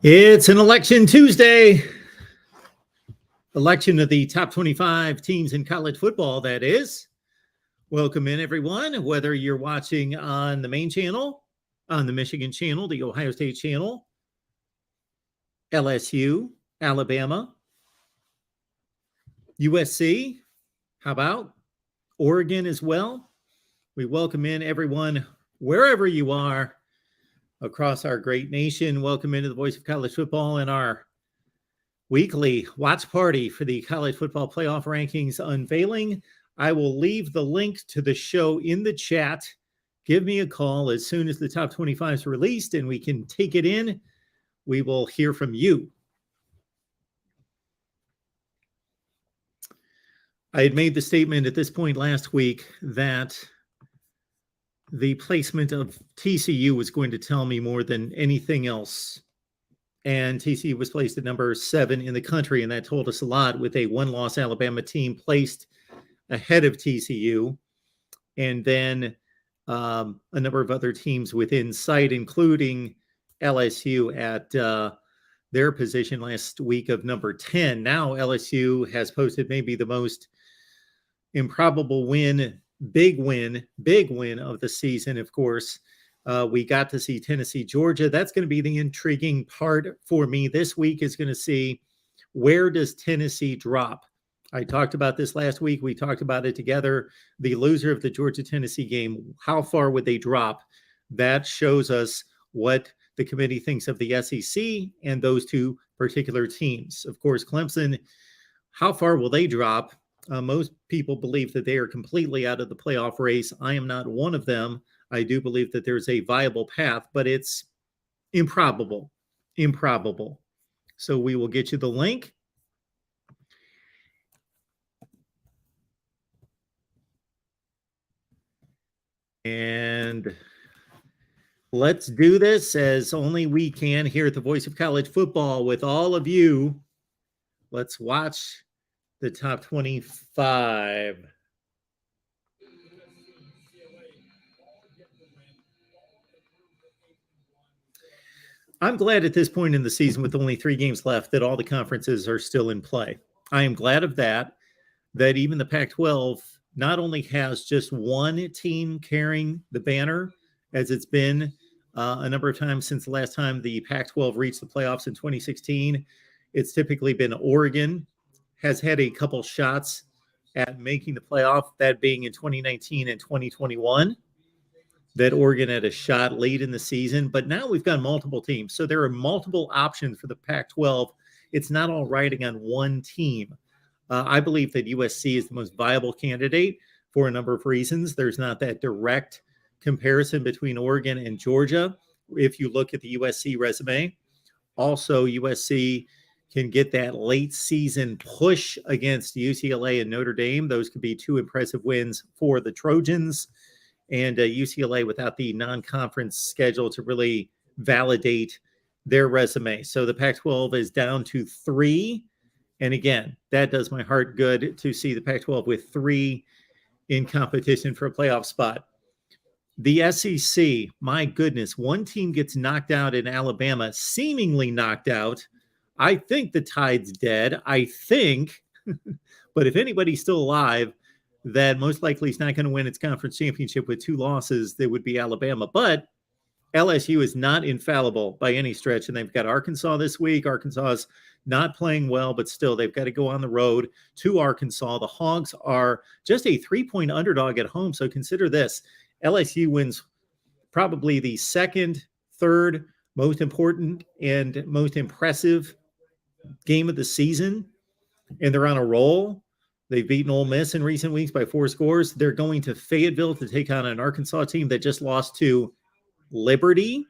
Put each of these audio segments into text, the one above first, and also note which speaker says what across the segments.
Speaker 1: It's an election Tuesday. Election of the top 25 teams in college football, that is. Welcome in, everyone, whether you're watching on the main channel, on the Michigan channel, the Ohio State channel, LSU, Alabama, USC, how about Oregon as well? We welcome in everyone, wherever you are, across our great nation. Welcome into the Voice of College Football and our weekly watch party for the college football playoff rankings unveiling. I will leave the link to the show in the chat. Give me a call as soon as the top 25 is released and we can take it in. We will hear from you. I had made the statement at this point last week that the placement of TCU was going to tell me more than anything else. And TCU was placed at number 7 in the country, and that told us a lot, with a one-loss Alabama team placed ahead of TCU. And then a number of other teams within sight, including LSU at their position last week of number 10. Now LSU has posted maybe the most improbable win, big win of the season. Of course, we got to see Tennessee, Georgia. That's going to be the intriguing part for me this week, is going to see, where does Tennessee drop? I talked about this last week. We talked about it together. The loser of the Georgia-Tennessee game, how far would they drop? That shows us what the committee thinks of the SEC and those two particular teams. Of course, Clemson, how far will they drop? Most people believe that they are completely out of the playoff race. I am not one of them. I do believe that there's a viable path, but it's improbable. So we will get you the link. And let's do this as only we can here at the Voice of College Football with all of you. Let's watch the top 25. I'm glad at this point in the season, with only 3 games left, that all the conferences are still in play. I am glad of that even the Pac-12 not only has just one team carrying the banner, as it's been a number of times since the last time the Pac-12 reached the playoffs in 2016. It's typically been Oregon, has had a couple shots at making the playoff, that being in 2019 and 2021, that Oregon had a shot late in the season. But now we've got multiple teams. So there are multiple options for the Pac-12. It's not all riding on one team. I believe that USC is the most viable candidate for a number of reasons. There's not that direct comparison between Oregon and Georgia if you look at the USC resume. Also, USC can get that late season push against UCLA and Notre Dame. Those could be 2 impressive wins for the Trojans. And UCLA without the non-conference schedule to really validate their resume. So the Pac-12 is down to 3. And again, that does my heart good to see the Pac-12 with 3 in competition for a playoff spot. The SEC, my goodness, one team gets knocked out in Alabama, seemingly knocked out. I think the tide's dead. I think, but if anybody's still alive, that most likely is not going to win its conference championship with 2 losses, that would be Alabama. But LSU is not infallible by any stretch, and they've got Arkansas this week. Arkansas is not playing well, but still they've got to go on the road to Arkansas. The Hogs are just a 3-point underdog at home, so consider this. LSU wins probably the second, third most important and most impressive game of the season, and they're on a roll. They've beaten Ole Miss in recent weeks by 4 scores. They're going to Fayetteville to take on an Arkansas team that just lost to Liberty,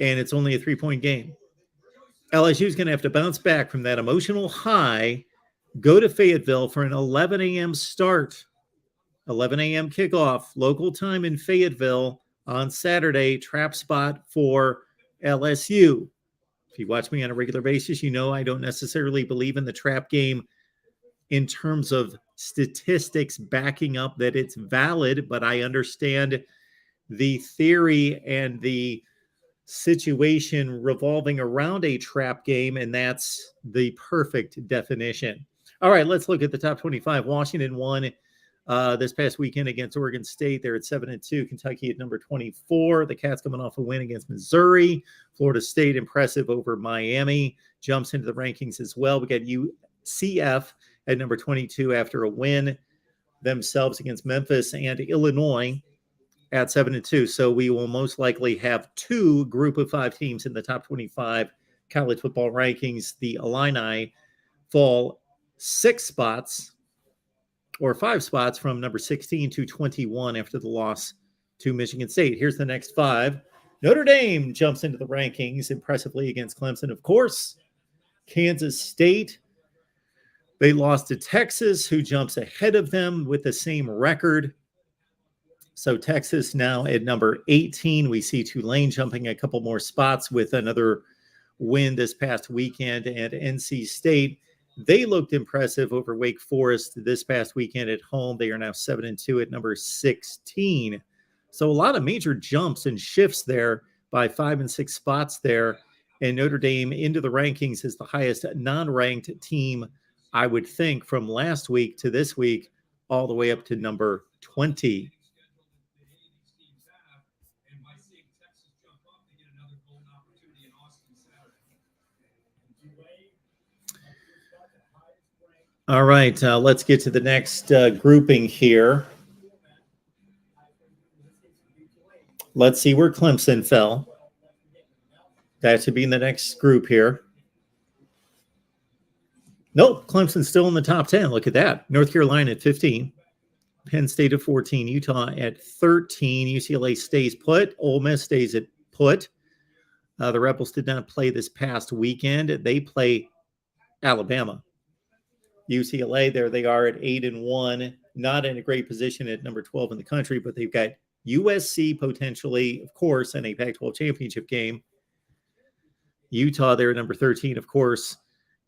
Speaker 1: and it's only a 3-point game. LSU is going to have to bounce back from that emotional high, go to Fayetteville for an 11 a.m. start, 11 a.m. kickoff, local time in Fayetteville on Saturday, trap spot for LSU. If you watch me on a regular basis, you know I don't necessarily believe in the trap game in terms of statistics backing up that it's valid, but I understand the theory and the situation revolving around a trap game, and that's the perfect definition. All right, let's look at the top 25. Washington won this past weekend against Oregon State. They're at 7-2. Kentucky at number 24. The Cats coming off a win against Missouri. Florida State impressive over Miami. Jumps into the rankings as well. We got UCF at number 22 after a win themselves against Memphis, and Illinois at 7-2. So we will most likely have 2 group of 5 teams in the top 25 college football rankings. The Illini fall 6 spots or 5 spots from number 16 to 21 after the loss to Michigan State. Here's the next 5. Notre Dame jumps into the rankings impressively against Clemson, of course. Kansas State, they lost to Texas, who jumps ahead of them with the same record. So Texas now at number 18. We see Tulane jumping a couple more spots with another win this past weekend. And NC State, they looked impressive over Wake Forest this past weekend at home. They are now 7-2 at number 16. So a lot of major jumps and shifts there by 5 and 6 spots there. And Notre Dame into the rankings is the highest non-ranked team, I would think, from last week to this week, all the way up to number 20. All right, let's get to the next grouping here. Let's see where Clemson fell. That should be in the next group here. Nope, Clemson's still in the top 10. Look at that. North Carolina at 15. Penn State at 14. Utah at 13. UCLA stays put. Ole Miss stays at put. The Rebels did not play this past weekend. They play Alabama. UCLA, there they are at 8-1. Not in a great position at number 12 in the country, but they've got USC potentially, of course, in a Pac-12 championship game. Utah, they're at number 13, of course.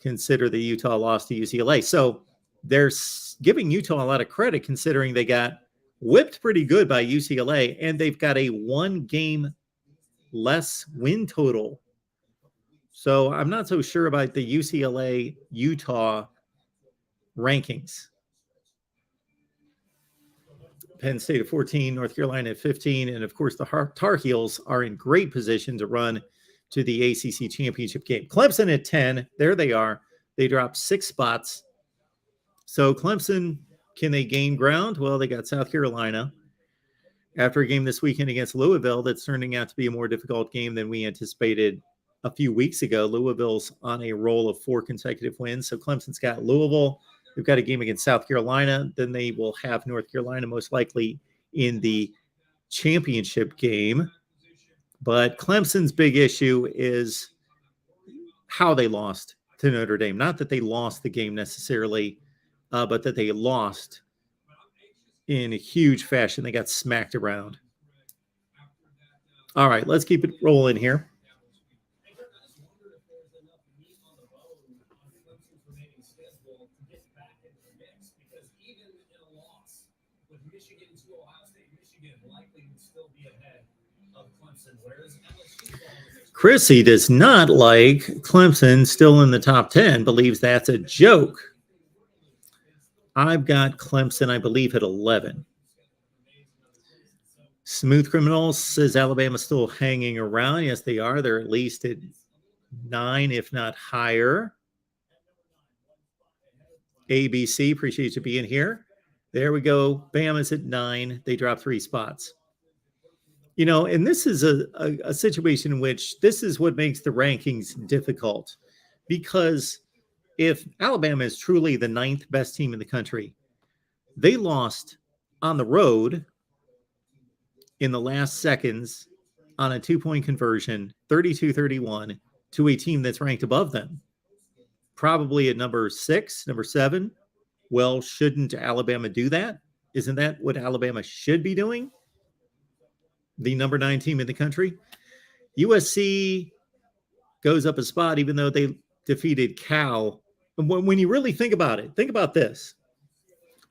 Speaker 1: Consider the Utah loss to UCLA. So they're giving Utah a lot of credit considering they got whipped pretty good by UCLA, and they've got a 1-game less win total. So I'm not so sure about the UCLA-Utah rankings. Penn State at 14, North Carolina at 15, and of course the Tar Heels are in great position to run to the ACC championship game. Clemson at 10, there they are. They dropped 6 spots. So Clemson, can they gain ground? Well, they got South Carolina. After a game this weekend against Louisville that's turning out to be a more difficult game than we anticipated a few weeks ago. Louisville's on a roll of 4 consecutive wins. So Clemson's got Louisville. They've got a game against South Carolina. Then they will have North Carolina most likely in the championship game. But Clemson's big issue is how they lost to Notre Dame. Not that they lost the game necessarily, but that they lost in a huge fashion. They got smacked around. All right, let's keep it rolling here. Chrissy does not like Clemson still in the top 10, believes that's a joke. I've got Clemson, I believe, at 11. Smooth Criminals says Alabama's still hanging around. Yes, they are. They're at least at 9, if not higher. ABC, appreciate you being here. There we go. Bama's at 9. They dropped 3 spots. And this is a situation in which this is what makes the rankings difficult, because if Alabama is truly the 9th best team in the country, they lost on the road in the last seconds on a 2-point conversion, 32-31, to a team that's ranked above them, probably at number 6, number 7. Well, shouldn't Alabama do that? Isn't that what Alabama should be doing? The number 9 team in the country. USC goes up a spot, even though they defeated Cal. When you really think about it, think about this.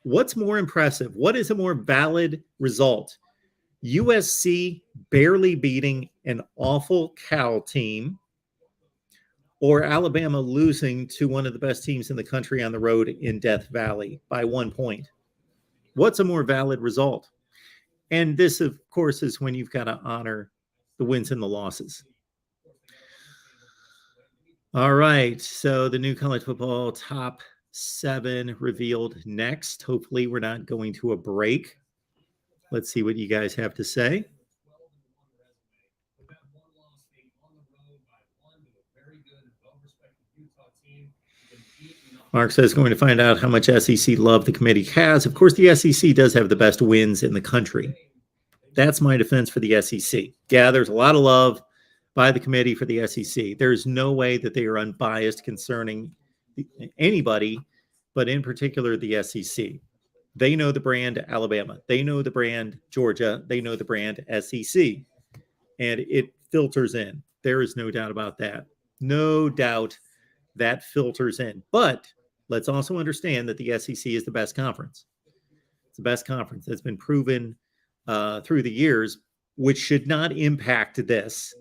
Speaker 1: What's more impressive? What is a more valid result? USC barely beating an awful Cal team, or Alabama losing to one of the best teams in the country on the road in Death Valley by 1 point? What's a more valid result? And this, of course, is when you've got to honor the wins and the losses. All right, so the new college football top 7 revealed next. Hopefully we're not going to a break. Let's see what you guys have to say. Mark says going to find out how much SEC love the committee has. Of course, the SEC does have the best wins in the country. That's my defense for the SEC. Yeah, there's a lot of love by the committee for the SEC. There's no way that they are unbiased concerning anybody, but in particular the SEC. They know the brand Alabama. They know the brand Georgia. They know the brand SEC. And it filters in. There is no doubt about that. No doubt that filters in. But let's also understand that the SEC is the best conference. It's the best conference. That's been proven through the years, which should not impact this.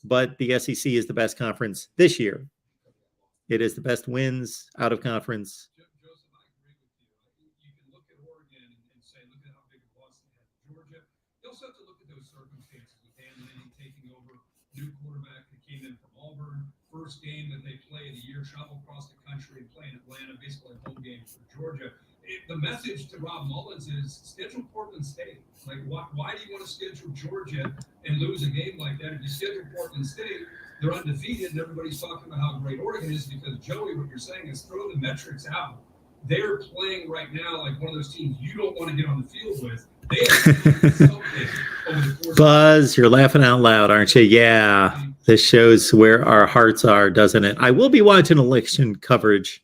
Speaker 1: But the SEC is the best conference this year. It is the best wins out of conference.
Speaker 2: Joseph, I agree with you. You can look at Oregon and say, look at how big a loss they had to Georgia. You also have to look at those circumstances with Dan Lanning taking over, new quarterback that came in from Auburn, first game that they play of the year, travel across the country and play in Atlanta, basically a home game for Georgia. The message to Rob Mullins is schedule Portland State. Like, why do you want to schedule Georgia and lose a game like that? If you schedule Portland State, they're undefeated, and everybody's talking about how great Oregon is because, Joey, what you're saying is throw the metrics out. They're playing right now like one of those teams you don't want to get on the field with. They have something over the course
Speaker 1: Buzz, you're laughing out loud, aren't you? Yeah, this shows where our hearts are, doesn't it? I will be watching election coverage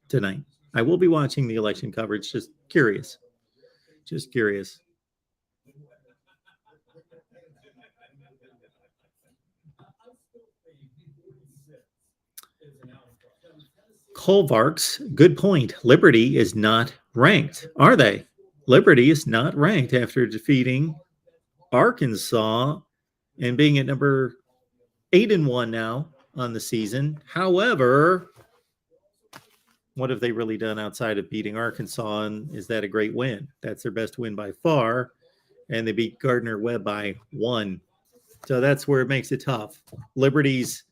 Speaker 1: tonight. I will be watching the election coverage. Just curious. Just curious. Colvarks, good point. Liberty is not ranked, are they? Liberty is not ranked after defeating Arkansas and being at number 8-1 now on the season. However, what have they really done outside of beating Arkansas? And is that a great win? That's their best win by far. And they beat Gardner-Webb by 1. So that's where it makes it tough. Liberty's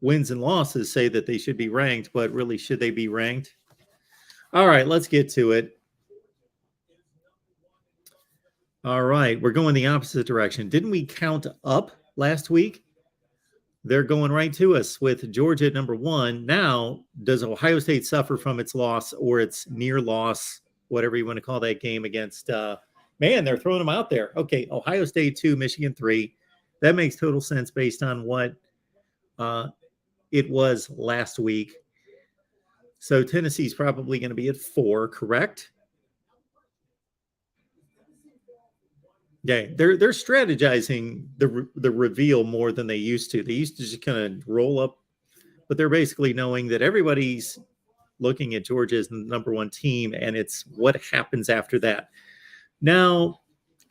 Speaker 1: wins and losses say that they should be ranked, but really, should they be ranked? All right, let's get to it. All right, we're going the opposite direction. Didn't we count up last week? They're going right to us with Georgia at number 1. Now, does Ohio State suffer from its loss or its near loss, whatever you want to call that game against, they're throwing them out there. Okay, Ohio State 2, Michigan 3. That makes total sense based on what it was last week. So Tennessee's probably going to be at 4, correct? Yeah, they're strategizing the reveal more than they used to. They used to just kind of roll up, but they're basically knowing that everybody's looking at Georgia as the number 1 team, and it's what happens after that. Now,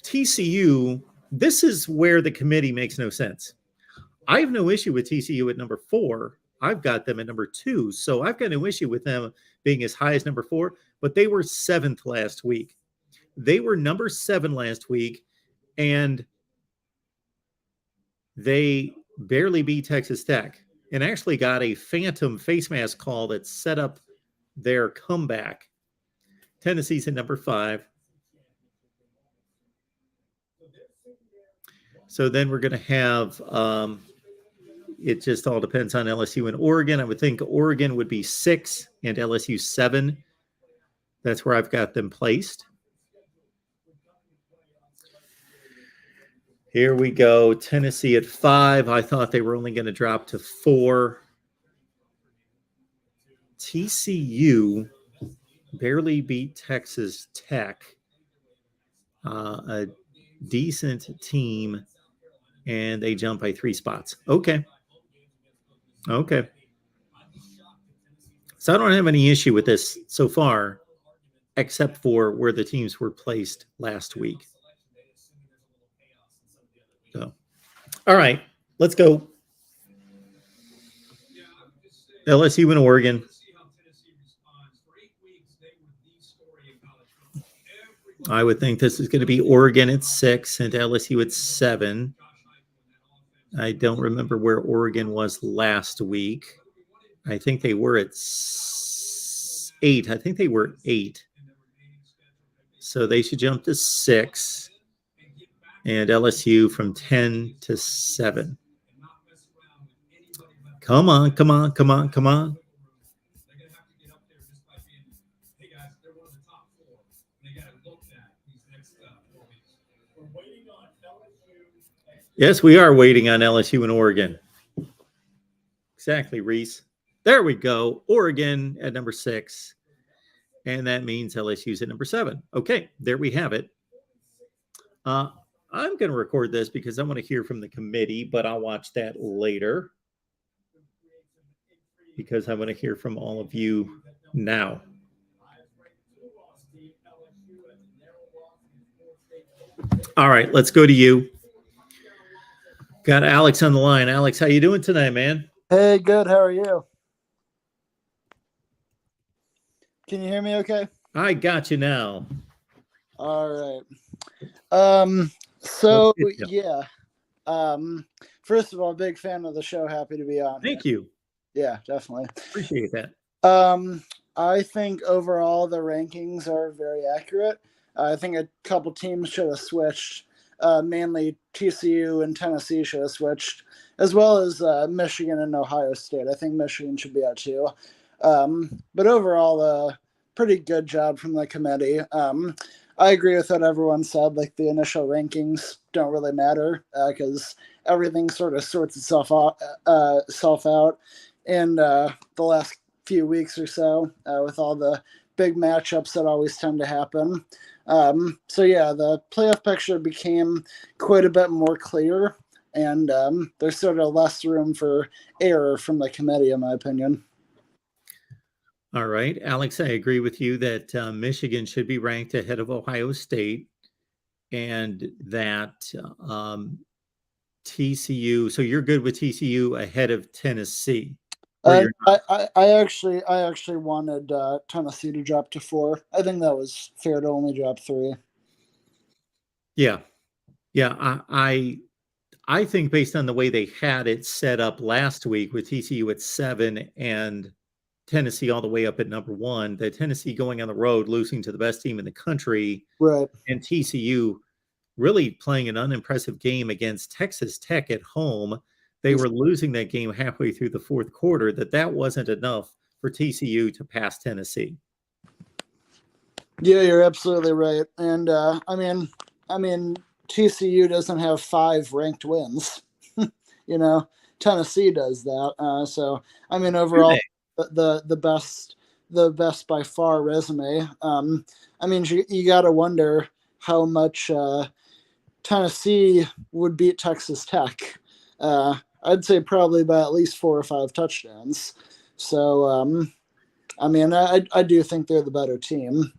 Speaker 1: TCU, this is where the committee makes no sense. I have no issue with TCU at number 4. I've got them at number 2, so I've got no issue with them being as high as number 4, but they were 7th last week. They were number 7 last week, and they barely beat Texas Tech and actually got a phantom face mask call that set up their comeback. Tennessee's at number 5. So then we're going to have, it just all depends on LSU and Oregon. I would think Oregon would be 6 and LSU 7. That's where I've got them placed. Here we go. Tennessee at 5. I thought they were only going to drop to 4. TCU barely beat Texas Tech, a decent team, and they jump by 3 spots. Okay. So I don't have any issue with this so far, except for where the teams were placed last week. So, all right, let's go. LSU and Oregon. I would think this is going to be Oregon at 6 and LSU at 7. I don't remember where Oregon was last week. I think they were at 8. I think they were 8. So they should jump to 6. And LSU from 10 to 7. Come on. Yes, we are waiting on LSU and Oregon. Exactly, Reese. There we go. Oregon at number 6. And that means LSU's at number 7. Okay, there we have it. I'm going to record this because I want to hear from the committee, but I'll watch that later because I want to hear from all of you now. All right, let's go to you. Got Alex on the line. Alex, how you doing tonight, man?
Speaker 3: Hey, good. How are you? Can you hear me okay?
Speaker 1: I got you now.
Speaker 3: All right. So, yeah. First of all, big fan of the show. Happy to be on.
Speaker 1: Thank you.
Speaker 3: Yeah, definitely.
Speaker 1: Appreciate that.
Speaker 3: I think overall the rankings are very accurate. I think a couple teams should have switched. Mainly TCU and Tennessee should have switched, as well as Michigan and Ohio State. I think Michigan should be out too. But overall, pretty good job from the committee. I agree with what everyone said. Like the initial rankings don't really matter because everything sort of sorts itself out in the last few weeks or so with all the big matchups that always tend to happen. So yeah, the playoff picture became quite a bit more clear, and there's sort of less room for error from the committee, in my opinion.
Speaker 1: All right, Alex, I agree with you that Michigan should be ranked ahead of Ohio State, and that TCU. So you're good with TCU ahead of Tennessee.
Speaker 3: I actually wanted Tennessee to drop to 4. I think that was fair to only drop 3.
Speaker 1: Yeah. I think based on the way they had it set up last week with TCU at 7 and Tennessee all the way up at number 1, that Tennessee going on the road, losing to the best team in the country,
Speaker 3: right,
Speaker 1: and TCU really playing an unimpressive game against Texas Tech at home. They were losing that game halfway through the 4th quarter, that wasn't enough for TCU to pass Tennessee.
Speaker 3: Yeah, you're absolutely right. And I mean, TCU doesn't have 5 ranked wins. Tennessee does that. So I mean, overall, the best by far resume. I mean, you got to wonder how much Tennessee would beat Texas Tech. I'd say probably by at least 4 or 5 touchdowns. So, I mean, I do think they're the better team.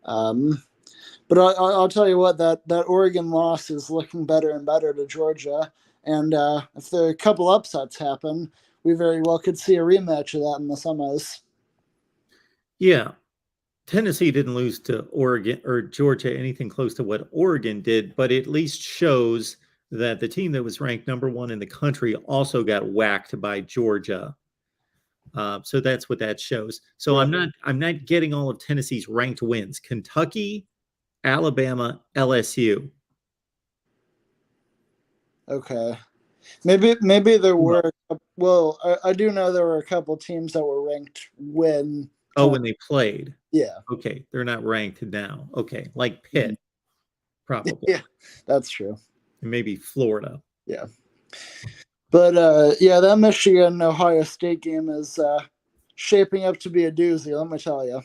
Speaker 3: But I'll tell you what, that Oregon loss is looking better and better to Georgia. And if there are a couple upsets happen, we very well could see a rematch of that in the semis.
Speaker 1: Yeah. Tennessee didn't lose to Oregon or Georgia anything close to what Oregon did, but it at least shows that the team that was ranked number 1 in the country also got whacked by Georgia. So that's what that shows. So
Speaker 3: Yeah.
Speaker 1: I'm not getting all of Tennessee's ranked wins. Kentucky, Alabama, LSU.
Speaker 3: Okay. Maybe there were. Well, I do know there were a couple teams that were ranked when.
Speaker 1: When they played.
Speaker 3: Yeah.
Speaker 1: Okay, they're not ranked now. Okay, like Pitt, probably.
Speaker 3: Yeah, that's true.
Speaker 1: And maybe Florida.
Speaker 3: Yeah. But yeah, that Michigan Ohio State game is shaping up to be a doozy. Let me tell you.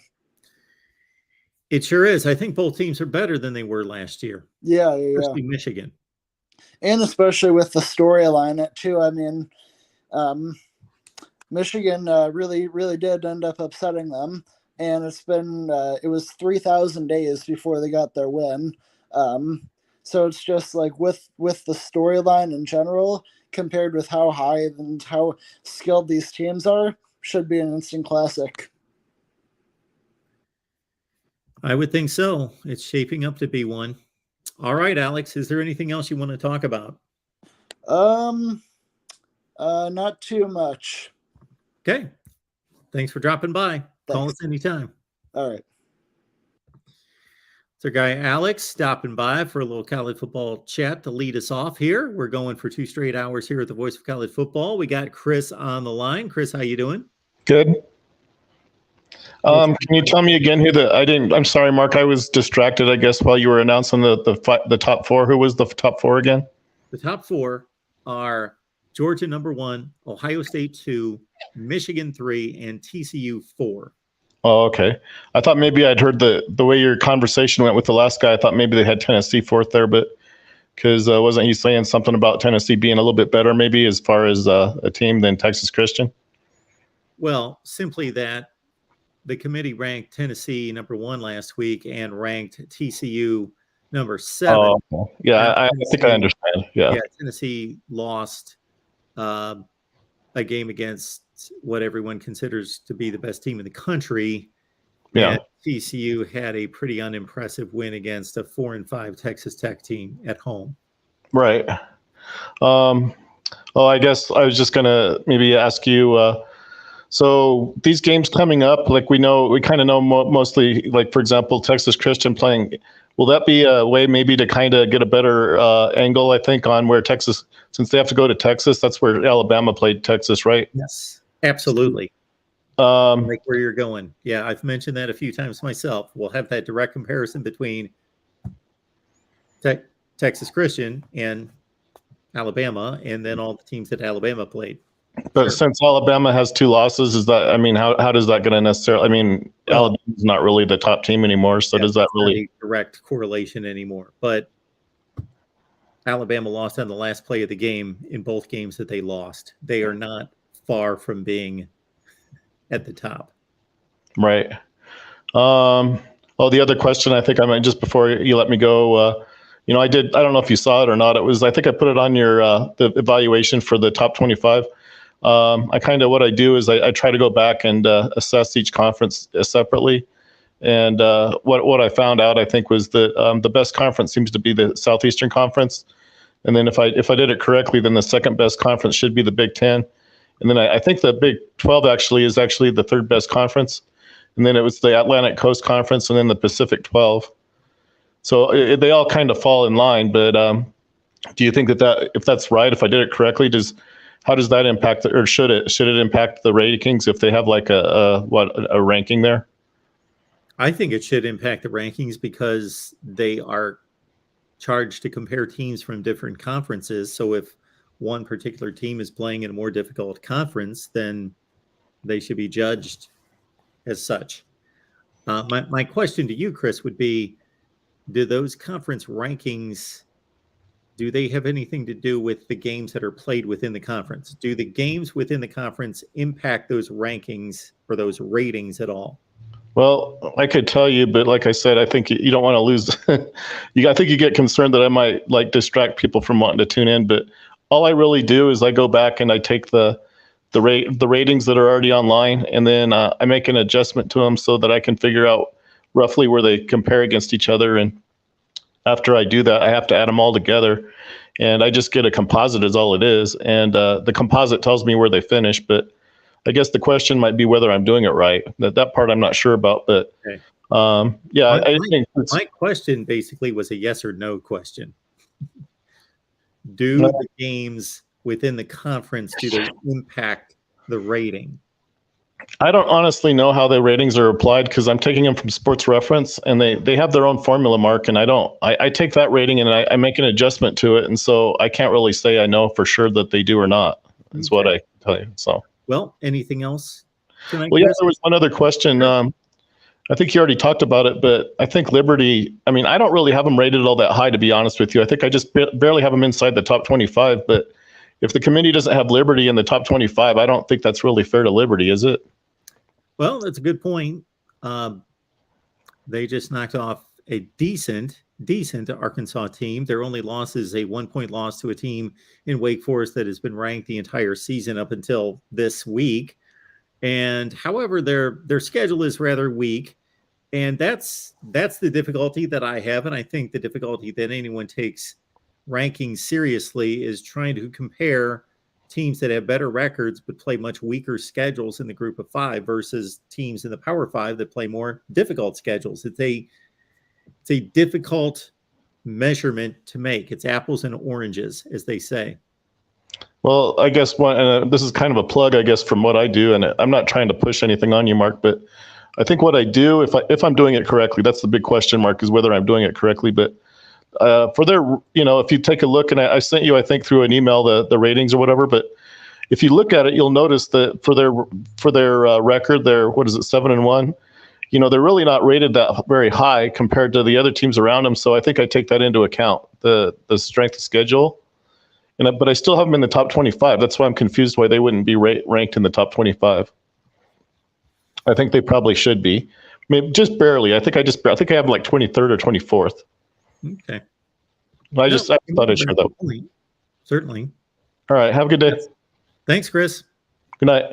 Speaker 1: It sure is. I think both teams are better than they were last year.
Speaker 3: Yeah.
Speaker 1: Especially Michigan.
Speaker 3: And especially with the storyline too. I mean, Michigan really did end up upsetting them, and it was 3,000 days before they got their win. So it's just like with the storyline in general, compared with how high and how skilled these teams are, should be an instant classic.
Speaker 1: I would think so. It's shaping up to be one. All right, Alex, is there anything else you want to talk about?
Speaker 3: Not too much.
Speaker 1: Okay. Thanks for dropping by. Call us anytime.
Speaker 3: All right.
Speaker 1: It's our guy Alex stopping by for a little college football chat to lead us off here. We're going for 2 straight hours here at the Voice of College Football. We got Chris on the line. Chris, how you doing?
Speaker 4: Good. Can you tell me again I'm sorry, Mark, I was distracted, I guess, while you were announcing the top 4. Who was the top 4 again?
Speaker 1: The top 4 are Georgia number 1, Ohio State 2, Michigan 3, and TCU 4.
Speaker 4: Oh, okay. I thought maybe I'd heard the way your conversation went with the last guy. I thought maybe they had Tennessee 4th there, but because wasn't he saying something about Tennessee being a little bit better maybe as far as a team than Texas Christian?
Speaker 1: Well, simply that the committee ranked Tennessee number 1 last week and ranked TCU number 7.
Speaker 4: Oh, okay. Yeah, I think I understand. Yeah,
Speaker 1: Tennessee lost a game against what everyone considers to be the best team in the country.
Speaker 4: Yeah.
Speaker 1: And TCU had a pretty unimpressive win against a 4-5 Texas Tech team at home.
Speaker 4: Right. Well, I guess I was just going to maybe ask you, so these games coming up, like we kind of know mostly, like, for example, Texas Christian playing, will that be a way maybe to kind of get a better angle, I think, on where Texas, since they have to go to Texas, that's where Alabama played Texas, right?
Speaker 1: Yes, absolutely. Like where you're going. Yeah, I've mentioned that a few times myself. We'll have that direct comparison between Texas Christian and Alabama, and then all the teams that Alabama played.
Speaker 4: But since Alabama has 2 losses, how does that going to necessarily, Alabama's not really the top team anymore, so does that really
Speaker 1: a direct correlation anymore? But Alabama lost on the last play of the game in both games that they lost. They are not far from being at the top. Right.
Speaker 4: The other question, I think I might, just before you let me go, I don't know if you saw it or not. I think I put it on your, the evaluation for the top 25. What I do is I try to go back and assess each conference separately. And what I found out, I think, was that the best conference seems to be the Southeastern Conference. And then if I did it correctly, then the second best conference should be the Big Ten. And then I think the Big 12 is actually the 3rd best conference. And then it was the Atlantic Coast Conference and then the Pacific 12. So they all kind of fall in line. But do you think that if that's right, if I did it correctly, how does that impact, or should it impact the rankings if they have like a ranking there?
Speaker 1: I think it should impact the rankings because they are charged to compare teams from different conferences. So if one particular team is playing in a more difficult conference, then they should be judged as such. My question to you, Chris, would be, do those conference rankings, do they have anything to do with the games that are played within the conference? Do the games within the conference impact those rankings or those ratings at all?
Speaker 4: Well, I could tell you, but like I said, I think you don't want to lose. I think you get concerned that I might distract people from wanting to tune in. But all I really do is I go back and I take the ratings that are already online, and then I make an adjustment to them so that I can figure out roughly where they compare against each other. And after I do that, I have to add them all together, and I just get a composite is all it is. And the composite tells me where they finish, but I guess the question might be whether I'm doing it right. That part I'm not sure about, but
Speaker 1: Okay.
Speaker 4: yeah, I think
Speaker 1: My question basically was a yes or no question. Do the games within the conference, do they impact the rating?
Speaker 4: I don't honestly know how the ratings are applied because I'm taking them from Sports Reference, and they have their own formula, Mark, and I take that rating and I make an adjustment to it, and so I can't really say I know for sure that they do or not. Is what I tell you. So
Speaker 1: well, anything else tonight?
Speaker 4: Well, yeah,
Speaker 1: Chris?
Speaker 4: there was one other question. I think you already talked about it, but I think Liberty, I mean, I don't really have them rated all that high, to be honest with you. I think I just barely have them inside the top 25, but if the committee doesn't have Liberty in the top 25, I don't think that's really fair to Liberty, is it?
Speaker 1: Well, that's a good point. They just knocked off a decent Arkansas team. Their only loss is a 1-point loss to a team in Wake Forest that has been ranked the entire season up until this week. And however, their schedule is rather weak. And that's the difficulty that I have. And I think the difficulty that anyone takes ranking seriously is trying to compare teams that have better records but play much weaker schedules in the group of five versus teams in the Power Five that play more difficult schedules. It's a difficult measurement to make. It's apples and oranges, as they say.
Speaker 4: Well, I guess this is kind of a plug, I guess, from what I do, and I'm not trying to push anything on you, Mark, but I think what I do, if I'm doing it correctly, that's the big question mark, is whether I'm doing it correctly. But for their, if you take a look, and I sent you, I think, through an email the ratings or whatever, but if you look at it, you'll notice that for their record, they're 7-1. They're really not rated that very high compared to the other teams around them. So I think I take that into account, the strength of schedule. But I still have them in the top 25. That's why I'm confused why they wouldn't be ranked in the top 25. I think they probably should be. Maybe just barely. I think I have them like 23rd or 24th.
Speaker 1: Okay.
Speaker 4: I thought I'd share that.
Speaker 1: Certainly.
Speaker 4: All right. Have a good day.
Speaker 1: Thanks, Chris.
Speaker 4: Good night.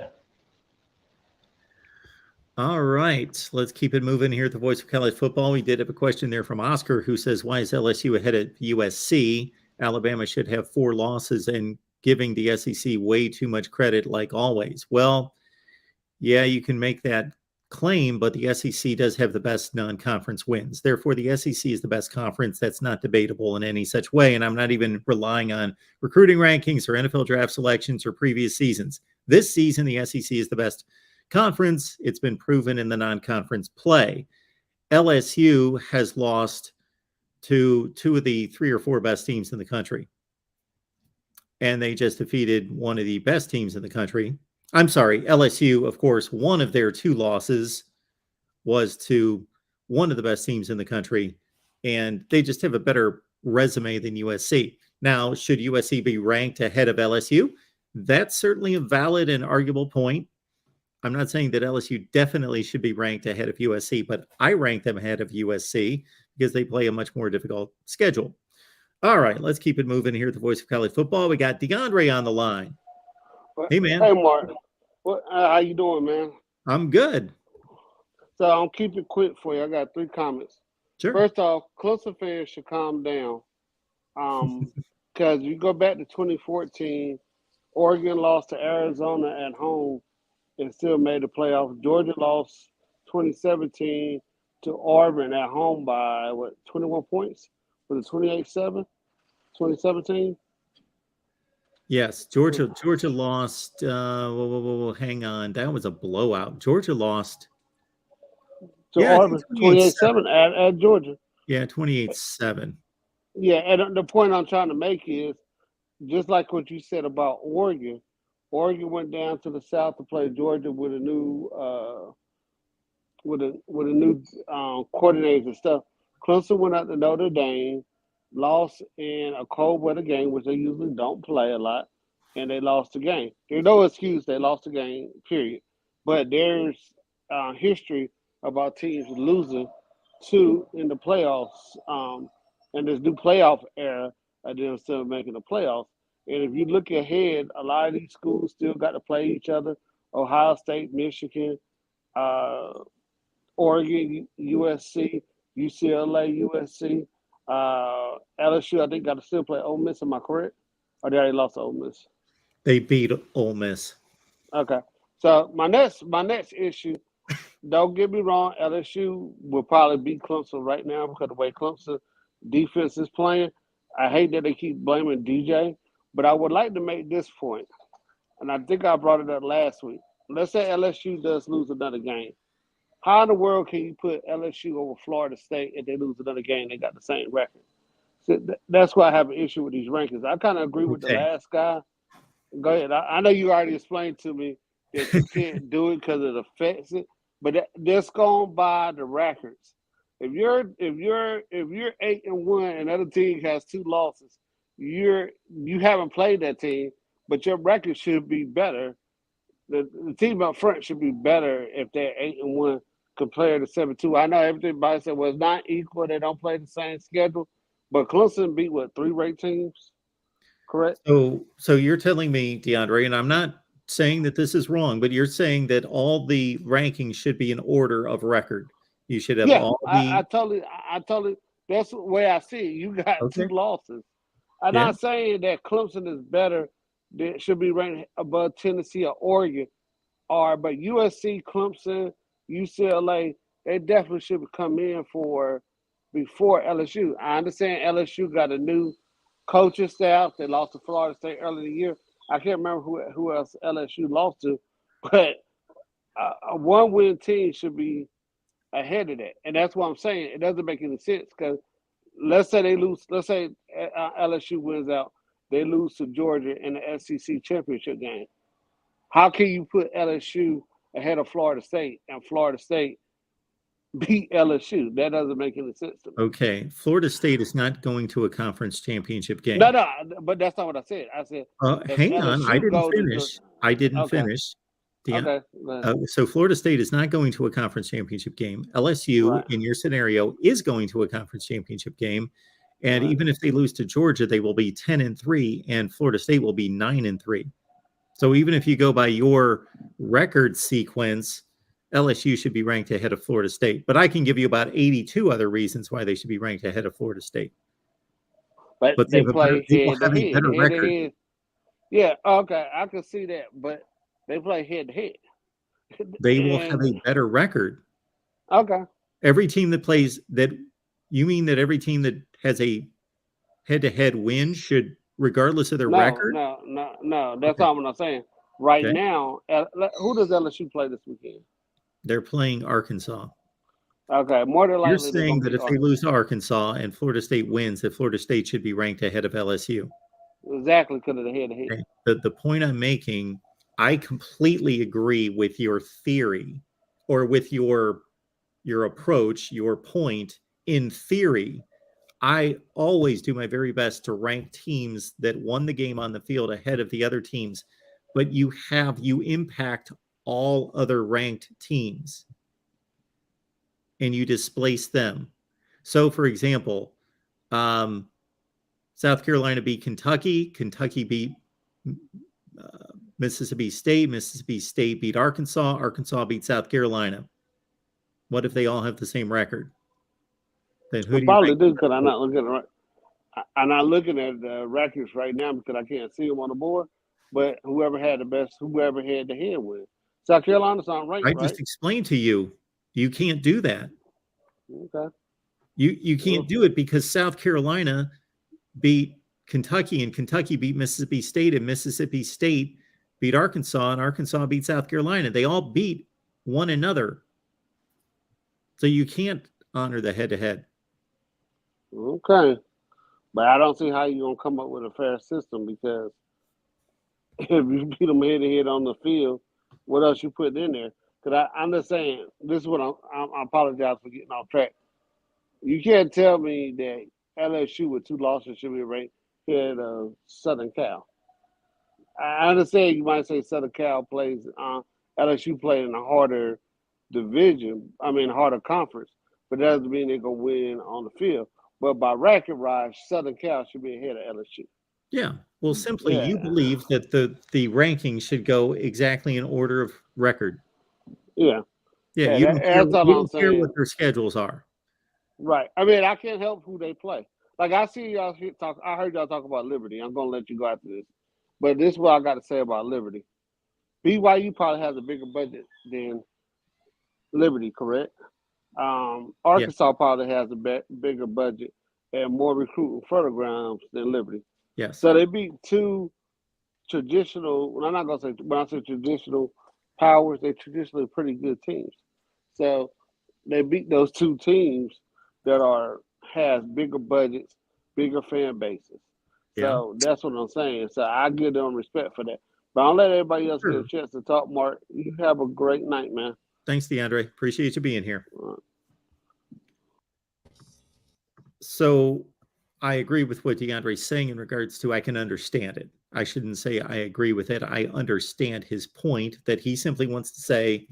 Speaker 1: All right. Let's keep it moving here at the Voice of College Football. We did have a question there from Oscar, who says, why is LSU ahead of USC? Alabama should have 4 losses and giving the SEC way too much credit, like always. Well, yeah, you can make that claim, but the SEC does have the best non-conference wins. Therefore, the SEC is the best conference. That's not debatable in any such way. And I'm not even relying on recruiting rankings or NFL draft selections or previous seasons. This season, the SEC is the best conference. It's been proven in the non-conference play. LSU has lost to 2 of the 3 or 4 best teams in the country. And they just defeated one of the best teams in the country. I'm sorry, LSU, of course, one of their 2 losses was to one of the best teams in the country, and they just have a better resume than USC. Now, should USC be ranked ahead of LSU? That's certainly a valid and arguable point. I'm not saying that LSU definitely should be ranked ahead of USC, but I rank them ahead of USC because they play a much more difficult schedule. All right, let's keep it moving here at the Voice of College Football. We got DeAndre on the line. Hey, man.
Speaker 5: Hey, Mark. How you doing, man?
Speaker 1: I'm good.
Speaker 5: So I'll keep it quick for you. I got 3 comments.
Speaker 1: Sure.
Speaker 5: First off, Clemson fans should calm down. Because you go back to 2014, Oregon lost to Arizona at home and still made the playoffs. Georgia lost 2017 to Auburn at home by, 21 points? Was it 28-7? 2017?
Speaker 1: Yes, Georgia lost. Hang on. That was a blowout. Georgia lost.
Speaker 5: To Auburn, 28-7 at Georgia.
Speaker 1: Yeah, 28-7.
Speaker 5: Yeah, and the point I'm trying to make is, just like what you said about Oregon went down to the South to play Georgia with a new coordinators and stuff. Clemson went out to Notre Dame, lost in a cold weather game, which they usually don't play a lot, and they lost the game. There's no excuse, they lost the game, period. But there's history about teams losing 2 in the playoffs, and this new playoff era of them still making the playoffs. And if you look ahead, a lot of these schools still got to play each other. Ohio State, Michigan, Oregon, USC, UCLA, USC, LSU. I think got to still play Ole Miss. Am I correct? Or they already lost to Ole Miss?
Speaker 1: They beat Ole Miss.
Speaker 5: Okay. So my next issue. Don't get me wrong. LSU will probably beat Clemson right now because of the way Clemson defense is playing. I hate that they keep blaming DJ, but I would like to make this point, and I think I brought it up last week. Let's say LSU does lose another game. How in the world can you put LSU over Florida State if they lose another game? They got the same record. So that's why I have an issue with these rankings. I kind of agree with the
Speaker 1: Okay.
Speaker 5: last guy. Go ahead. I know you already explained to me that you can't do it because it affects it, but that's going by the records. If you're 8-1 and the other team has 2 losses, you haven't played that team, but your record should be better. The team up front should be better if they're 8-1 compared to 7-2. I know everybody said, well, it's not equal. They don't play the same schedule, but Clemson beat 3 ranked teams, correct?
Speaker 1: So you're telling me, DeAndre, and I'm not saying that this is wrong, but you're saying that all the rankings should be in order of record. You should have all the.
Speaker 5: I totally. That's the way I see it. You got 2 losses. I'm not saying that Clemson is better. That should be ranked above Tennessee or Oregon, but USC, Clemson, UCLA, they definitely should come in before LSU. I understand LSU got a new coaching staff. They lost to Florida State early in the year. I can't remember who else LSU lost to, but a 1-win team should be ahead of that. And that's what I'm saying. It doesn't make any sense because let's say they lose. Let's say LSU wins out. They lose to Georgia in the SEC championship game. How can you put LSU ahead of Florida State and Florida State beat LSU? That doesn't make any sense to me.
Speaker 1: Okay. Florida State is not going to a conference championship game.
Speaker 5: No, but that's not what I said. I said,
Speaker 1: hang on. I didn't finish. I didn't
Speaker 5: Okay.
Speaker 1: finish.
Speaker 5: Okay.
Speaker 1: So Florida State is not going to a conference championship game. LSU,
Speaker 5: Right.
Speaker 1: in your scenario, is going to a conference championship game. And even if they lose to Georgia, they will be 10-3, and Florida State will be 9-3. So even if you go by your record sequence, LSU should be ranked ahead of Florida State. But I can give you about 82 other reasons why they should be ranked ahead of Florida State.
Speaker 5: But they play head to head.
Speaker 1: Record.
Speaker 5: Yeah, okay, I can see that, but they play head to head.
Speaker 1: They will have a better record.
Speaker 5: Okay.
Speaker 1: Every team that plays that, you mean that every team that has a head-to-head win should, regardless of their record?
Speaker 5: No. That's all I'm not saying. Right now, who does LSU play this weekend?
Speaker 1: They're playing Arkansas.
Speaker 5: Okay, more than likely.
Speaker 1: You're saying that if they lose to Arkansas and Florida State wins, that Florida State should be ranked ahead of LSU.
Speaker 5: Exactly, because of the head-to-head.
Speaker 1: The point I'm making, I completely agree with your theory or with your approach, your point. In theory, I always do my very best to rank teams that won the game on the field ahead of the other teams, but you impact all other ranked teams and you displace them. So, for example, South Carolina beat Kentucky. Kentucky beat Mississippi State. Mississippi State beat Arkansas. Arkansas beat South Carolina. What if they all have the same record? Then who do you
Speaker 5: probably do because I'm not looking at the records right now because I can't see them on the board. But whoever had the head win. South Carolina's not ranked,
Speaker 1: I just explained to you, you can't do that.
Speaker 5: Okay.
Speaker 1: You can't do it because South Carolina beat Kentucky and Kentucky beat Mississippi State and Mississippi State beat Arkansas and Arkansas beat South Carolina. They all beat one another. So you can't honor the head-to-head.
Speaker 5: Okay. But I don't see how you're going to come up with a fair system because if you beat them head-to-head on the field, what else you put in there? Because I'm just saying, this is what I apologize for getting off track. You can't tell me that LSU with 2 losses should be ranked ahead of Southern Cal. I understand you might say Southern Cal plays, LSU played in a harder harder conference, but that doesn't mean they're going to win on the field. But by record-wise, Southern Cal should be ahead of LSU.
Speaker 1: Yeah. Well, simply, you believe that the ranking should go exactly in order of record.
Speaker 5: Yeah.
Speaker 1: Yeah,
Speaker 5: Yeah,
Speaker 1: you don't care.
Speaker 5: that's all
Speaker 1: You
Speaker 5: I'm
Speaker 1: don't care what
Speaker 5: saying.
Speaker 1: their schedules are.
Speaker 5: Right. I mean, I can't help who they play. Like I see y'all talk. I heard y'all talk about Liberty. I'm gonna let you go after this, but this is what I got to say about Liberty. BYU probably has a bigger budget than Liberty, correct?
Speaker 1: Yeah.
Speaker 5: Arkansas probably has a bigger budget and more recruiting programs than Liberty.
Speaker 1: Yes.
Speaker 5: So they beat two traditional. Well, I'm not gonna say when I say traditional powers, they're traditionally pretty good teams. So they beat those two teams that has bigger budgets, bigger fan bases.
Speaker 1: Yeah.
Speaker 5: So that's what I'm saying. So I give them respect for that. But I'll let everybody else get a chance to talk, Mark. You have a great night, man.
Speaker 1: Thanks, DeAndre. Appreciate you being here. So I agree with what DeAndre's saying in regards to I can understand it. I shouldn't say I agree with it. I understand his point that he simply wants to say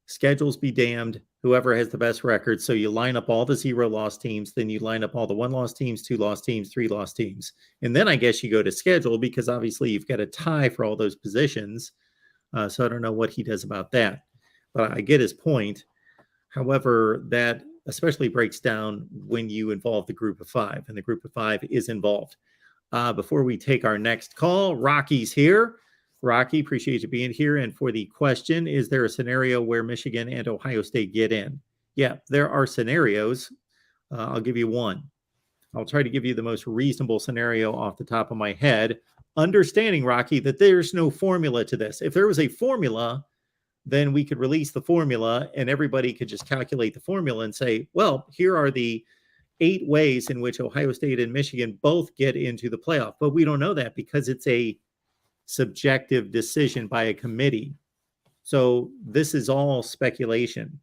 Speaker 1: schedules be damned, whoever has the best record. So you line up all the 0-loss teams, then you line up all the 1-loss teams, 2-loss teams, 3-loss teams. And then I guess you go to schedule because obviously you've got a tie for all those positions. So I don't know what he does about that. But I get his point. However, that especially breaks down when you involve the group of 5, and the group of 5 is involved. Before we take our next call, Rocky's here. Rocky, appreciate you being here. And for the question, is there a scenario where Michigan and Ohio State get in? Yeah, there are scenarios. I'll give you one. I'll try to give you the most reasonable scenario off the top of my head, understanding, Rocky, that there's no formula to this. If there was a formula, then we could release the formula and everybody could just calculate the formula and say, well, here are the 8 ways in which Ohio State and Michigan both get into the playoff. But we don't know that because it's a subjective decision by a committee. So this is all speculation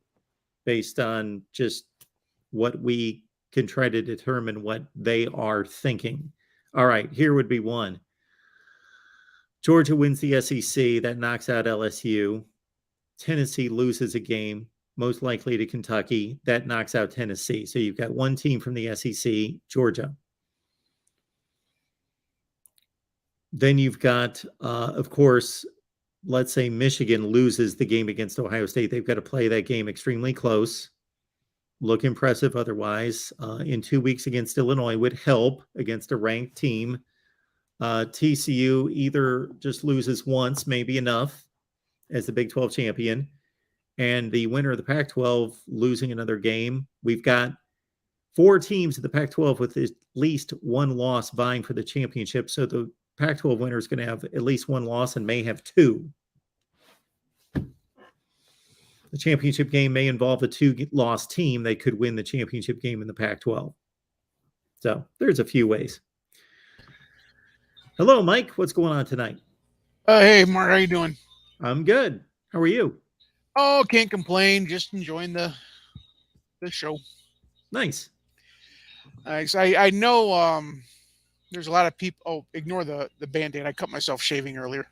Speaker 1: based on just what we can try to determine what they are thinking. All right, here would be one. Georgia wins the SEC. That knocks out LSU. Tennessee loses a game, most likely to Kentucky. That knocks out Tennessee. So you've got one team from the SEC, Georgia. Then you've got, of course, let's say Michigan loses the game against Ohio State. They've got to play that game extremely close. Look impressive otherwise. In 2 weeks against Illinois would help against a ranked team. TCU either just loses once, maybe enough, as the Big 12 champion, and the winner of the Pac-12 losing another game. We've got 4 teams in the Pac-12 with at least one loss vying for the championship. So the Pac-12 winner is going to have at least one loss and may have 2. The championship game may involve a 2-loss team. They could win the championship game in the Pac-12. So there's a few ways. Hello, Mike. What's going on tonight?
Speaker 6: Hey, Mark. How you doing?
Speaker 1: I'm good. How are you?
Speaker 6: Oh, can't complain. Just enjoying the show.
Speaker 1: Nice.
Speaker 6: I know there's a lot of people. Oh, ignore the Band-Aid. I cut myself shaving earlier.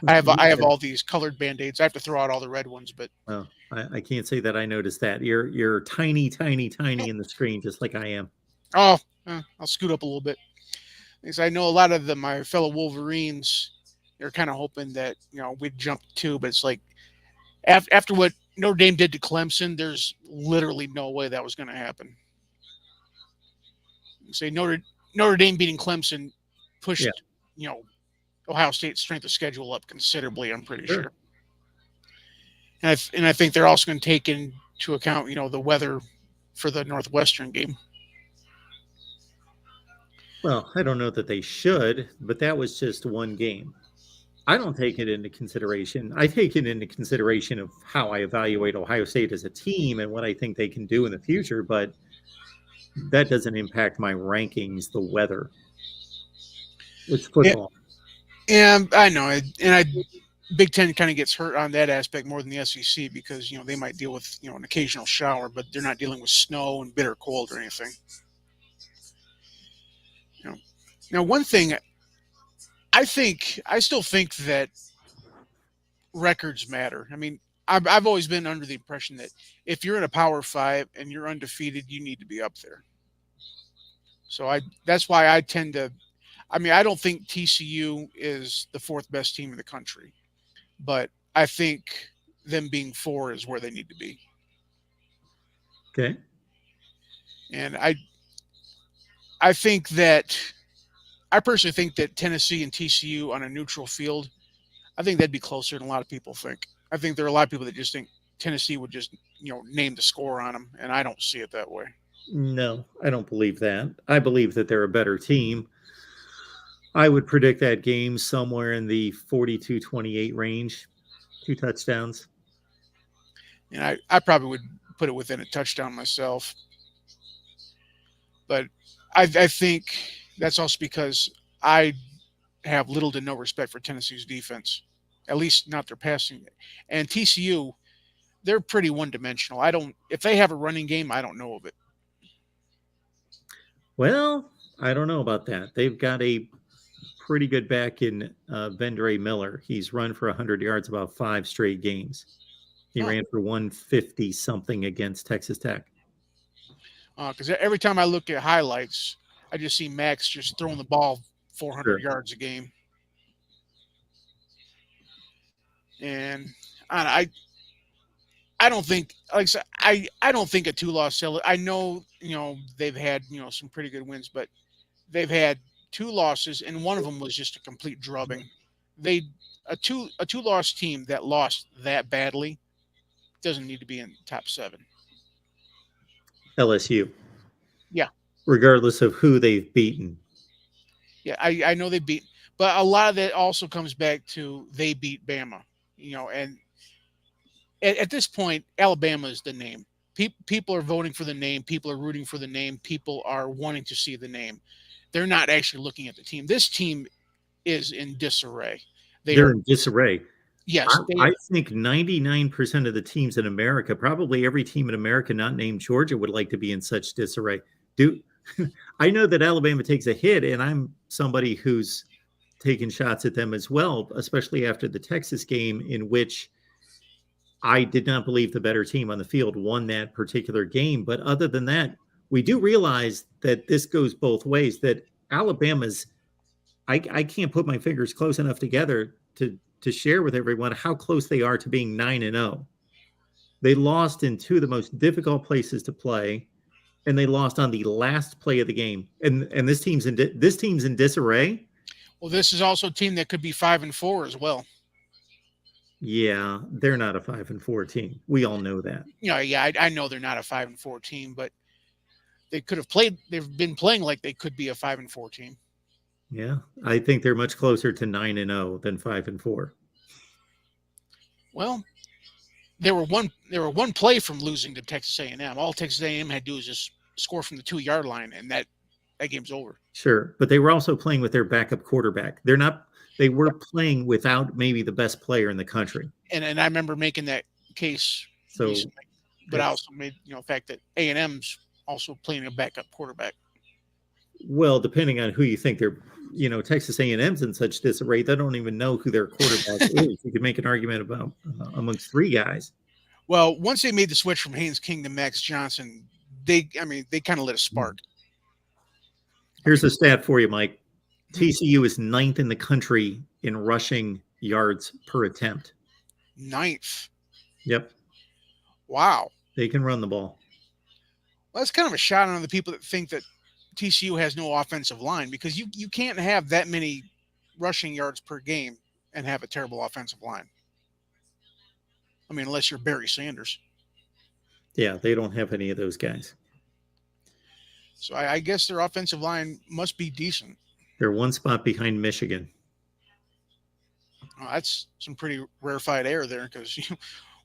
Speaker 6: I have all these colored Band-Aids. I have to throw out all the red ones, but
Speaker 1: well, I can't say that I noticed that. You're tiny, tiny, tiny in the screen, just like I am.
Speaker 6: Oh, I'll scoot up a little bit. Because I know a lot of my fellow Wolverines, they're kind of hoping that we'd jump too, but it's like after what Notre Dame did to Clemson, there's literally no way that was going to happen. Say Notre Dame beating Clemson pushed Ohio State's strength of schedule up considerably, I'm pretty sure. And I think they're also going to take into account the weather for the Northwestern game.
Speaker 1: Well, I don't know that they should, but that was just one game. I don't take it into consideration. I take it into consideration of how I evaluate Ohio State as a team and what I think they can do in the future, but that doesn't impact my rankings, the weather. It's football.
Speaker 6: Yeah, I know. Big Ten kind of gets hurt on that aspect more than the SEC because, they might deal with, an occasional shower, but they're not dealing with snow and bitter cold or anything. Now, one thing, I still think that records matter. I mean, I've always been under the impression that if you're in a Power 5 and you're undefeated, you need to be up there. So that's why I tend to. I mean, I don't think TCU is the 4th best team in the country, but I think them being 4 is where they need to be.
Speaker 1: Okay.
Speaker 6: And I personally think that Tennessee and TCU on a neutral field, I think that'd be closer than a lot of people think. I think there are a lot of people that just think Tennessee would just, name the score on them, and I don't see it that way.
Speaker 1: No, I don't believe that. I believe that they're a better team. I would predict that game somewhere in the 42-28 range, 2 touchdowns.
Speaker 6: And I probably would put it within a touchdown myself. But I think that's also because I have little to no respect for Tennessee's defense, at least not their passing. And TCU, they're pretty one-dimensional. If they have a running game, I don't know of it.
Speaker 1: Well, I don't know about that. They've got a pretty good back in Vendray Miller. He's run for 100 yards about 5 straight games. He ran for 150 something against Texas Tech.
Speaker 6: Because every time I look at highlights, I just see Max just throwing the ball 400 yards a game. And I don't think, like I said, I don't think a 2-loss seller. I know, they've had, some pretty good wins, but they've had 2 losses, and one of them was just a complete drubbing. A 2-loss team that lost that badly doesn't need to be in the top 7.
Speaker 1: LSU.
Speaker 6: Yeah.
Speaker 1: Regardless of who they've beaten.
Speaker 6: Yeah, I know they beat, but a lot of that also comes back to they beat Bama, and at this point, Alabama is the name. People are voting for the name. People are rooting for the name. People are wanting to see the name. They're not actually looking at the team. This team is in disarray.
Speaker 1: They're in disarray.
Speaker 6: Yes.
Speaker 1: I think 99% of the teams in America, probably every team in America not named Georgia, would like to be in such disarray. I know that Alabama takes a hit, and I'm somebody who's taken shots at them as well, especially after the Texas game, in which I did not believe the better team on the field won that particular game. But other than that, we do realize that this goes both ways, that Alabama's, I can't put my fingers close enough together to share with everyone how close they are to being 9-0. They lost in 2 of the most difficult places to play, and they lost on the last play of the game. And this team's in disarray.
Speaker 6: Well, this is also a team that could be 5-4 as well.
Speaker 1: Yeah, they're not a 5-4 team. We all know that.
Speaker 6: Yeah, I know they're not a 5-4 team, but they could have played. They've been playing like they could be a 5-4 team.
Speaker 1: Yeah, I think they're much closer to 9-0 than 5-4.
Speaker 6: Well, they were one play from losing to Texas A&M. All Texas A&M had to do was just score from the 2-yard line, and that game's over.
Speaker 1: Sure, but they were also playing with their backup quarterback. They were playing without maybe the best player in the country.
Speaker 6: And I remember making that case recently, but I also made the fact that A&M's also playing a backup quarterback.
Speaker 1: Well, depending on who you think they're, Texas A&M's in such disarray, they don't even know who their quarterback is. You could make an argument about amongst 3 guys.
Speaker 6: Well, once they made the switch from Haynes King to Max Johnson, they kind of lit a spark.
Speaker 1: Here's a stat for you, Mike. TCU is 9th in the country in rushing yards per attempt.
Speaker 6: 9th.
Speaker 1: Yep.
Speaker 6: Wow.
Speaker 1: They can run the ball.
Speaker 6: Well, that's kind of a shot on the people that think that TCU has no offensive line, because you can't have that many rushing yards per game and have a terrible offensive line. I mean, unless you're Barry Sanders.
Speaker 1: Yeah, they don't have any of those guys.
Speaker 6: So I guess their offensive line must be decent.
Speaker 1: They're 1 spot behind Michigan.
Speaker 6: Well, that's some pretty rarefied air there, because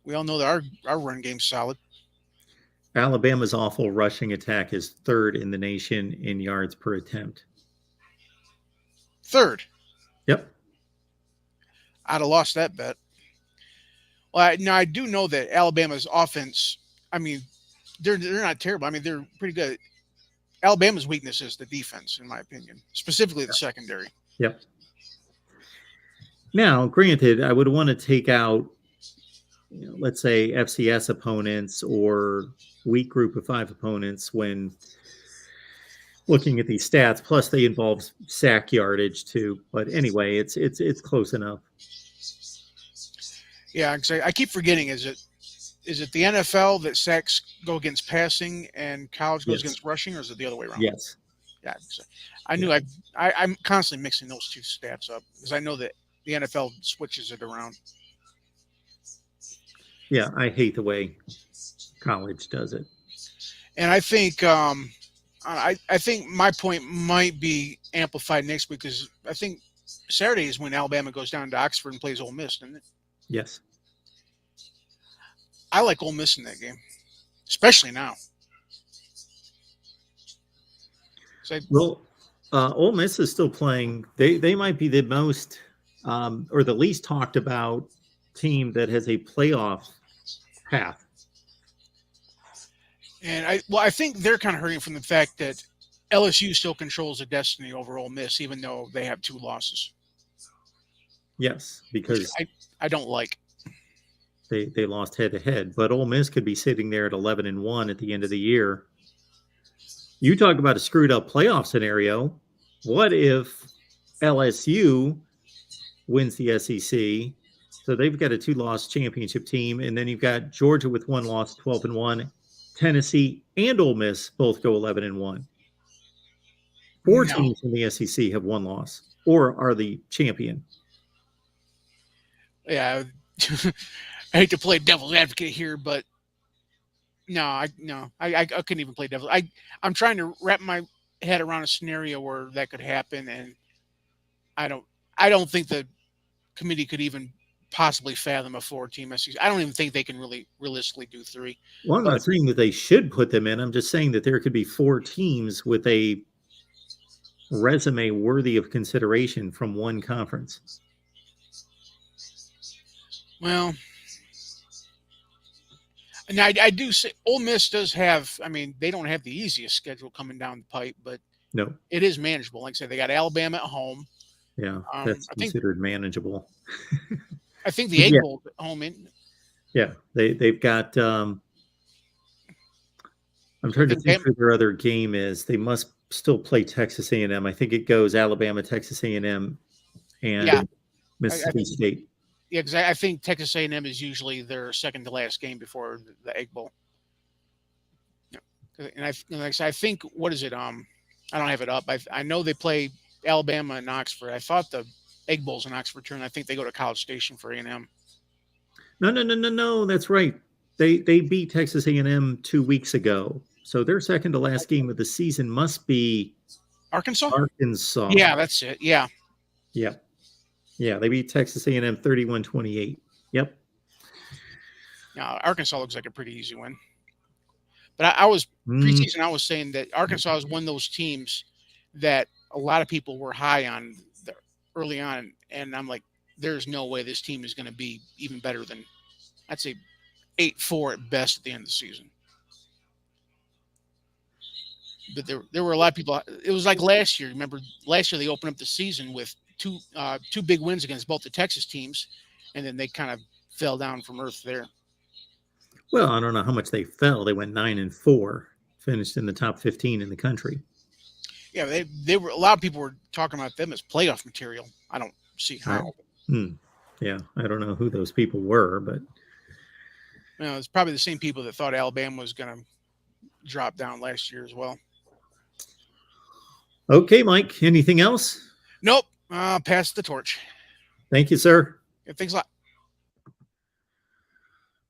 Speaker 6: we all know that our run game's solid.
Speaker 1: Alabama's awful rushing attack is 3rd in the nation in yards per attempt.
Speaker 6: 3rd.
Speaker 1: Yep.
Speaker 6: I'd have lost that bet. Well, now I do know that Alabama's offense, I mean, they're not terrible. I mean, they're pretty good. Alabama's weakness is the defense, in my opinion, specifically the secondary.
Speaker 1: Yep. Now, granted, I would want to take out, let's say, FCS opponents or weak group of 5 opponents when looking at these stats. Plus, they involve sack yardage too. But anyway, it's close enough.
Speaker 6: Yeah, 'cause I keep forgetting. Is it the NFL that sacks go against passing and college goes
Speaker 1: Yes.
Speaker 6: against rushing, or is it the other way around?
Speaker 1: Yes.
Speaker 6: Yeah, so I knew I'm constantly mixing those two stats up because I know that the NFL switches it around.
Speaker 1: Yeah, I hate the way college does it.
Speaker 6: And I think I think my point might be amplified next week because I think Saturday is when Alabama goes down to Oxford and plays Ole Miss, isn't it?
Speaker 1: Yes.
Speaker 6: I like Ole Miss in that game, especially now. So
Speaker 1: Well, Ole Miss is still playing. They might be the most or the least talked about team that has a playoff path.
Speaker 6: and I think they're kind of hurting from the fact that LSU still controls the destiny over Ole Miss, even though they have 2 losses.
Speaker 1: Yes,
Speaker 6: Which
Speaker 1: because
Speaker 6: I don't like.
Speaker 1: they lost head to head. But Ole Miss could be sitting there at 11-1 at the end of the year. You talk about a screwed up playoff scenario. What if LSU wins the SEC? So they've got a 2-loss championship team, and then you've got Georgia with 1 loss, 12-1. Tennessee and Ole Miss both go 11-1. 4
Speaker 6: No.
Speaker 1: teams in the SEC have 1 loss or are the champion.
Speaker 6: Yeah, I hate to play devil's advocate here, but I couldn't even play devil. I'm trying to wrap my head around a scenario where that could happen, and I don't think the committee could even possibly fathom a 4-team SEC. I don't even think they can really realistically do 3.
Speaker 1: Well, I'm not saying that they should put them in. I'm just saying that there could be 4 teams with a resume worthy of consideration from one conference.
Speaker 6: Well, and I do say Ole Miss does have. I mean, they don't have the easiest schedule coming down the pipe, but
Speaker 1: No.
Speaker 6: it is manageable. Like I said, they got Alabama at home.
Speaker 1: Yeah, that's considered manageable.
Speaker 6: I think the Egg Bowl at home.
Speaker 1: Yeah, they've got. I'm trying to think who their other game is. They must still play Texas A&M. I think it goes Alabama, Texas A&M, and Mississippi State.
Speaker 6: Yeah, because I think Texas A&M is usually their second to last game before the Egg Bowl. Yeah. And I think what is it? I don't have it up. I know they play Alabama and Oxford. I thought the Egg Bowl's in Oxford too, and I think they go to College Station for A&M.
Speaker 1: No. That's right. They beat Texas A&M 2 weeks ago, so their second to last game of the season must be
Speaker 6: Arkansas.
Speaker 1: Yeah,
Speaker 6: that's it. Yeah.
Speaker 1: Yeah, they beat Texas A&M 31-28. Yep.
Speaker 6: Now, Arkansas looks like a pretty easy win. But I was preseason. I was saying that Arkansas is one of those teams that a lot of people were high on early on, and I'm like, there's no way this team is going to be even better than, I'd say, 8-4 at best at the end of the season. But there were a lot of people. It was like last year. Remember, last year they opened up the season with two big wins against both the Texas teams, and then they kind of fell down from earth there.
Speaker 1: Well, I don't know how much they fell. They went 9-4, finished in the top 15 in the country.
Speaker 6: Yeah, they were. A lot of people were talking about them as playoff material. I don't see how.
Speaker 1: Yeah, I don't know who those people were, but
Speaker 6: it's probably the same people that thought Alabama was going to drop down last year as well.
Speaker 1: Okay, Mike. Anything else?
Speaker 6: Nope. Pass the torch.
Speaker 1: Thank you, sir.
Speaker 6: Yeah, thanks a lot.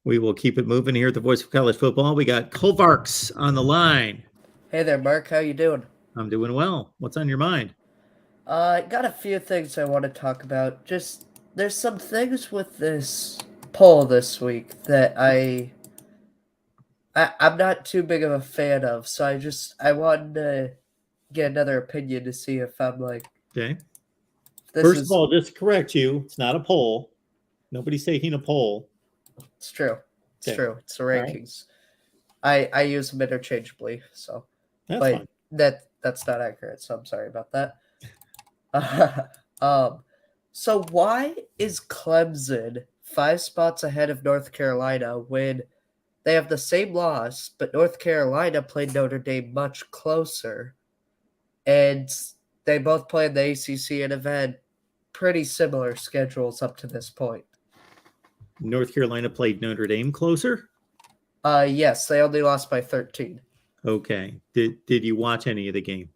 Speaker 1: We will keep it moving here at the Voice of College Football. We got Kovarks on the line.
Speaker 7: Hey there, Mark. How you doing?
Speaker 1: I'm doing well. What's on your mind?
Speaker 7: I got a few things I want to talk about. Just there's some things with this poll this week that I'm not too big of a fan of. So I wanted to get another opinion to see if I'm like.
Speaker 1: Okay. First of all, just to correct you, it's not a poll. Nobody's taking a poll.
Speaker 7: It's true. It's true. It's the rankings. Right. I use them interchangeably, so
Speaker 1: that's fine.
Speaker 7: That's not accurate, so I'm sorry about that. So why is Clemson 5 spots ahead of North Carolina when they have the same loss, but North Carolina played Notre Dame much closer, and they both play in the ACC and have had pretty similar schedules up to this point?
Speaker 1: North Carolina played Notre Dame closer?
Speaker 7: Yes, they only lost by 13.
Speaker 1: Okay. Did you watch any of the game?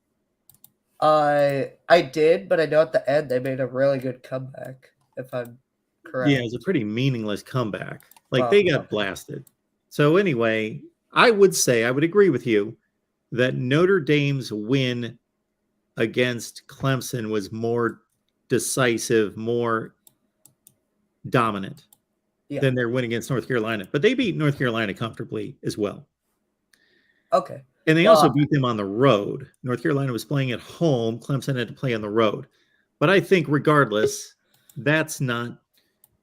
Speaker 7: I did, but I know at the end they made a really good comeback, if I'm correct.
Speaker 1: Yeah, it was a pretty meaningless comeback. Like
Speaker 7: Well,
Speaker 1: they got
Speaker 7: okay.
Speaker 1: blasted. So anyway, I would agree with you that Notre Dame's win against Clemson was more decisive, more dominant than their win against North Carolina. But they beat North Carolina comfortably as well.
Speaker 7: Okay.
Speaker 1: And they also beat them on the road. North Carolina was playing at home. Clemson had to play on the road. But I think regardless, that's not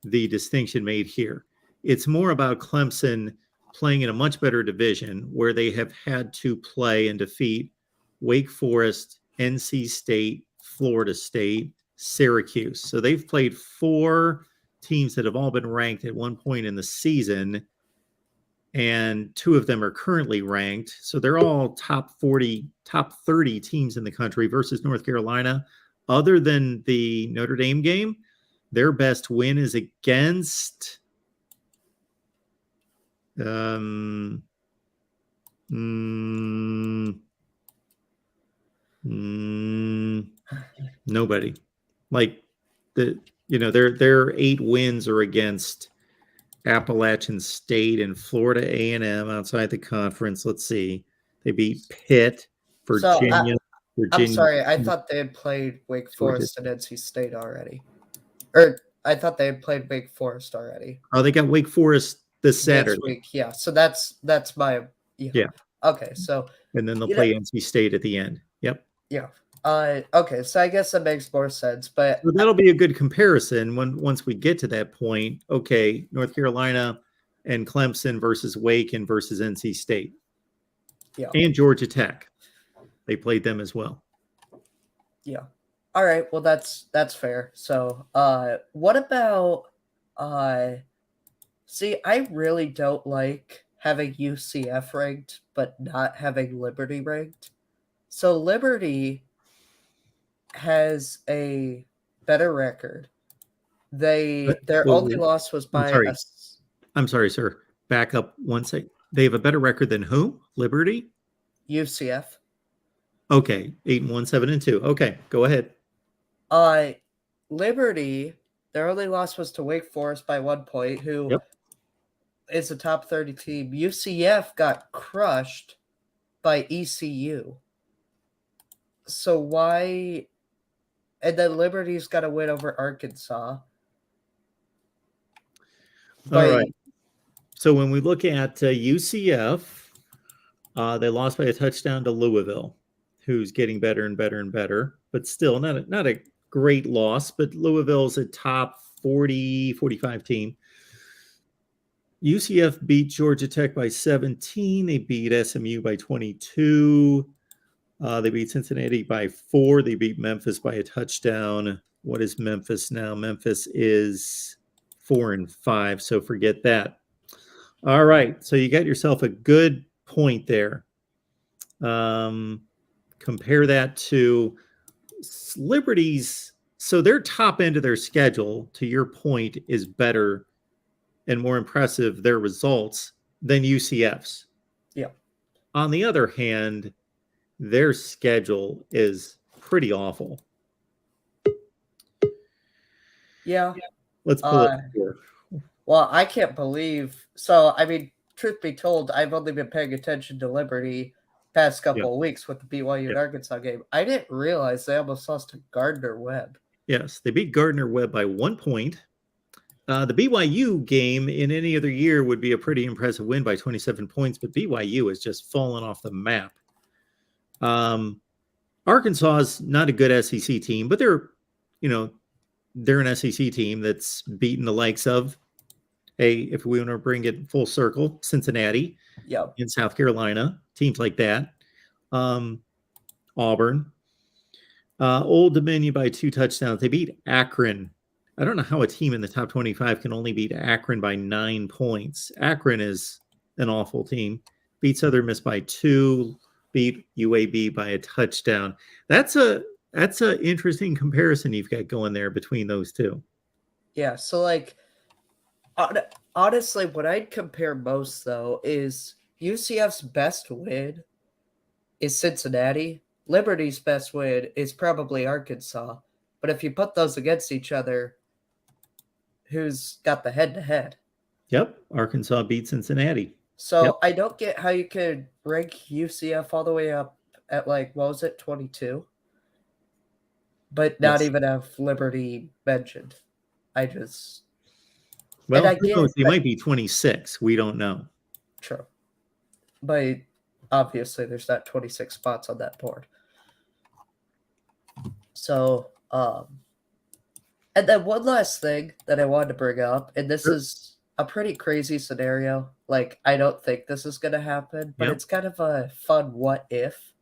Speaker 1: the distinction made here. It's more about Clemson playing in a much better division where they have had to play and defeat Wake Forest, NC State, Florida State, Syracuse. So they've played 4 teams that have all been ranked at one point in the season, and 2 of them are currently ranked. So they're all top 40, top 30 teams in the country versus North Carolina. Other than the Notre Dame game, their best win is against nobody. Like their 8 wins are against Appalachian State and Florida A&M outside the conference. Let's see. They beat Pitt, Virginia.
Speaker 7: I'm sorry. I thought they had played Wake Forest and NC State already. Or I thought they had played Wake Forest already.
Speaker 1: Oh, they got Wake Forest this Saturday.
Speaker 7: Next week, yeah. So that's my yeah. Okay, so
Speaker 1: and then they'll play NC State at the end. Yep.
Speaker 7: Yeah. Okay, so I guess that makes more sense, but
Speaker 1: so that'll be a good comparison once we get to that point. Okay, North Carolina and Clemson versus Wake and versus NC State.
Speaker 7: Yeah.
Speaker 1: And Georgia Tech. They played them as well.
Speaker 7: Yeah. All right, well that's fair. So, what about see, I really don't like having UCF ranked but not having Liberty ranked. So Liberty has a better record. Their only loss was by
Speaker 1: I'm sorry, sir. Back up one second. They have a better record than who? Liberty?
Speaker 7: UCF.
Speaker 1: Okay, 8-1, 7-2. Okay, go ahead.
Speaker 7: Liberty, their only loss was to Wake Forest by 1 point, who is a top 30 team. UCF got crushed by ECU. So why? And then Liberty's got a win over Arkansas.
Speaker 1: All right. So when we look at UCF, they lost by a touchdown to Louisville, who's getting better and better and better, but still not a great loss. But Louisville's a top 40, 45 team. UCF beat Georgia Tech by 17. They beat SMU by 22. They beat Cincinnati by 4. They beat Memphis by a touchdown. What is Memphis now? Memphis is 4-5, so forget that. All right, so you got yourself a good point there. Compare that to Liberty's. So their top end of their schedule, to your point, is better and more impressive, their results, than UCF's.
Speaker 7: Yeah.
Speaker 1: On the other hand, their schedule is pretty awful.
Speaker 7: Yeah.
Speaker 1: Let's pull it here.
Speaker 7: Well, I can't believe. So, I mean, truth be told, I've only been paying attention to Liberty past couple of weeks with the BYU and Arkansas game. I didn't realize they almost lost to Gardner-Webb.
Speaker 1: Yes, they beat Gardner-Webb by 1 point. The BYU game in any other year would be a pretty impressive win by 27 points, but BYU has just fallen off the map. Arkansas is not a good SEC team, but they're an SEC team that's beaten the likes of, if we want to bring it full circle, Cincinnati, in South Carolina, teams like that. Auburn, Old Dominion by 2 touchdowns. They beat Akron. I don't know how a team in the top 25 can only beat Akron by 9 points. Akron is an awful team. Beat Southern Miss by 2. Beat UAB by a touchdown. That's a interesting comparison you've got going there between those two.
Speaker 7: Yeah, so like Honestly, what I'd compare most though is UCF's best win is Cincinnati. Liberty's best win is probably Arkansas. But if you put those against each other, who's got the head-to-head?
Speaker 1: Yep. Arkansas beat Cincinnati.
Speaker 7: So
Speaker 1: Yep.
Speaker 7: I don't get how you could rank UCF all the way up at like, what was it, 22? But not
Speaker 1: Yes.
Speaker 7: even have Liberty mentioned. I just...
Speaker 1: Well,
Speaker 7: I
Speaker 1: who
Speaker 7: get
Speaker 1: knows? They
Speaker 7: that-
Speaker 1: might be 26. We don't know.
Speaker 7: True. But obviously there's not 26 spots on that board. So, and then one last thing that I wanted to bring up, and this
Speaker 1: Sure.
Speaker 7: is a pretty crazy scenario. Like, I don't think this is going to happen, but
Speaker 1: Yep.
Speaker 7: it's kind of a fun what if.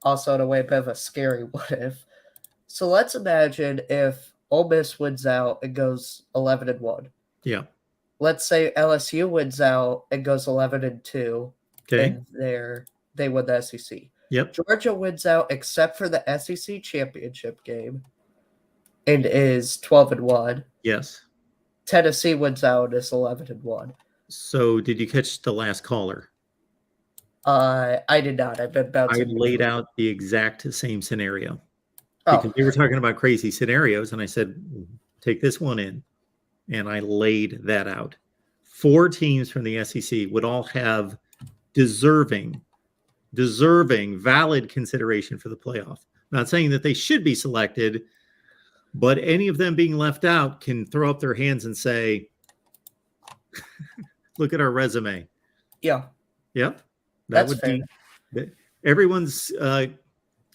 Speaker 7: Also, in a way, a bit of a scary what if. So let's imagine if Ole Miss wins out and goes 11-1.
Speaker 1: Yeah.
Speaker 7: Let's say LSU wins out and goes 11-2,
Speaker 1: Okay.
Speaker 7: and they win the SEC.
Speaker 1: Yep.
Speaker 7: Georgia wins out except for the SEC championship game and is 12-1.
Speaker 1: Yes.
Speaker 7: Tennessee wins out and is 11-1.
Speaker 1: So did you catch the last caller?
Speaker 7: I did not. I've been
Speaker 1: I
Speaker 7: bouncing.
Speaker 1: laid out the exact same scenario
Speaker 7: Oh,
Speaker 1: because we were talking about crazy scenarios, and I said, take this one in, and I laid that out. 4 teams from the SEC would all have deserving, valid consideration for the playoff. Not saying that they should be selected, but any of them being left out can throw up their hands and say, look at our resume.
Speaker 7: yeah.
Speaker 1: Yep.
Speaker 7: That's fair.
Speaker 1: Everyone's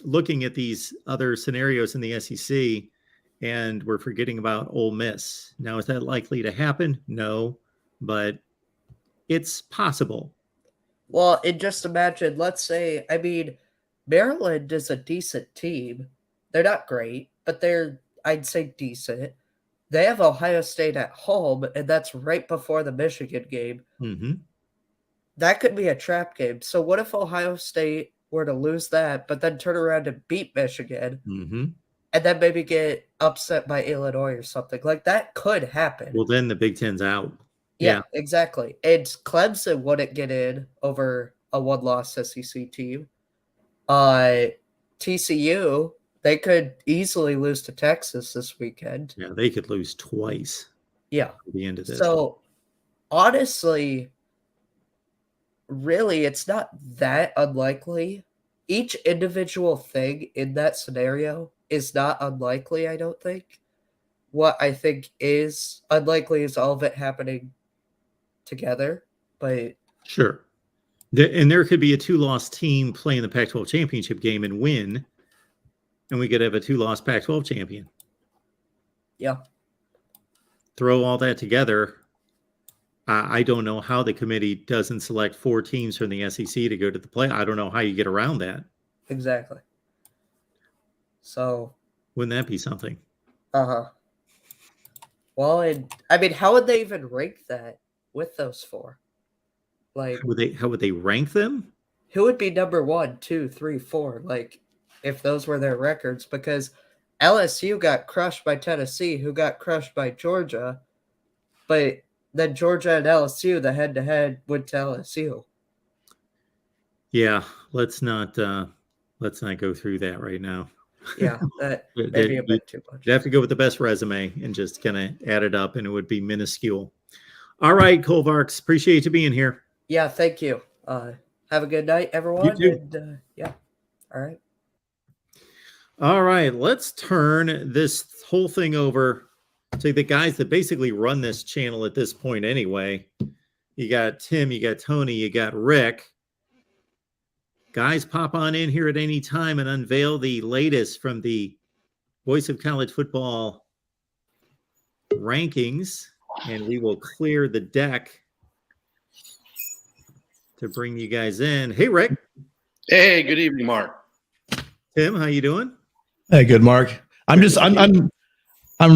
Speaker 1: looking at these other scenarios in the SEC, and we're forgetting about Ole Miss. Now, is that likely to happen? No, but it's possible.
Speaker 7: Well, and just imagine, let's say, I mean, Maryland is a decent team. They're not great, but they're, I'd say, decent. They have Ohio State at home, and that's right before the Michigan game.
Speaker 1: Mm-hmm.
Speaker 7: That could be a trap game. So what if Ohio State were to lose that, but then turn around and beat Michigan,
Speaker 1: Mm-hmm.
Speaker 7: and then maybe get upset by Illinois or something? Like, that could happen.
Speaker 1: Well, then the Big Ten's out.
Speaker 7: Yeah, exactly. And Clemson wouldn't get in over a one-loss SEC team. TCU, they could easily lose to Texas this weekend.
Speaker 1: Yeah, they could lose twice
Speaker 7: Yeah.
Speaker 1: at the end of this.
Speaker 7: So, honestly, really, it's not that unlikely. Each individual thing in that scenario is not unlikely, I don't think. What I think is unlikely is all of it happening together, but
Speaker 1: Sure. And there could be a 2-loss team playing the Pac-12 championship game and win, and we could have a 2-loss Pac-12 champion.
Speaker 7: yeah.
Speaker 1: Throw all that together. I don't know how the committee doesn't select 4 teams from the SEC to go to the play. I don't know how you get around that.
Speaker 7: Exactly. So,
Speaker 1: Wouldn't that be something?
Speaker 7: well, and I mean, how would they even rank that with those 4? Like,
Speaker 1: How would they rank them?
Speaker 7: who would be number 1, 2, 3, 4? Like, if those were their records, because LSU got crushed by Tennessee, who got crushed by Georgia, but then Georgia and LSU, the head-to-head, went to LSU.
Speaker 1: Yeah, let's not go through that right now.
Speaker 7: Yeah, that may be a bit too much.
Speaker 1: You'd have to go with the best resume and just kind of add it up, and it would be minuscule. All right, Colvarks, appreciate you being here.
Speaker 7: Yeah, thank you. Have a good night, everyone.
Speaker 1: You too.
Speaker 7: And, yeah, all right.
Speaker 1: All right, let's turn this whole thing over to the guys that basically run this channel at this point anyway. You got Tim, you got Tony, you got Rick. Guys, pop on in here at any time and unveil the latest from the Voice of College Football rankings, and we will clear the deck to bring you guys in. Hey, Rick.
Speaker 8: Hey, good evening, Mark.
Speaker 1: Tim, how you doing?
Speaker 9: Hey, good, Mark. I'm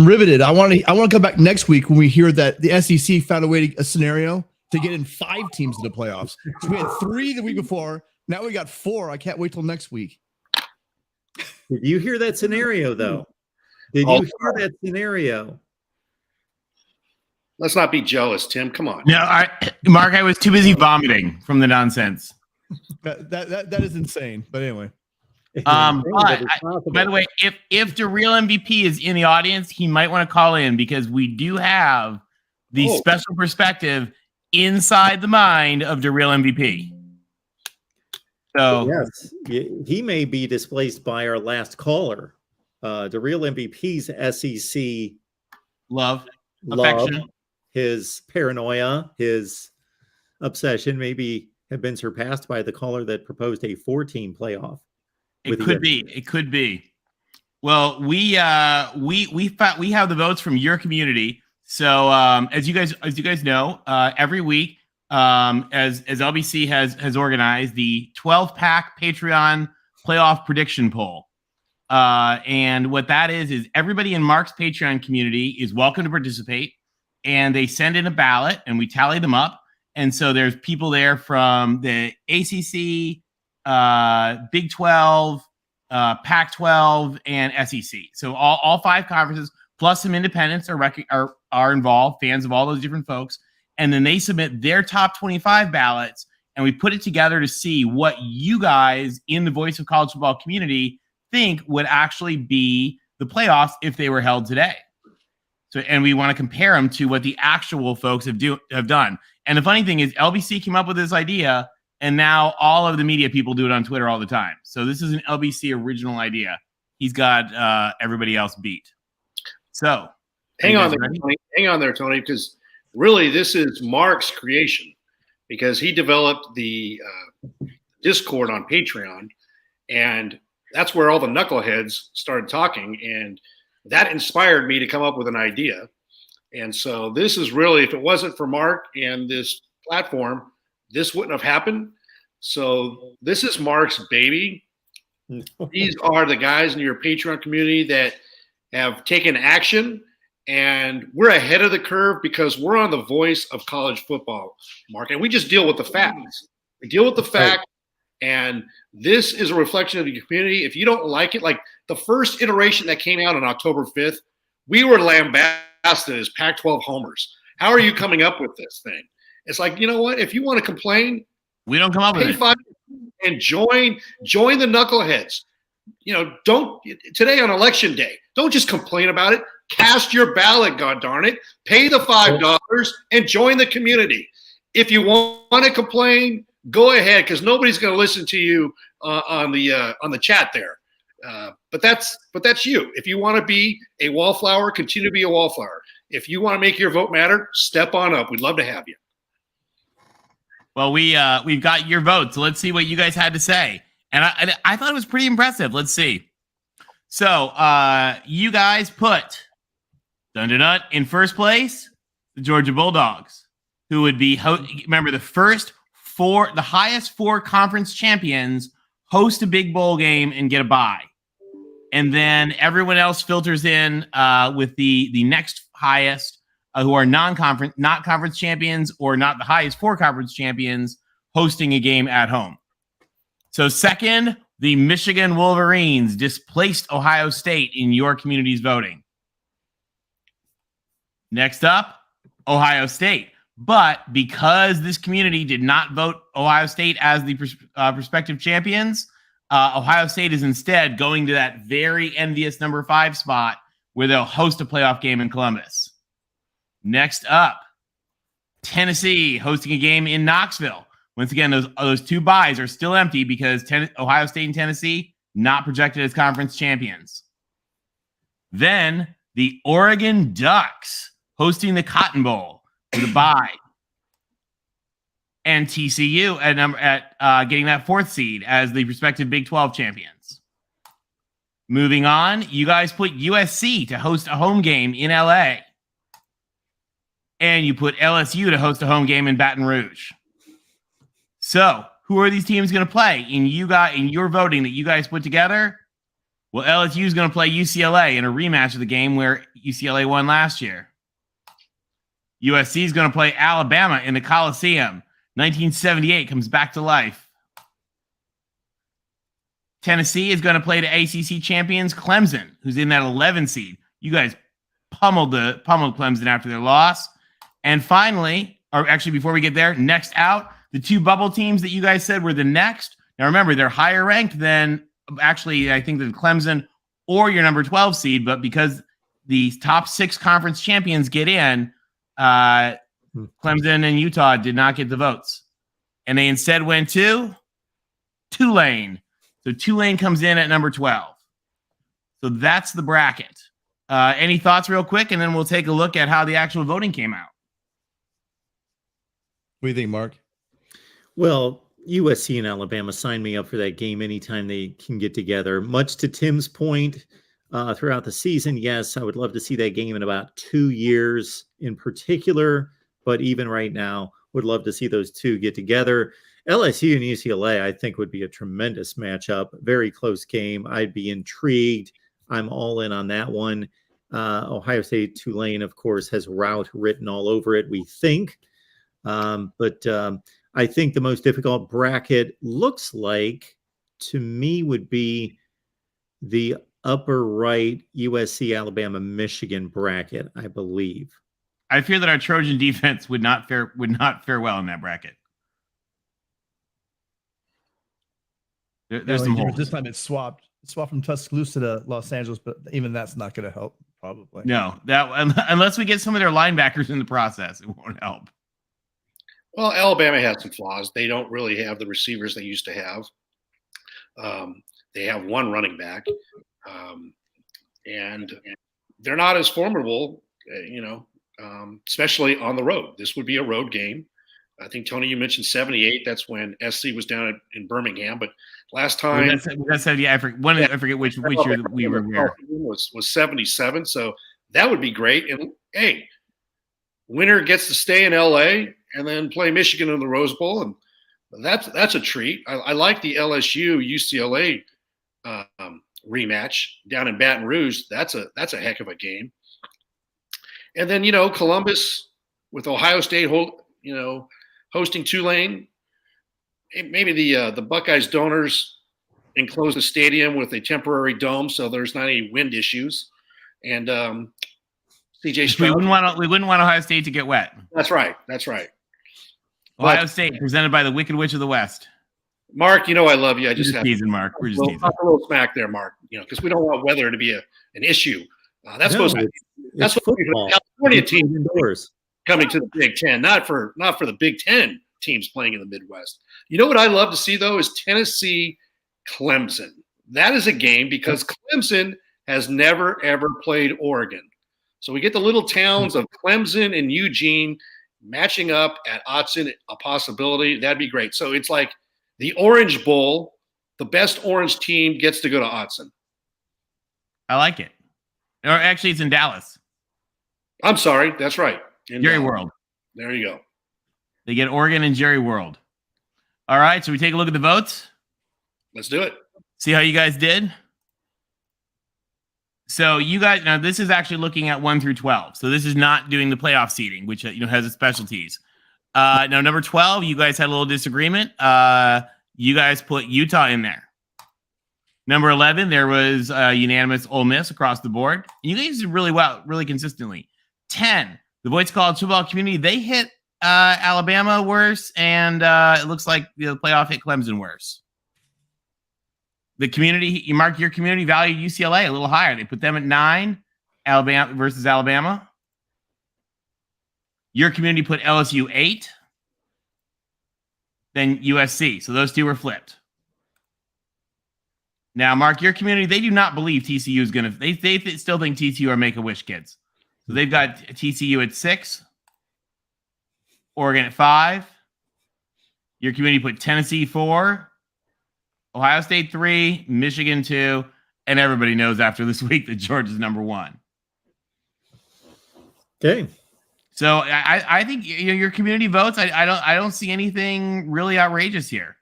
Speaker 9: riveted. I want to come back next week when we hear that the SEC found a scenario to get in 5 teams in the playoffs. So we had 3 the week before. Now we got 4. I can't wait till next week.
Speaker 1: Did you hear that scenario, though? Did you hear that scenario?
Speaker 8: Let's not be jealous, Tim. Come on.
Speaker 10: No, Mark, I was too busy vomiting from the nonsense.
Speaker 9: That is insane. But anyway.
Speaker 10: By the way, if the real MVP is in the audience, he might want to call in because we do have the special perspective inside the mind of the real MVP. So
Speaker 1: yes, he may be displaced by our last caller. The real MVP's SEC
Speaker 10: love, affection,
Speaker 1: his paranoia, his obsession, maybe have been surpassed by the caller that proposed a 4-team playoff.
Speaker 10: It could be. It could be. Well, we have the votes from your community. So as you guys know, every week, as LBC has organized the 12-pack Patreon playoff prediction poll. And what that is everybody in Mark's Patreon community is welcome to participate, and they send in a ballot and we tally them up. And so there's people there from the ACC, Big 12, Pac-12, and SEC. So all 5 conferences plus some independents are involved, fans of all those different folks, and then they submit their top 25 ballots, and we put it together to see what you guys in the Voice of College Football community think would actually be the playoffs if they were held today. So, and we want to compare them to what the actual folks have done. And the funny thing is, LBC came up with this idea, and now all of the media people do it on Twitter all the time. So this is an LBC original idea. He's got everybody else beat. So
Speaker 8: hang on there, Tony, because really this is Mark's creation, because he developed the Discord on Patreon, and that's where all the knuckleheads started talking, and that inspired me to come up with an idea. And so this is really, if it wasn't for Mark and this platform, this wouldn't have happened. So this is Mark's baby. These are the guys in your Patreon community that have taken action, and we're ahead of the curve because we're on the voice of college football, Mark, and we just deal with the facts. We deal with the facts, and this is a reflection of the community. If you don't like it, like the first iteration that came out on October 5th, we were lambasted as Pac-12 homers. How are you coming up with this thing? It's like, you know what? If you want to complain,
Speaker 10: we don't come up with it.
Speaker 8: And join the knuckleheads. You know, don't today on election day, don't just complain about it. Cast your ballot, god darn it. Pay the $5 and join the community. If you want to complain, go ahead, because nobody's going to listen to you on the chat there. But that's you. If you want to be a wallflower, continue to be a wallflower. If you want to make your vote matter, step on up. We'd love to have you.
Speaker 10: Well, we've got your vote, so let's see what you guys had to say. And I thought it was pretty impressive. Let's see. So you guys put in first place the Georgia Bulldogs, who would be remember the highest 4 conference champions host a big bowl game and get a bye, and then everyone else filters in with the next highest. Who are not conference champions or not the highest 4 conference champions hosting a game at home. So second, the Michigan Wolverines displaced Ohio State in your community's voting. Next up, Ohio State. But because this community did not vote Ohio State as the prospective champions, Ohio State is instead going to that very envious number 5 spot where they'll host a playoff game in Columbus. Next up, Tennessee hosting a game in Knoxville. Once again, those 2 byes are still empty because Ohio State and Tennessee not projected as conference champions. Then the Oregon Ducks hosting the Cotton Bowl with a bye, and TCU at getting that 4th seed as the prospective Big 12 champions. Moving on, you guys put USC to host a home game in LA. And you put LSU to host a home game in Baton Rouge. So, who are these teams going to play in your voting that you guys put together? Well, LSU is going to play UCLA in a rematch of the game where UCLA won last year. USC is going to play Alabama in the Coliseum. 1978 comes back to life. Tennessee is going to play the ACC champions Clemson, who's in that 11 seed. You guys pummeled Clemson after their loss. And finally, or actually before we get there, next out, the two bubble teams that you guys said were the next. Now remember, they're higher ranked than actually, I think, than Clemson or your number 12 seed, but because the top 6 conference champions get in, Clemson and Utah did not get the votes. And they instead went to Tulane. So Tulane comes in at number 12. So that's the bracket. Any thoughts real quick? And then we'll take a look at how the actual voting came out.
Speaker 9: What do you think, Mark?
Speaker 1: Well, USC and Alabama signed me up for that game anytime they can get together. Much to Tim's point, throughout the season, yes, I would love to see that game in about 2 years in particular. But even right now, would love to see those two get together. LSU and UCLA, I think, would be a tremendous matchup. Very close game. I'd be intrigued. I'm all in on that one. Ohio State, Tulane, of course, has route written all over it, we think. But I think the most difficult bracket looks like, to me, would be the upper right USC, Alabama, Michigan bracket, I believe.
Speaker 10: I fear that our Trojan defense would not fare well in that bracket. There's some holes.
Speaker 9: This time it's swapped from Tuscaloosa to Los Angeles, but even that's not going to help, probably.
Speaker 10: No, that unless we get some of their linebackers in the process, it won't help.
Speaker 8: Well, Alabama has some flaws. They don't really have the receivers they used to have. They have one running back, and they're not as formidable, especially on the road. This would be a road game. I think, Tony, you mentioned 78. That's when SC was down in Birmingham. But last time
Speaker 10: that's yeah, I forget which year we were there.
Speaker 8: Was 77. So that would be great. And hey, winner gets to stay in LA and then play Michigan in the Rose Bowl, and that's a treat. I like the LSU UCLA rematch down in Baton Rouge. That's a heck of a game. And then Columbus with Ohio State hosting Tulane. Maybe the Buckeyes donors enclose the stadium with a temporary dome, so there's not any wind issues. And CJ Stroud.
Speaker 10: We wouldn't want Ohio State to get wet.
Speaker 8: That's right.
Speaker 10: Ohio State presented by the Wicked Witch of the West.
Speaker 8: Mark, I love you. I just have
Speaker 10: teasing, Mark. We're just teasing.
Speaker 8: A little smack there, Mark. Because we don't want weather to be an issue. That's supposed to be the California team indoors coming to the Big Ten, not for the Big Ten teams playing in the Midwest. You know what I love to see though is Tennessee Clemson. That is a game because Clemson has never ever played Oregon. So we get the little towns of Clemson and Eugene matching up at Autzen, a possibility. That'd be great. So it's like the Orange Bowl, the best orange team gets to go to Autzen.
Speaker 10: I like it. Or actually, it's in Dallas.
Speaker 8: I'm sorry. That's right.
Speaker 10: Jerry World.
Speaker 8: There you go.
Speaker 10: They get Oregon and Jerry World. All right. So we take a look at the votes.
Speaker 8: Let's do it.
Speaker 10: See how you guys did. So you guys, now this is actually looking at 1 through 12. So this is not doing the playoff seeding, which has its specialties. Now number 12, you guys had a little disagreement. You guys put Utah in there. Number 11, there was unanimous Ole Miss across the board. You guys did really well, really consistently. 10, the Voice College football community, they hit Alabama worse, and it looks like the playoff hit Clemson worse. The community, Mark, your community valued UCLA a little higher. They put them at 9, Alabama versus Alabama. Your community put LSU 8, then USC. So those two were flipped. Now, Mark, your community, they do not believe TCU is going to, they still think TCU are Make-A-Wish kids. So they've got TCU at 6, Oregon at 5. Your community put Tennessee 4, Ohio State 3, Michigan 2, and everybody knows after this week that Georgia's number 1.
Speaker 1: Okay.
Speaker 10: So I think your community votes. I don't see anything really outrageous here.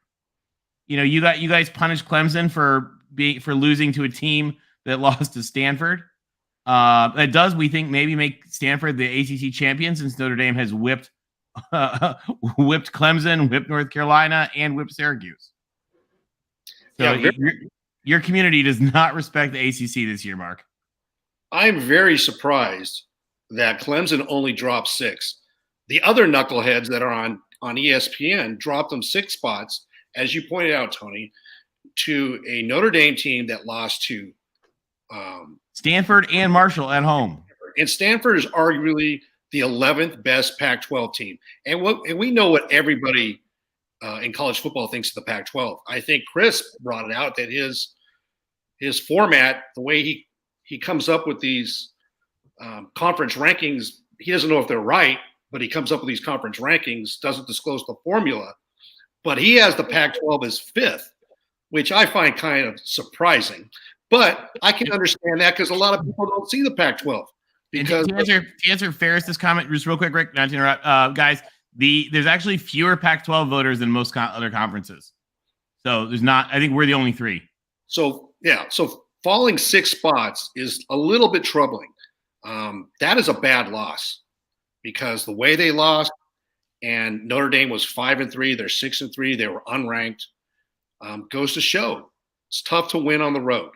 Speaker 10: You guys punished Clemson for losing to a team that lost to Stanford. That does, we think, maybe make Stanford the ACC champion since Notre Dame has whipped Clemson, whipped North Carolina, and whipped Syracuse. So your community does not respect the ACC this year, Mark.
Speaker 8: I'm very surprised that Clemson only dropped 6. the other knuckleheads that are on ESPN dropped them 6 spots, as you pointed out, Tony, to a Notre Dame team that lost to
Speaker 10: Stanford and Marshall at home.
Speaker 8: And Stanford is arguably the 11th best Pac-12 team. And we know what everybody in college football thinks of the Pac-12. I think Chris brought it out that his format, the way he comes up with these conference rankings, he doesn't know if they're right, but he comes up with these conference rankings, doesn't disclose the formula. But he has the Pac-12 as 5th, which I find kind of surprising. But I can understand that because a lot of people don't see the Pac-12. Because
Speaker 10: to answer Ferris's comment, just real quick, Rick, not to interrupt, guys, there's actually fewer Pac-12 voters than most other conferences. So there's not. I think we're the only 3.
Speaker 8: So falling 6 spots is a little bit troubling. That is a bad loss because the way they lost, and Notre Dame was 5-3, they're 6-3, they were unranked. Goes to show it's tough to win on the road.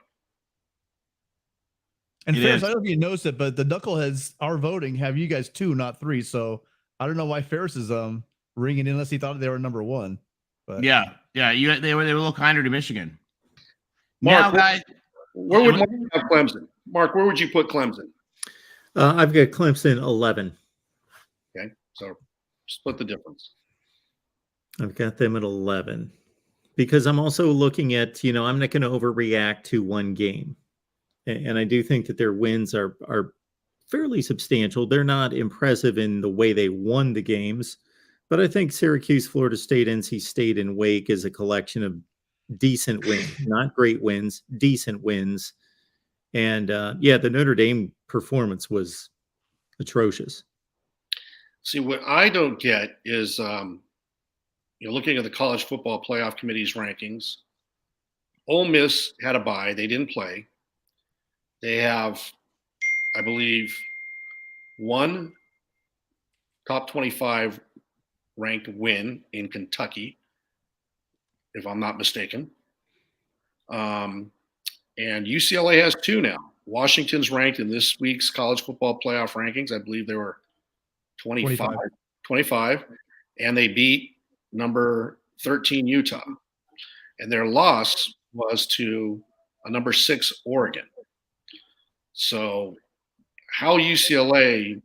Speaker 9: And
Speaker 10: It
Speaker 9: Ferris,
Speaker 10: is.
Speaker 9: I don't know if you noticed it, but the knuckleheads are voting. Have you guys 2, not 3? So I don't know why Ferris is ringing in unless he thought they were number 1. But
Speaker 10: Yeah. They were a little kinder to Michigan.
Speaker 8: Mark,
Speaker 10: Now, guys,
Speaker 8: where would Mark have Clemson? Mark, where would you put Clemson?
Speaker 1: I've got Clemson 11.
Speaker 8: Okay, so split the difference.
Speaker 1: I've got them at 11 because I'm also looking at, I'm not going to overreact to one game. And I do think that their wins are fairly substantial. They're not impressive in the way they won the games, but I think Syracuse, Florida State, NC State, and Wake is a collection of decent wins, not great wins, decent wins. And the Notre Dame performance was atrocious.
Speaker 8: See, what I don't get is, looking at the College Football Playoff Committee's rankings, Ole Miss had a bye. They didn't play. They have, I believe, 1 top 25 ranked win in Kentucky, if I'm not mistaken. And UCLA has 2 now. Washington's ranked in this week's college football playoff rankings. I believe they were 25, and they beat number 13 Utah. And their loss was to a number 6 Oregon. So how UCLA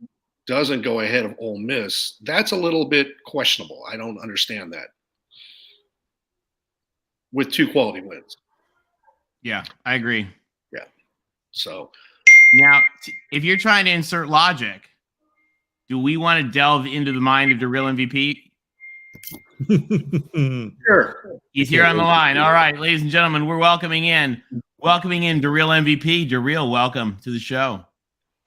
Speaker 8: doesn't go ahead of Ole Miss, that's a little bit questionable. I don't understand that. With 2 quality wins.
Speaker 10: yeah, I agree.
Speaker 8: Yeah. So
Speaker 10: Now, if you're trying to insert logic, do we want to delve into the mind of the real MVP?
Speaker 8: sure.
Speaker 10: He's here on the line. All right, ladies and gentlemen, we're welcoming in the real MVP. DeReal, welcome to the show.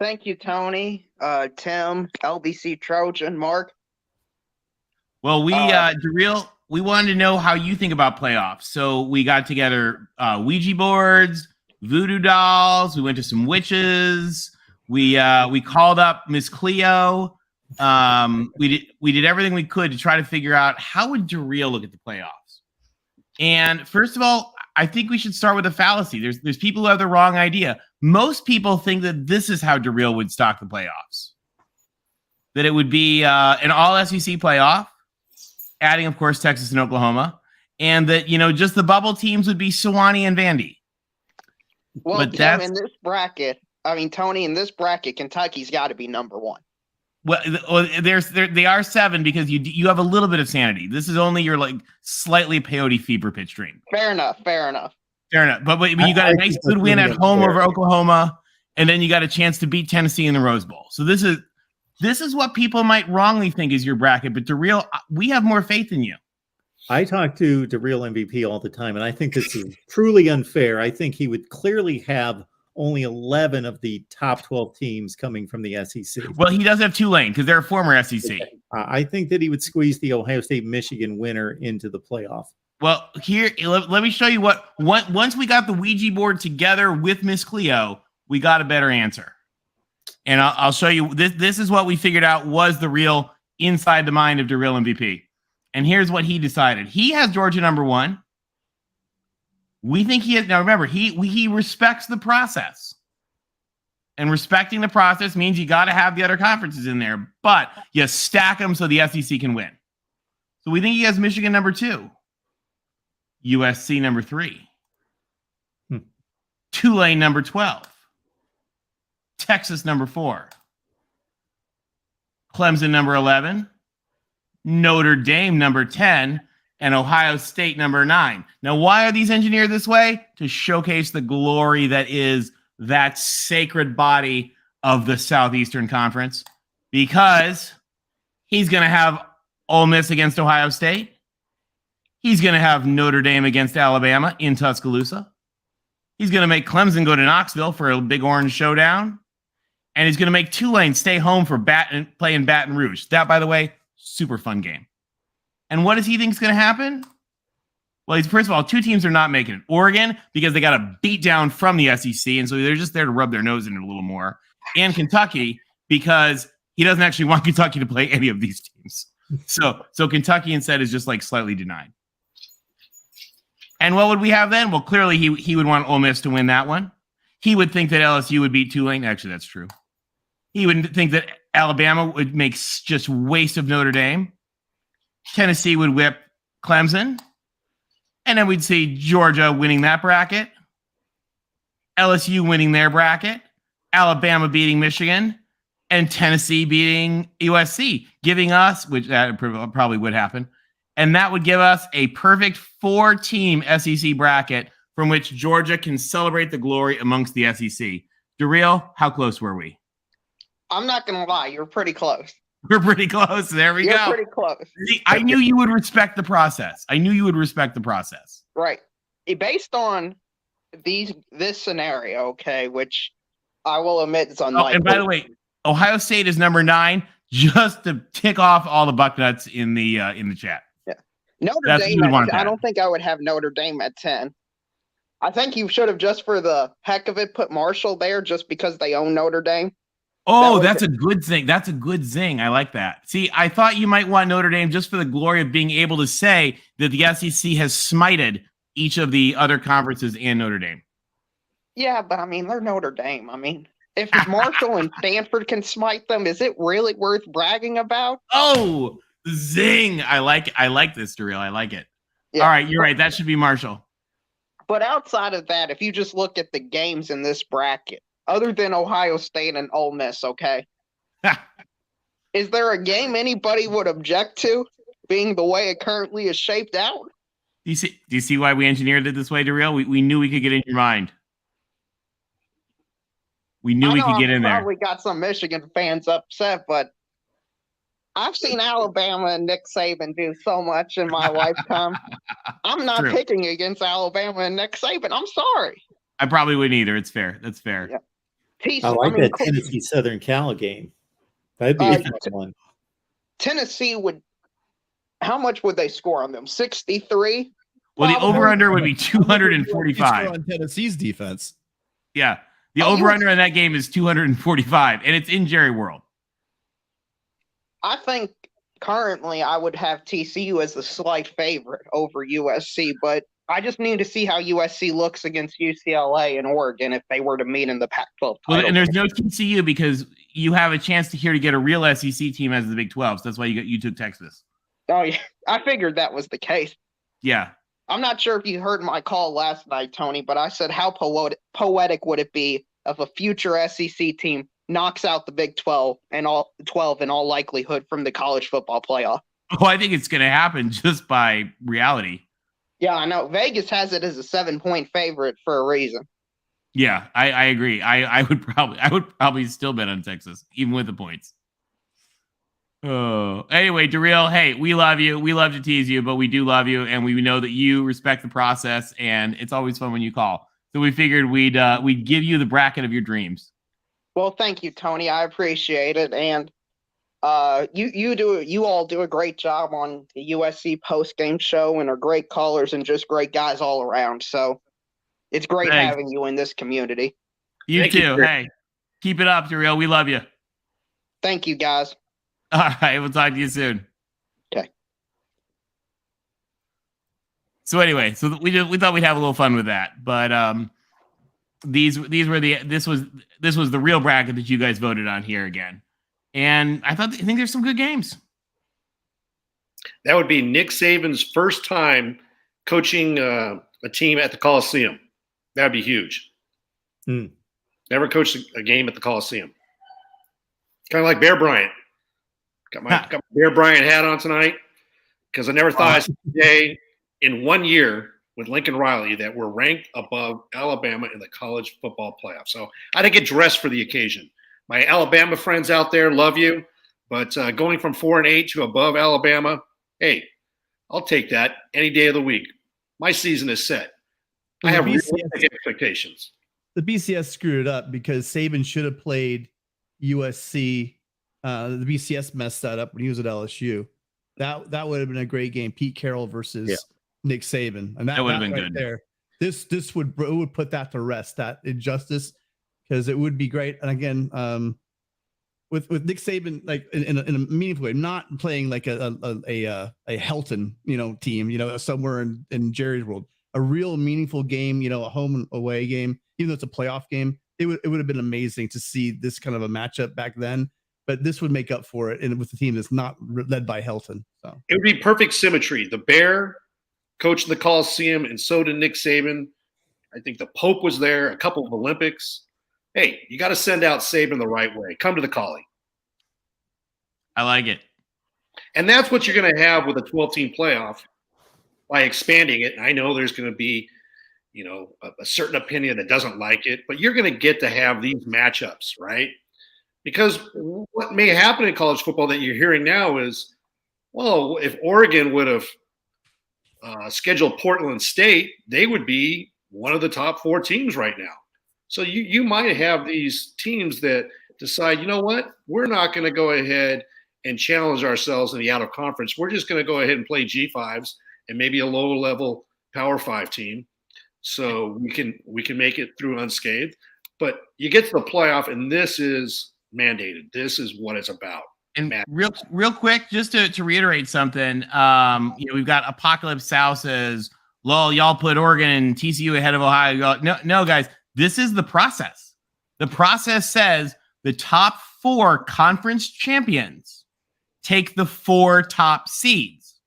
Speaker 11: Thank you, Tony, Tim, LBC Trojan, Mark.
Speaker 10: Well, DeReal, we wanted to know how you think about playoffs. So we got together Ouija boards, voodoo dolls. We went to some witches. We called up Miss Cleo. We did everything we could to try to figure out how would DeReal look at the playoffs. And first of all, I think we should start with a fallacy. There's people who have the wrong idea. Most people think that this is how DeReal would stock the playoffs. That it would be an all SEC playoff, adding, of course, Texas and Oklahoma, and that, just the bubble teams would be Sewanee and Vandy.
Speaker 11: Well,
Speaker 10: But
Speaker 11: Tim, in this bracket, Tony, in this bracket, Kentucky's got to be number 1.
Speaker 10: Well, they are 7 because you have a little bit of sanity. This is only your slightly peyote fever pitch dream.
Speaker 11: Fair enough.
Speaker 10: But you got a nice good win at home over Oklahoma, and then you got a chance to beat Tennessee in the Rose Bowl. So this is what people might wrongly think is your bracket, but DeReal, we have more faith in you.
Speaker 1: I talk to DeReal MVP all the time, and I think this is truly unfair. I think he would clearly have only 11 of the top 12 teams coming from the SEC.
Speaker 10: Well, he does have Tulane because they're a former SEC.
Speaker 1: I think that he would squeeze the Ohio State-Michigan winner into the playoff.
Speaker 10: Well, here, let me show you once we got the Ouija board together with Miss Cleo, we got a better answer. And I'll show you. This is what we figured out was the real inside the mind of DeReal MVP. And here's what he decided. He has Georgia number 1. We think he has. Now, remember, he respects the process. And respecting the process means you got to have the other conferences in there, but you stack them so the SEC can win. So we think he has Michigan number 2, USC number 3, Tulane number 12, Texas number 4, Clemson number 11, Notre Dame number 10, and Ohio State number 9. Now, why are these engineered this way? To showcase the glory that is that sacred body of the Southeastern Conference, because he's going to have Ole Miss against Ohio State. He's going to have Notre Dame against Alabama in Tuscaloosa. He's going to make Clemson go to Knoxville for a Big Orange showdown. And he's going to make Tulane stay home for play in Baton Rouge. That, by the way, super fun game. And what does he think is going to happen? Well, first of all, 2 teams are not making it. Oregon, because they got a beat down from the SEC, and so they're just there to rub their nose in it a little more. And Kentucky, because he doesn't actually want Kentucky to play any of these teams. So Kentucky instead is just like slightly denied. And what would we have then? Well, clearly he would want Ole Miss to win that one. He would think that LSU would beat Tulane. Actually, that's true. He would think that Alabama would make just waste of Notre Dame. Tennessee would whip Clemson. And then we'd see Georgia winning that bracket, LSU winning their bracket, Alabama beating Michigan, and Tennessee beating USC, giving us, which that probably would happen, and that would give us a perfect 4-team SEC bracket from which Georgia can celebrate the glory amongst the SEC. Darrell, how close were we?
Speaker 11: I'm not going to lie. You're pretty close.
Speaker 10: We're pretty close. There we
Speaker 11: You're
Speaker 10: go.
Speaker 11: pretty close.
Speaker 10: See, I knew you would respect the process.
Speaker 11: Right. Based on this scenario, okay, which I will admit is unlikely.
Speaker 10: And by the way, Ohio State is number 9, just to tick off all the bucknuts in the chat.
Speaker 11: Yeah. Notre Dame, I don't think I would have Notre Dame at 10. I think you should have, just for the heck of it, put Marshall there just because they own Notre Dame.
Speaker 10: Oh, that's a good thing. That's a good zing. I like that. See, I thought you might want Notre Dame just for the glory of being able to say that the SEC has smited each of the other conferences and Notre Dame.
Speaker 11: Yeah, but I mean, they're Notre Dame. I mean, if Marshall and Stanford can smite them, is it really worth bragging about?
Speaker 10: Oh, zing. I like this, Darrell. I like it. Yeah. All right, you're right. That should be Marshall.
Speaker 11: But outside of that, if you just look at the games in this bracket, other than Ohio State and Ole Miss, okay? Is there a game anybody would object to being the way it currently is shaped out?
Speaker 10: Do you see why we engineered it this way, Darrell? We knew we could get in your mind. We knew we could get in there.
Speaker 11: Probably got some Michigan fans upset, but I've seen Alabama and Nick Saban do so much in my lifetime. I'm not picking against Alabama and Nick Saban. I'm sorry.
Speaker 10: I probably wouldn't either. It's fair. That's fair.
Speaker 11: Yeah.
Speaker 1: I like that Tennessee Southern Cal game. That'd be a fun one.
Speaker 11: Tennessee would. How much would they score on them? 63.
Speaker 10: Well, the over/under would be 245
Speaker 9: on Tennessee's defense.
Speaker 10: Yeah, the over/under in that game is 245, and it's in Jerry World.
Speaker 11: I think currently I would have TCU as the slight favorite over USC, but I just need to see how USC looks against UCLA and Oregon if they were to meet in the Pac-12 title.
Speaker 10: Well, and there's no TCU because you have a chance to get a real SEC team as the Big 12. So that's why you took Texas.
Speaker 11: Oh, yeah. I figured that was the case.
Speaker 10: Yeah.
Speaker 11: I'm not sure if you heard my call last night, Tony, but I said how poetic would it be if a future SEC team knocks out the Big 12 and all 12 in all likelihood from the college football playoff?
Speaker 10: Oh, I think it's going to happen just by reality.
Speaker 11: Yeah, I know. Vegas has it as a 7-point favorite for a reason.
Speaker 10: Yeah, I agree. I would probably still bet on Texas, even with the points. Oh, anyway, Darrell, hey, we love you. We love to tease you, but we do love you, and we know that you respect the process, and it's always fun when you call. So we figured we'd give you the bracket of your dreams.
Speaker 11: Well, thank you, Tony. I appreciate it, and you all do a great job on the USC post-game show and are great callers and just great guys all around. So it's great having you in this community.
Speaker 10: You too. Hey, keep it up, Darrell. We love you.
Speaker 11: Thank you, guys.
Speaker 10: All right. We'll talk to you soon.
Speaker 11: Okay.
Speaker 10: So anyway, we thought we'd have a little fun with that. But this was the real bracket that you guys voted on here again. And I think there's some good games.
Speaker 8: That would be Nick Saban's first time coaching a team at the Coliseum. That would be huge. Never coached a game at the Coliseum. Kind of like Bear Bryant. Got my Bear Bryant hat on tonight because I never thought I'd see a day in 1 year with Lincoln Riley that we're ranked above Alabama in the college football playoff. So I didn't get dressed for the occasion. My Alabama friends out there love you, but going from 4-8 to above Alabama, hey, I'll take that any day of the week. My season is set. I have realistic expectations.
Speaker 9: The BCS screwed it up because Saban should have played USC. The BCS messed that up when he was at LSU. That would have been a great game. Pete Carroll versus Nick Saban, and that would have been good. There, this would put that to rest, that injustice, because it would be great. And again, with Nick Saban, like in a meaningful way, not playing like a Helton, team, somewhere in Jerry's world, a real meaningful game, a home and away game, even though it's a playoff game. It would have been amazing to see this kind of a matchup back then. But this would make up for it, and with a team that's not led by Helton. So
Speaker 8: it would be perfect symmetry. The Bear coached the Coliseum, and so did Nick Saban. I think the Pope was there, a couple of Olympics. Hey, you got to send out Saban the right way. Come to the Collie.
Speaker 10: I like it.
Speaker 8: And that's what you're going to have with a 12-team playoff by expanding it. And I know there's going to be, a certain opinion that doesn't like it, but you're going to get to have these matchups, right? Because what may happen in college football that you're hearing now is, well, if Oregon would have scheduled Portland State, they would be one of the top 4 teams right now. So you might have these teams that decide, you know what, we're not going to go ahead and challenge ourselves in the out of conference. We're just going to go ahead and play G5s and maybe a lower level Power 5 team, so we can make it through unscathed. But you get to the playoff, and this is mandated. This is what it's about.
Speaker 10: And real quick, just to reiterate something, we've got Apocalypse South says, "Lol, y'all put Oregon and TCU ahead of Ohio." No, guys, this is the process. The process says the top 4 conference champions take the 4 top seeds.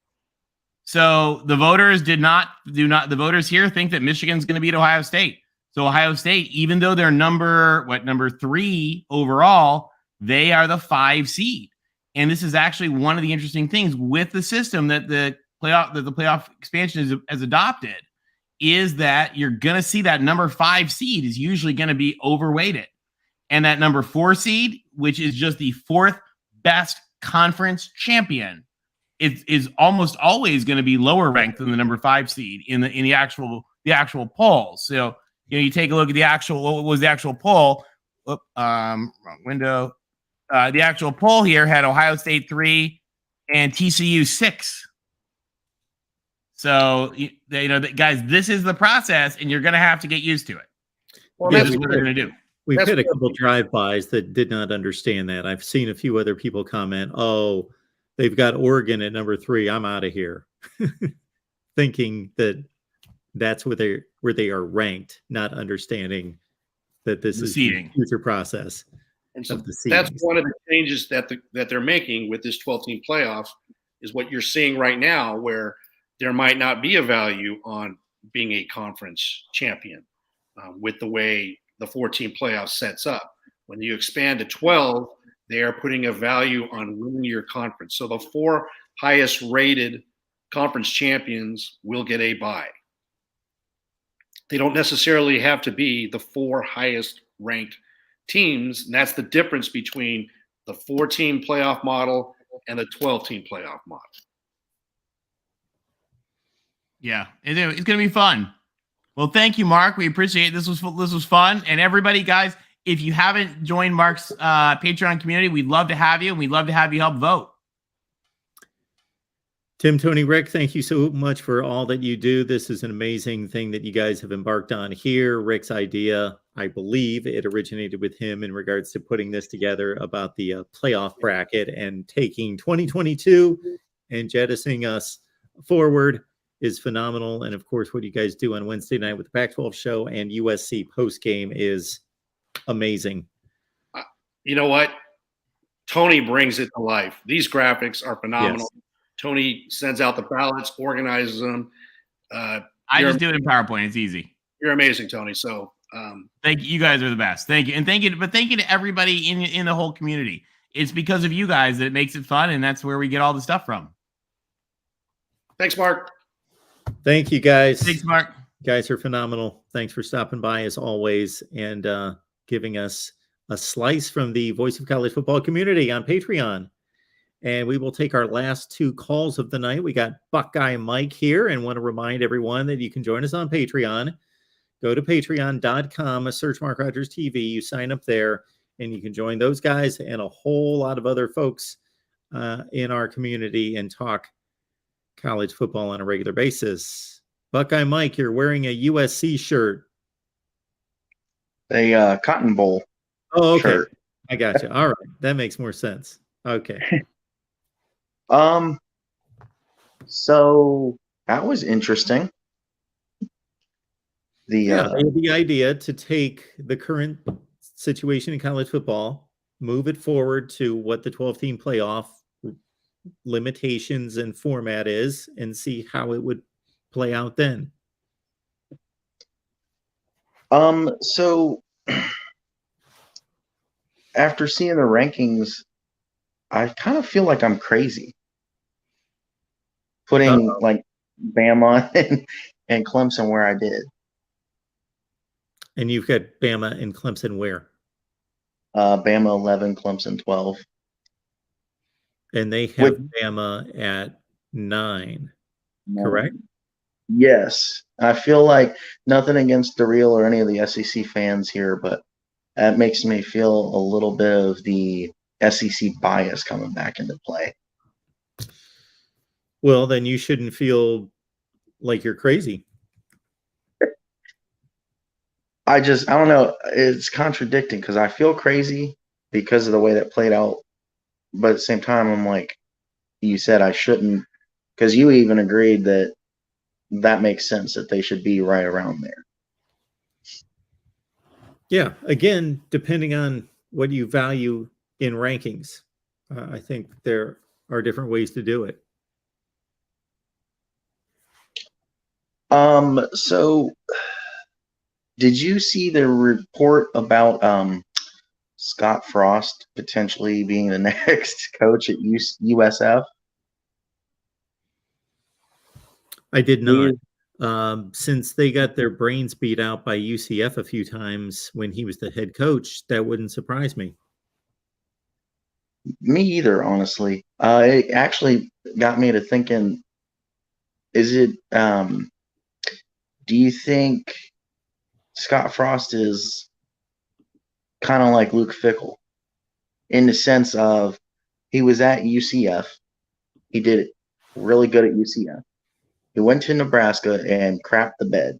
Speaker 10: So the voters the voters here think that Michigan's going to beat Ohio State. So Ohio State, even though they're number 3 overall, they are the 5 seed. And this is actually one of the interesting things with the system that the playoff expansion has adopted, is that you're going to see that number 5 seed is usually going to be overweighted. And that number 4 seed, which is just the 4th best conference champion, is almost always going to be lower ranked than the number 5 seed in the actual polls. So you take a look at what was the actual poll. Wrong window. The actual poll here had Ohio State 3 and TCU 6. So guys, this is the process, and you're going to have to get used to it.
Speaker 8: Well,
Speaker 10: this is what they're going to do.
Speaker 1: We've had a couple drive-bys that did not understand that. I've seen a few other people comment, "Oh, they've got Oregon at number 3. I'm out of here," thinking that that's where they are ranked, not understanding that this is the future process.
Speaker 8: And so that's one of the changes that they're making with this 12-team playoff, is what you're seeing right now, where there might not be a value on being a conference champion with the way the 4-team playoff sets up. When you expand to 12, they are putting a value on winning your conference. So the 4 highest rated conference champions will get a bye. They don't necessarily have to be the 4 highest ranked teams. And that's the difference between the 4-team playoff model and the 12-team playoff model.
Speaker 10: Yeah, it's going to be fun. Well, thank you, Mark. We appreciate it. This was fun. And everybody, guys, if you haven't joined Mark's Patreon community, we'd love to have you, and we'd love to have you help vote.
Speaker 1: Tim, Tony, Rick, thank you so much for all that you do. This is an amazing thing that you guys have embarked on here. Rick's idea, I believe it originated with him in regards to putting this together about the playoff bracket and taking 2022 and jettisoning us forward is phenomenal. And of course, what you guys do on Wednesday night with the Pac-12 show and USC post game is amazing.
Speaker 8: You know what? Tony brings it to life. These graphics are phenomenal.
Speaker 1: Yes.
Speaker 8: Tony sends out the ballots, organizes them.
Speaker 10: I just do it in PowerPoint. It's easy.
Speaker 8: You're amazing, Tony. So
Speaker 10: thank you. You guys are the best. Thank you. And thank you to everybody in the whole community. It's because of you guys that it makes it fun, and that's where we get all the stuff from.
Speaker 8: Thanks, Mark.
Speaker 1: Thank you, guys.
Speaker 10: Thanks, Mark.
Speaker 1: You guys are phenomenal. Thanks for stopping by as always and giving us a slice from the Voice of College Football community on Patreon. And we will take our last two calls of the night. We got Buckeye Mike here, and want to remind everyone that you can join us on Patreon. Go to patreon.com, search MarkRogersTV. You sign up there, and you can join those guys and a whole lot of other folks in our community and talk college football on a regular basis. Buckeye Mike, you're wearing a USC shirt.
Speaker 12: A Cotton Bowl.
Speaker 1: Oh, okay.
Speaker 12: Shirt.
Speaker 1: I got you. All right. That makes more sense. Okay.
Speaker 12: So that was interesting.
Speaker 1: They had the idea to take the current situation in college football, move it forward to what the 12-team playoff limitations and format is, and see how it would play out then.
Speaker 12: So after seeing the rankings, I kind of feel like I'm crazy putting like Bama and Clemson where I did.
Speaker 1: And you've got Bama and Clemson where?
Speaker 12: Bama 11, Clemson 12.
Speaker 1: And they have Bama at 9, correct?
Speaker 12: Yes. I feel like nothing against DeReal or any of the SEC fans here, but that makes me feel a little bit of the SEC bias coming back into play.
Speaker 1: Well, then you shouldn't feel like you're crazy.
Speaker 12: I don't know. It's contradicting because I feel crazy because of the way that played out. But at the same time, I'm like, you said I shouldn't, because you even agreed that makes sense that they should be right around there.
Speaker 1: Yeah. Again, depending on what you value in rankings, I think there are different ways to do it.
Speaker 12: So did you see the report about Scott Frost potentially being the next coach at USF?
Speaker 1: I did not. Since they got their brains beat out by UCF a few times when he was the head coach, that wouldn't surprise me.
Speaker 12: Me either, honestly. It actually got me to thinking, do you think Scott Frost is kind of like Luke Fickell in the sense of he was at UCF. He did really good at UCF. He went to Nebraska and crapped the bed.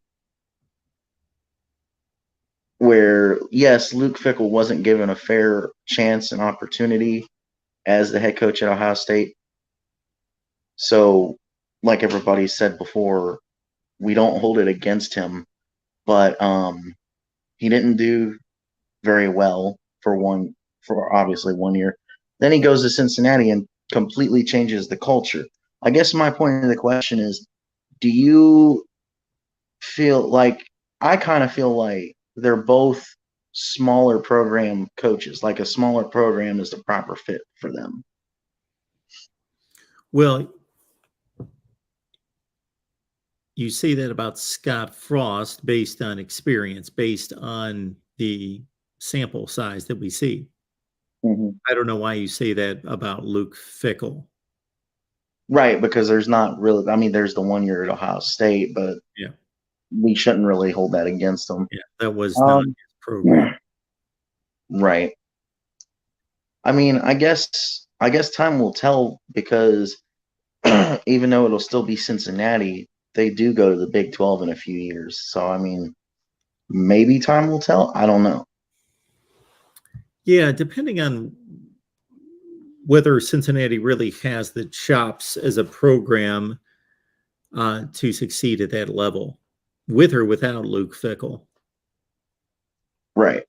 Speaker 12: Where, yes, Luke Fickell wasn't given a fair chance and opportunity as the head coach at Ohio State. So, like everybody said before, we don't hold it against him. But he didn't do very well for obviously 1 year. Then he goes to Cincinnati and completely changes the culture. I guess my point of the question is, do you feel like, I kind of feel like they're both smaller program coaches, like a smaller program is the proper fit for them?
Speaker 1: Well, you say that about Scott Frost based on experience, based on the sample size that we see.
Speaker 12: Mm-hmm.
Speaker 1: I don't know why you say that about Luke Fickell.
Speaker 12: Right, because there's not really, I mean, there's the 1 year at Ohio State, but
Speaker 1: yeah,
Speaker 12: we shouldn't really hold that against them.
Speaker 1: Yeah, that was not his program.
Speaker 12: Right. I mean, I guess time will tell, because even though it'll still be Cincinnati, they do go to the Big 12 in a few years. So, I mean, maybe time will tell. I don't know.
Speaker 1: Yeah, depending on whether Cincinnati really has the chops as a program. to succeed at that level, with or without Luke Fickell.
Speaker 12: Right.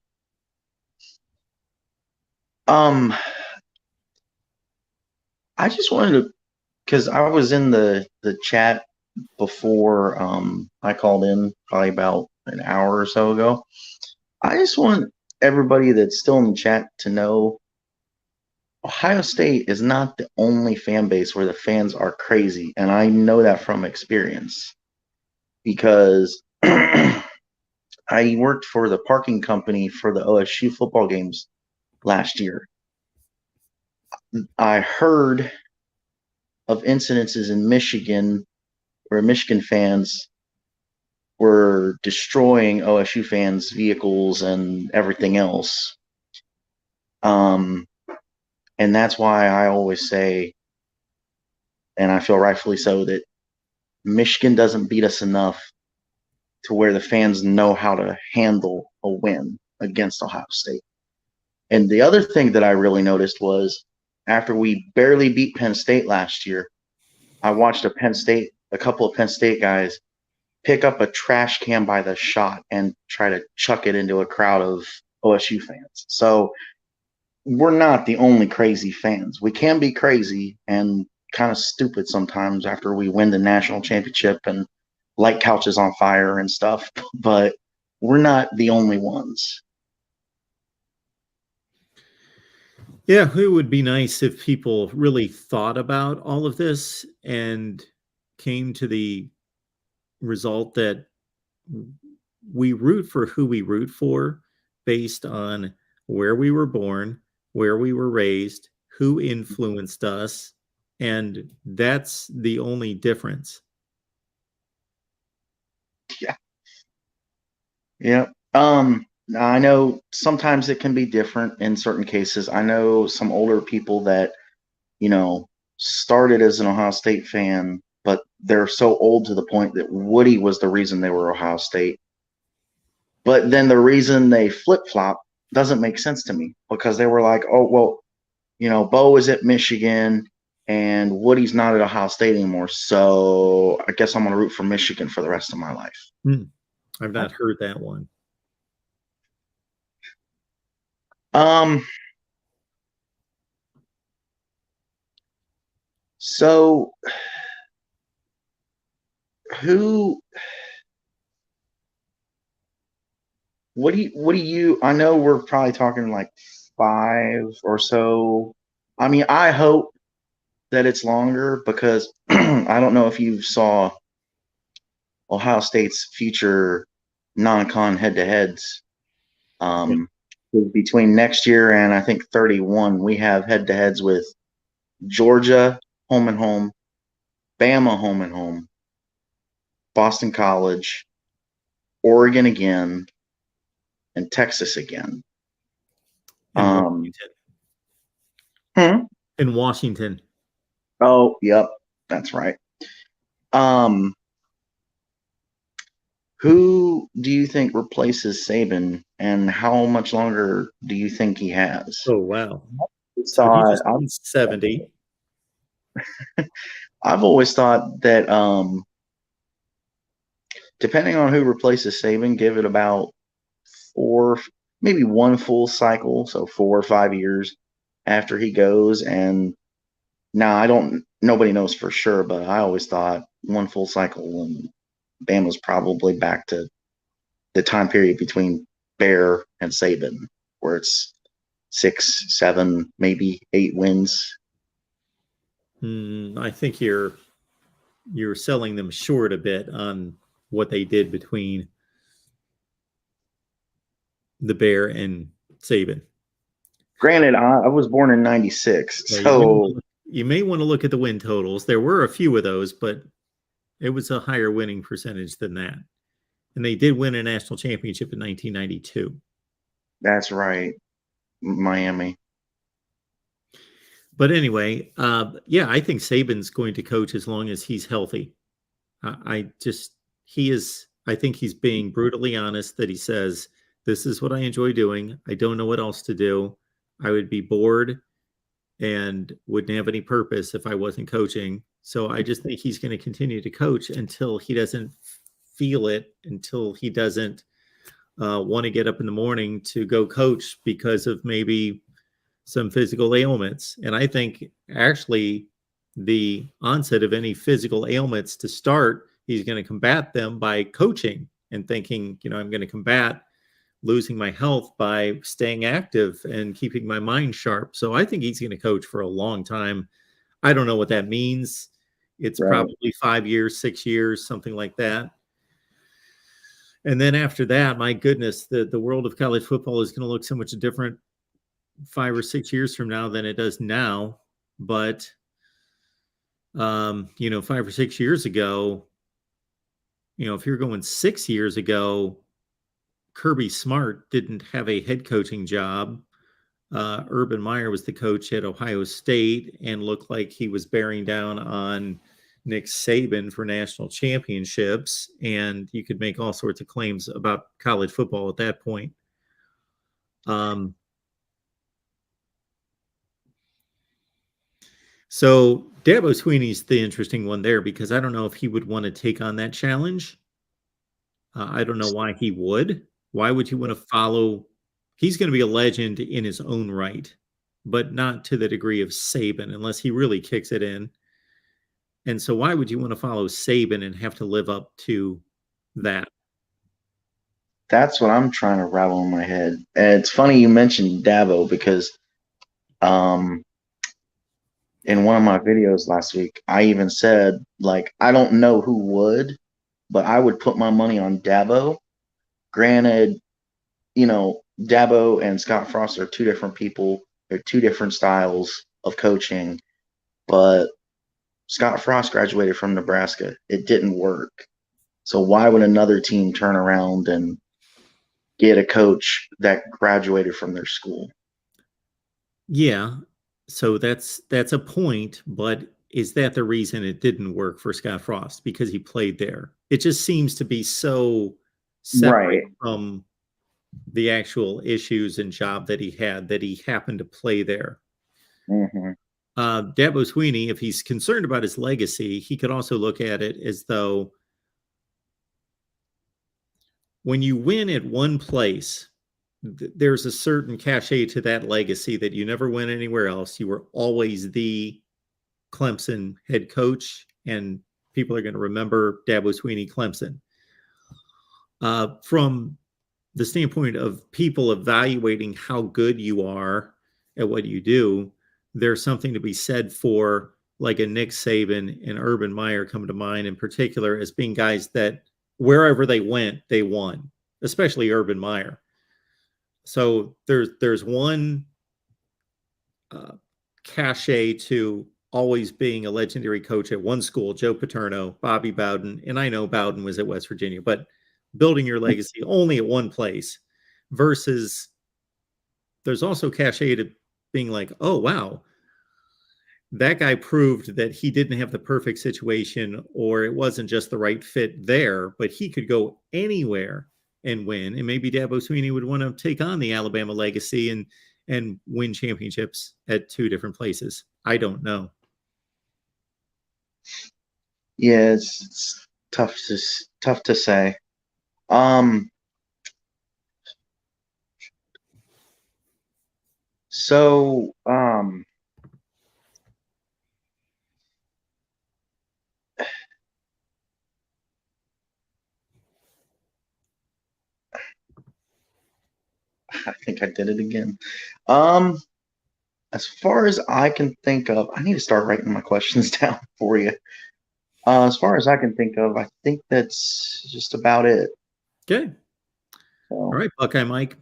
Speaker 12: I just wanted to, because I was in the chat before I called in probably about an hour or so ago. I just want everybody that's still in the chat to know Ohio State is not the only fan base where the fans are crazy. And I know that from experience because I worked for the parking company for the OSU football games last year. I heard of incidences in Michigan where Michigan fans were destroying OSU fans' vehicles and everything else. And that's why I always say, and I feel rightfully so, that Michigan doesn't beat us enough to where the fans know how to handle a win against Ohio State. And the other thing that I really noticed was after we barely beat Penn State last year, I watched a couple of Penn State guys pick up a trash can by the shot and try to chuck it into a crowd of OSU fans. So we're not the only crazy fans. We can be crazy and kind of stupid sometimes after we win the national championship and light couches on fire and stuff, but we're not the only ones.
Speaker 1: Yeah, it would be nice if people really thought about all of this and came to the result that we root for who we root for based on where we were born, where we were raised, who influenced us, and that's the only difference.
Speaker 12: Yeah. I know sometimes it can be different in certain cases. I know some older people that, started as an Ohio State fan, but they're so old to the point that Woody was the reason they were Ohio State. But then the reason they flip-flop doesn't make sense to me because they were like, oh, well, Bo is at Michigan and Woody's not at Ohio State anymore. So I guess I'm going to root for Michigan for the rest of my life.
Speaker 1: I've not heard that one.
Speaker 12: So what do you, I know we're probably talking like 5 or so. I mean, I hope that it's longer because I don't know if you saw Ohio State's future non-con head-to-heads. Between next year and I think 31, we have head-to-heads with Georgia home and home, Bama home and home, Boston College, Oregon again, and Texas again.
Speaker 1: In Washington.
Speaker 12: Oh, yep, that's right. Who do you think replaces Saban, and how much longer do you think he has?
Speaker 1: Oh, wow. So he just turned 70.
Speaker 12: I've always thought that depending on who replaces Saban, give it about 4, maybe one full cycle, so 4 or 5 years after he goes. And now nobody knows for sure, but I always thought one full cycle and Bama's probably back to the time period between Bear and Saban, where it's 6, 7, maybe 8 wins.
Speaker 1: I think you're selling them short a bit on what they did between the Bear and Saban.
Speaker 12: Granted, I was born in 96, so
Speaker 1: you may want to look at the win totals. There were a few of those, but it was a higher winning percentage than that. And they did win a national championship in 1992.
Speaker 12: That's right. Miami.
Speaker 1: But anyway, I think Saban's going to coach as long as he's healthy. I think he's being brutally honest that he says, this is what I enjoy doing. I don't know what else to do. I would be bored and wouldn't have any purpose if I wasn't coaching. So I just think he's going to continue to coach until he doesn't feel it, until he doesn't want to get up in the morning to go coach because of maybe some physical ailments. And I think actually the onset of any physical ailments to start, he's going to combat them by coaching and thinking, I'm going to combat losing my health by staying active and keeping my mind sharp. So I think he's going to coach for a long time. I don't know what that means. It's probably 5 years, 6 years, something like that. And then after that, my goodness, the world of college football is going to look so much different 5 or 6 years from now than it does now. But, 5 or 6 years ago, if you're going 6 years ago, Kirby Smart didn't have a head coaching job. Urban Meyer was the coach at Ohio State and looked like he was bearing down on Nick Saban for national championships. And you could make all sorts of claims about college football at that point. So Dabo Swinney's the interesting one there because I don't know if he would want to take on that challenge. I don't know why he would. Why would you want to follow? He's going to be a legend in his own right, but not to the degree of Saban unless he really kicks it in. And so why would you want to follow Saban and have to live up to that?
Speaker 12: That's what I'm trying to rattle in my head. And it's funny you mentioned Dabo because in one of my videos last week, I even said, I don't know who would, but I would put my money on Dabo. Granted, Dabo and Scott Frost are two different people. They're two different styles of coaching. But Scott Frost graduated from Nebraska. It didn't work. So why would another team turn around and get a coach that graduated from their school?
Speaker 1: Yeah. So that's a point, but is that the reason it didn't work for Scott Frost? Because he played there. It just seems to be so separate from the actual issues and job that he had that he happened to play there.
Speaker 12: Mm-hmm.
Speaker 1: Dabo Swinney, if he's concerned about his legacy, he could also look at it as though when you win at one place, there's a certain cachet to that legacy that you never went anywhere else. You were always the Clemson head coach, and people are going to remember Dabo Swinney Clemson. From the standpoint of people evaluating how good you are at what you do, there's something to be said for like a Nick Saban and Urban Meyer come to mind in particular as being guys that wherever they went, they won, especially Urban Meyer. So there's one cachet to always being a legendary coach at one school, Joe Paterno, Bobby Bowden, and I know Bowden was at West Virginia, but building your legacy only at one place versus there's also cachet to being like, oh, wow, that guy proved that he didn't have the perfect situation or it wasn't just the right fit there, but he could go anywhere and win. And maybe Dabo Swinney would want to take on the Alabama legacy and win championships at two different places. I don't know.
Speaker 12: Yeah, it's tough to say. So I think I did it again. As far as I can think of, I need to start writing my questions down for you. As far as I can think of, I think that's just about it.
Speaker 1: Okay.
Speaker 12: So,
Speaker 1: all right, Buckeye Mike.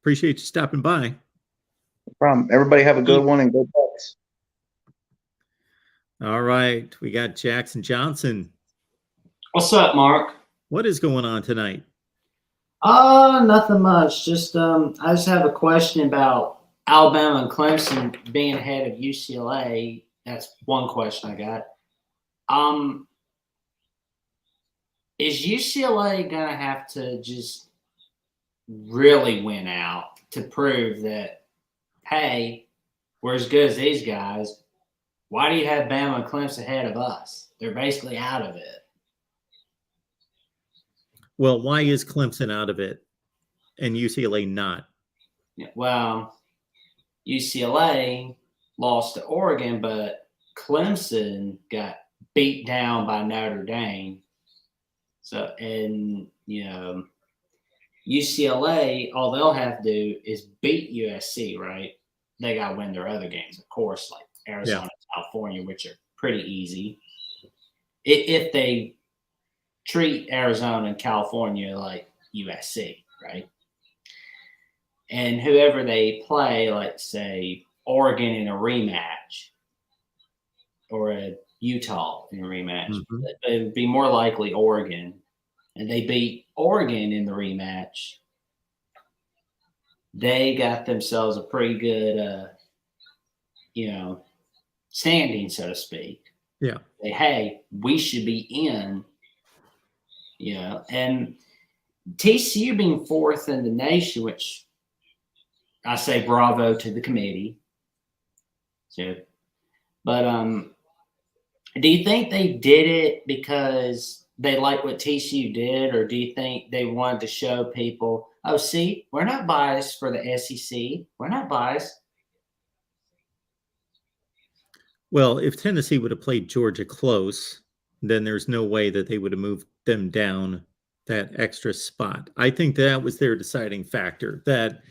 Speaker 1: Appreciate you stopping by.
Speaker 12: No problem. Everybody have a good one and go Bucks.
Speaker 1: All right. We got Jackson Johnson.
Speaker 13: What's up, Mark?
Speaker 1: What is going on tonight?
Speaker 13: Nothing much. Just I just have a question about Alabama and Clemson being ahead of UCLA. That's one question I got. Is UCLA gonna have to just really win out to prove that, hey, we're as good as these guys, why do you have Bama and Clemson ahead of us? They're basically out of it.
Speaker 1: Well, why is Clemson out of it and UCLA not?
Speaker 13: Yeah, well, UCLA lost to Oregon, but Clemson got beat down by Notre Dame. So, and UCLA, all they'll have to do is beat USC, right? They got to win their other games, of course, like Arizona, California, which are pretty easy. If they treat Arizona and California like USC, right? And whoever they play, like say Oregon in a rematch or a Utah in a rematch, it would be more likely Oregon. And they beat Oregon in the rematch. They got themselves a pretty good, standing, so to speak.
Speaker 1: Yeah.
Speaker 13: Hey, we should be in, and TCU being fourth in the nation, which I say bravo to the committee. So, but do you think they did it because they like what TCU did, or do you think they wanted to show people, oh, see, we're not biased for the SEC. We're not biased.
Speaker 1: Well, if Tennessee would have played Georgia close, then there's no way that they would have moved them down that extra spot. I think that was their deciding factor, that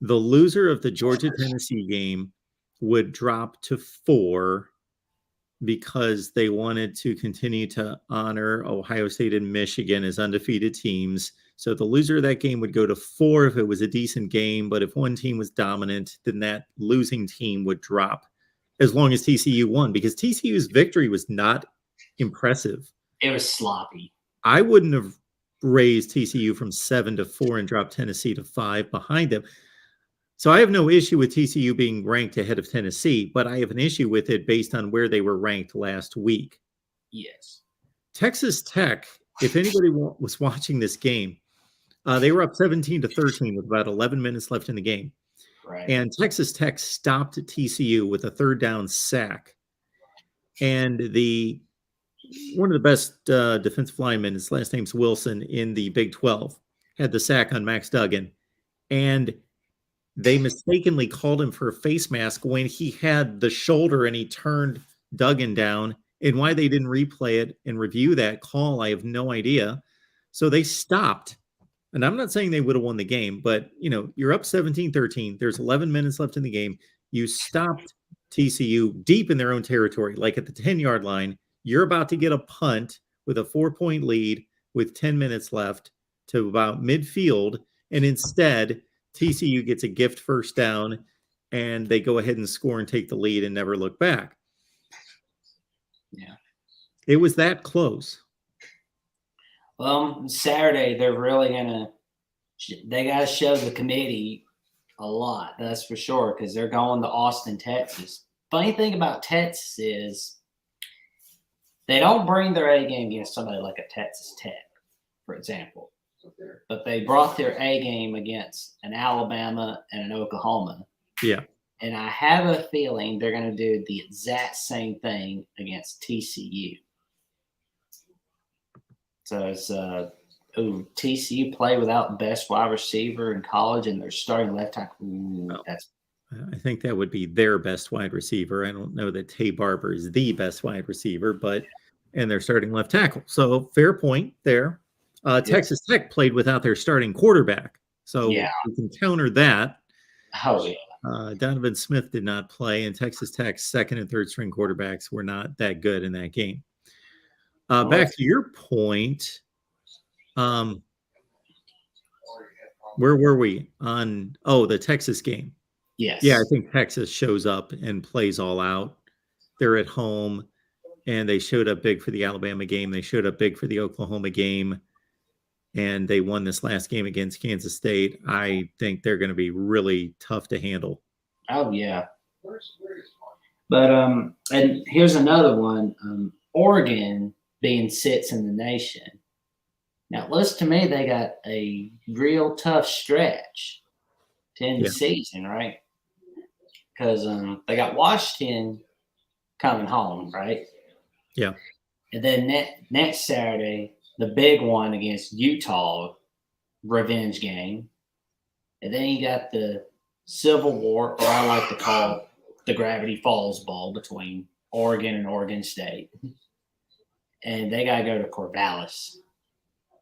Speaker 1: the loser of the Georgia-Tennessee game would drop to 4 because they wanted to continue to honor Ohio State and Michigan as undefeated teams. So the loser of that game would go to 4 if it was a decent game, but if one team was dominant, then that losing team would drop as long as TCU won, because TCU's victory was not impressive.
Speaker 13: It was sloppy.
Speaker 1: I wouldn't have raised TCU from 7 to 4 and dropped Tennessee to 5 behind them. So I have no issue with TCU being ranked ahead of Tennessee, but I have an issue with it based on where they were ranked last week.
Speaker 13: Yes.
Speaker 1: Texas Tech, if anybody was watching this game, they were up 17-13 with about 11 minutes left in the game.
Speaker 13: Right.
Speaker 1: And Texas Tech stopped TCU with a third down sack. And one of the best defensive linemen, his last name's Wilson, in the Big 12, had the sack on Max Duggan. And they mistakenly called him for a face mask when he had the shoulder and he turned Duggan down. And why they didn't replay it and review that call, I have no idea. So they stopped. And I'm not saying they would have won the game, but you're up 17-13. There's 11 minutes left in the game. You stopped TCU deep in their own territory, like at the 10-yard line. You're about to get a punt with a 4-point lead with 10 minutes left to about midfield. And instead, TCU gets a gift first down and they go ahead and score and take the lead and never look back.
Speaker 13: Yeah.
Speaker 1: It was that close.
Speaker 13: Well, Saturday, they got to show the committee a lot, that's for sure, because they're going to Austin, Texas. Funny thing about Texas is they don't bring their A game against somebody like a Texas Tech, for example. But they brought their A game against an Alabama and an Oklahoma.
Speaker 1: Yeah.
Speaker 13: And I have a feeling they're going to do the exact same thing against TCU. So it's TCU play without best wide receiver in college, and they're starting left tackle.
Speaker 1: I think that would be their best wide receiver. I don't know that Tay Barber is the best wide receiver, and they're starting left tackle. So fair point there. Texas Tech played without their starting quarterback, so we can counter that.
Speaker 13: Oh yeah.
Speaker 1: Donovan Smith did not play, and Texas Tech's second and third string quarterbacks were not that good in that game. Back to your point, where were we on? Oh, the Texas game.
Speaker 13: Yes.
Speaker 1: Yeah, I think Texas shows up and plays all out. They're at home, and they showed up big for the Alabama game. They showed up big for the Oklahoma game, and they won this last game against Kansas State. I think they're going to be really tough to handle.
Speaker 13: Oh, yeah. But and here's another one. Oregon being sixth in the nation. Now, it looks to me they got a real tough stretch to end the season, right? Because they got Washington coming home, right?
Speaker 1: Yeah.
Speaker 13: And then next Saturday, the big one against Utah, revenge game. And then you got the Civil War, or I like to call the Gravity Falls Bowl between Oregon and Oregon State. And they got to go to Corvallis.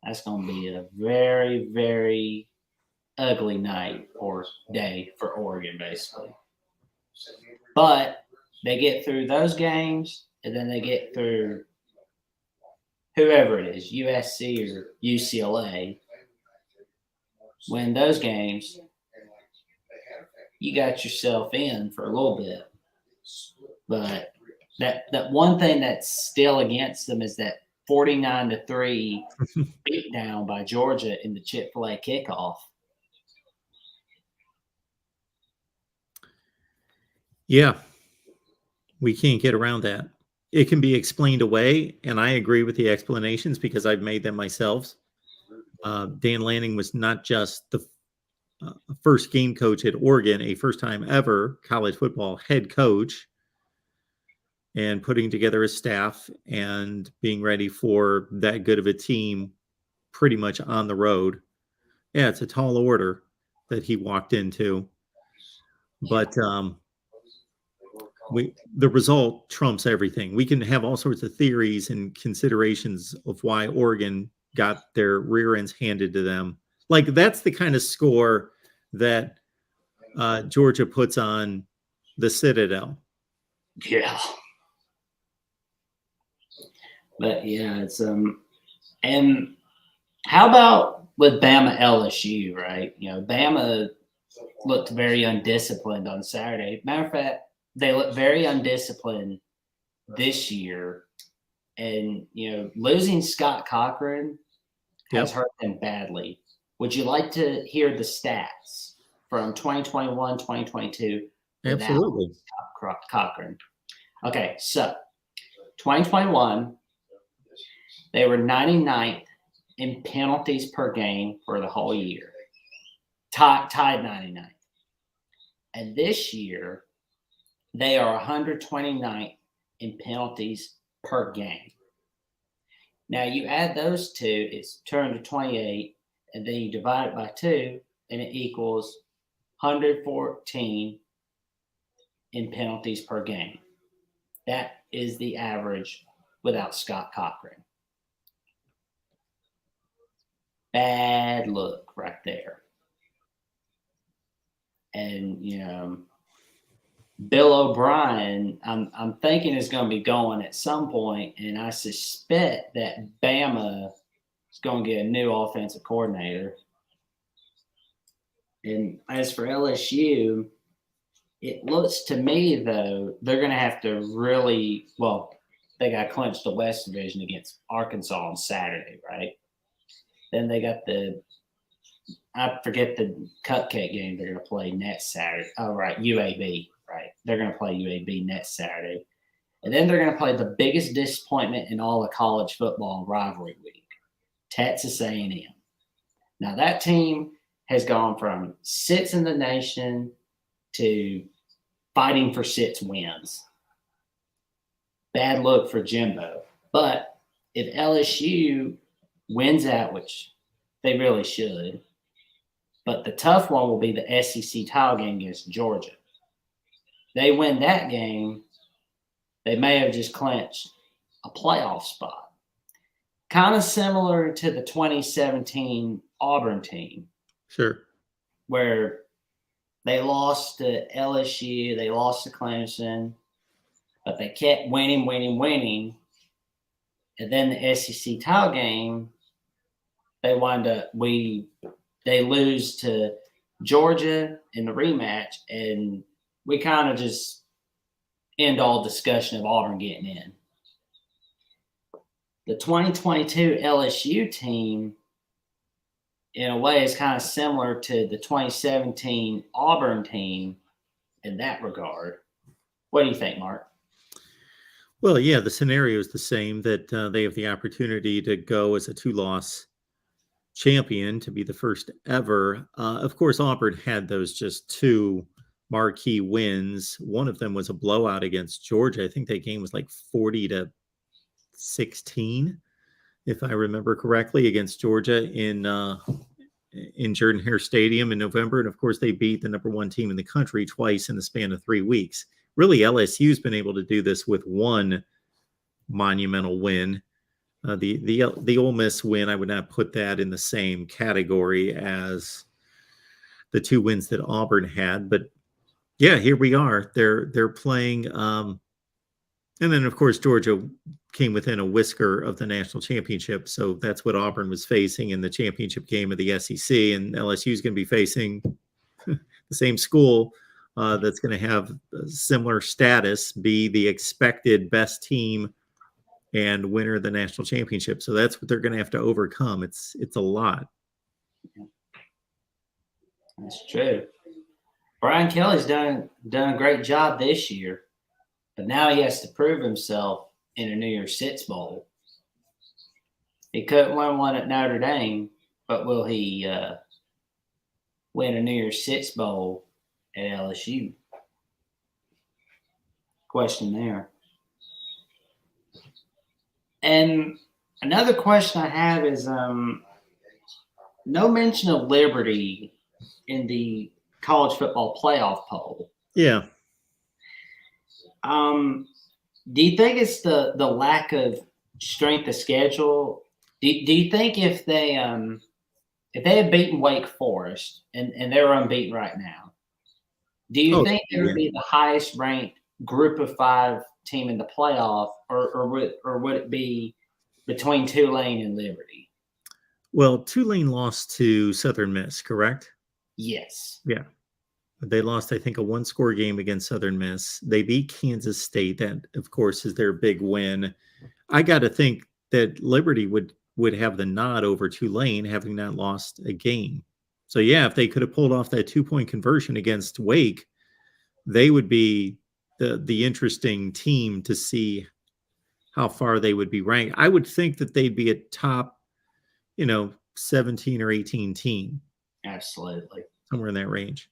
Speaker 13: That's going to be a very, very ugly night or day for Oregon, basically. But they get through those games, and then they get through whoever it is, USC or UCLA. Win those games, you got yourself in for a little bit. But that one thing that's still against them is that 49-3 beat down by Georgia in the Chick-fil-A kickoff.
Speaker 1: Yeah, we can't get around that. It can be explained away, and I agree with the explanations because I've made them myself. Dan Lanning was not just the first game coach at Oregon, a first time ever college football head coach, and putting together a staff and being ready for that good of a team pretty much on the road. Yeah, it's a tall order that he walked into. But the result trumps everything. We can have all sorts of theories and considerations of why Oregon got their rear ends handed to them. Like that's the kind of score that Georgia puts on the Citadel.
Speaker 13: Yeah. But yeah, it's and how about with Bama LSU, right? You know, Bama looked very undisciplined on Saturday. Matter of fact, they look very undisciplined this year. And, you know, losing Scott Cochran has hurt them badly. Would you like to hear the stats from 2021, 2022 without
Speaker 1: Absolutely.
Speaker 13: Scott Cochran? Okay, so 2021, they were 99th in penalties per game for the whole year. Tied 99th. And this year, they are 129th in penalties per game. Now, you add those two, it's 228, and then you divide it by 2, and it equals 114 in penalties per game. That is the average without Scott Cochran. Bad look right there. And, you know, Bill O'Brien, I'm thinking is going to be going at some point, and I suspect that Bama is going to get a new offensive coordinator. And as for LSU, it looks to me, though, they're going to have to really, well, they got to clinch the West Division against Arkansas on Saturday, right? Then they got I forget the cupcake game they're going to play next Saturday. Oh, right, UAB, right? They're going to play UAB next Saturday. And then they're going to play the biggest disappointment in all of college football rivalry week, Texas A&M. Now, that team has gone from 6th in the nation to fighting for 6 wins. Bad look for Jimbo. But if LSU wins out, which they really should, but the tough one will be the SEC title game against Georgia. They win that game, they may have just clinched a playoff spot. Kind of similar to the 2017 Auburn team.
Speaker 1: Sure.
Speaker 13: Where they lost to LSU, they lost to Clemson, but they kept winning. And then the SEC title game, they lose to Georgia in the rematch, and we kind of just end all discussion of Auburn getting in. The 2022 LSU team, in a way, is kind of similar to the 2017 Auburn team in that regard. What do you think, Mark?
Speaker 1: Well, yeah, the scenario is the same, that they have the opportunity to go as a 2-loss champion, to be the first ever. Of course, Auburn had those just 2 marquee wins. One of them was a blowout against Georgia. I think that game was like 40-16, if I remember correctly, against Georgia in Jordan-Hare Stadium in November. And of course, they beat the number one team in the country twice in the span of 3 weeks. Really, LSU's been able to do this with one monumental win. The Ole Miss win, I would not put that in the same category as the 2 wins that Auburn had. But yeah, here we are. They're playing, and then of course Georgia came within a whisker of the national championship. So that's what Auburn was facing in the championship game of the SEC, and LSU is going to be facing the same school that's going to have a similar status, be the expected best team and winner of the national championship. So that's what they're going to have to overcome. It's a lot.
Speaker 13: That's true. Brian Kelly's done a great job this year, but now he has to prove himself in a New Year's Six Bowl. He couldn't win one at Notre Dame, but will he win a New Year's Six Bowl at LSU? Question there. And another question I have is no mention of Liberty in the college football playoff poll.
Speaker 1: Yeah.
Speaker 13: Do you think it's the lack of strength of schedule? Do you think if they had beaten Wake Forest and they're unbeaten right now, do you think they would be the highest ranked group of 5 team in the playoff, or would it be between Tulane and Liberty?
Speaker 1: Well, Tulane lost to Southern Miss, correct?
Speaker 13: Yes.
Speaker 1: Yeah. They lost, I think, a 1-score game against Southern Miss. They beat Kansas State. That, of course, is their big win. I got to think that Liberty would have the nod over Tulane, having not lost a game. So, yeah, if they could have pulled off that 2-point conversion against Wake, they would be the interesting team to see how far they would be ranked. I would think that they'd be a top, 17 or 18 team.
Speaker 13: Absolutely.
Speaker 1: Somewhere in that range.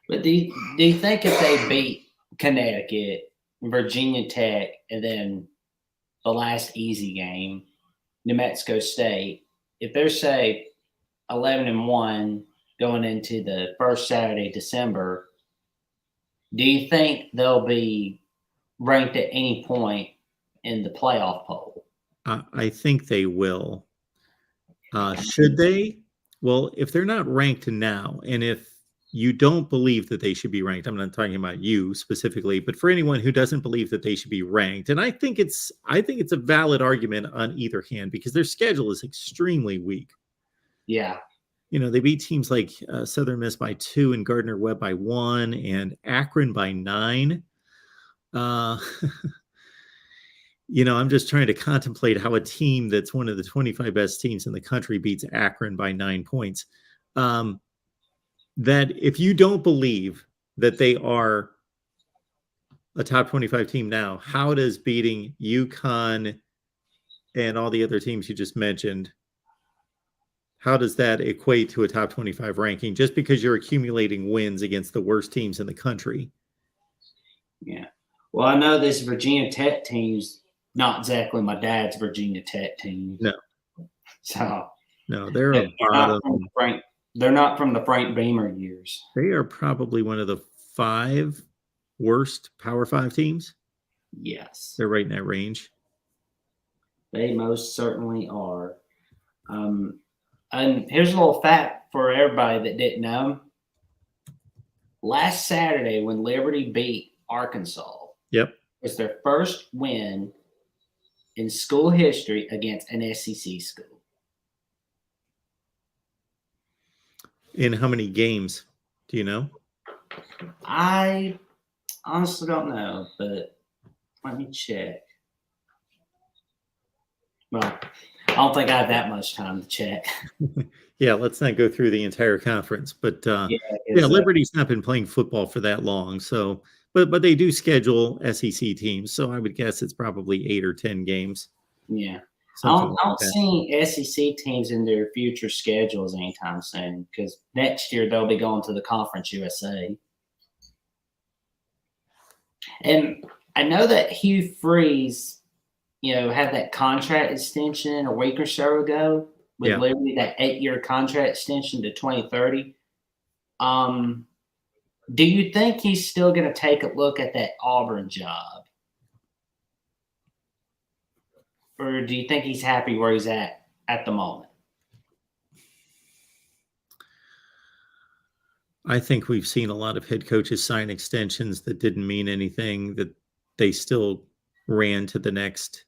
Speaker 13: But do you think if they beat Connecticut, Virginia Tech, and then the last easy game, New Mexico State, if they're, say, 11-1 going into the first Saturday of December, do you think they'll be ranked at any point in the playoff poll?
Speaker 1: I think they will. Should they? Well, if they're not ranked now, and if you don't believe that they should be ranked, I'm not talking about you specifically, but for anyone who doesn't believe that they should be ranked, and I think it's a valid argument on either hand, because their schedule is extremely weak.
Speaker 13: Yeah.
Speaker 1: They beat teams like Southern Miss by 2 and Gardner-Webb by 1 and Akron by 9. I'm just trying to contemplate how a team that's one of the 25 best teams in the country beats Akron by 9 points. That if you don't believe that they are a top 25 team now, how does beating UConn and all the other teams you just mentioned, how does that equate to a top 25 ranking just because you're accumulating wins against the worst teams in the country?
Speaker 13: Yeah. Well, I know this Virginia Tech team's not exactly my dad's Virginia Tech team.
Speaker 1: No.
Speaker 13: So
Speaker 1: no, they're a bottom.
Speaker 13: They're not from the Frank Beamer years.
Speaker 1: They are probably one of the 5 worst Power 5 teams.
Speaker 13: Yes.
Speaker 1: They're right in that range.
Speaker 13: They most certainly are. And here's a little fact for everybody that didn't know. Last Saturday, when Liberty beat Arkansas, was their first win in school history against an SEC school.
Speaker 1: In how many games? Do you know?
Speaker 13: I honestly don't know, but let me check. Well, I don't think I have that much time to check.
Speaker 1: Yeah, let's not go through the entire conference. But Liberty's not been playing football for that long. So, but they do schedule SEC teams. So I would guess it's probably 8 or 10 games.
Speaker 13: Yeah. I don't see SEC teams in their future schedules anytime soon, because next year they'll be going to the Conference USA. And I know that Hugh Freeze, had that contract extension a week or so ago with Liberty, that 8-year contract extension to 2030. Do you think he's still going to take a look at that Auburn job? Or do you think he's happy where he's at the moment?
Speaker 1: I think we've seen a lot of head coaches sign extensions that didn't mean anything, that they still ran to the next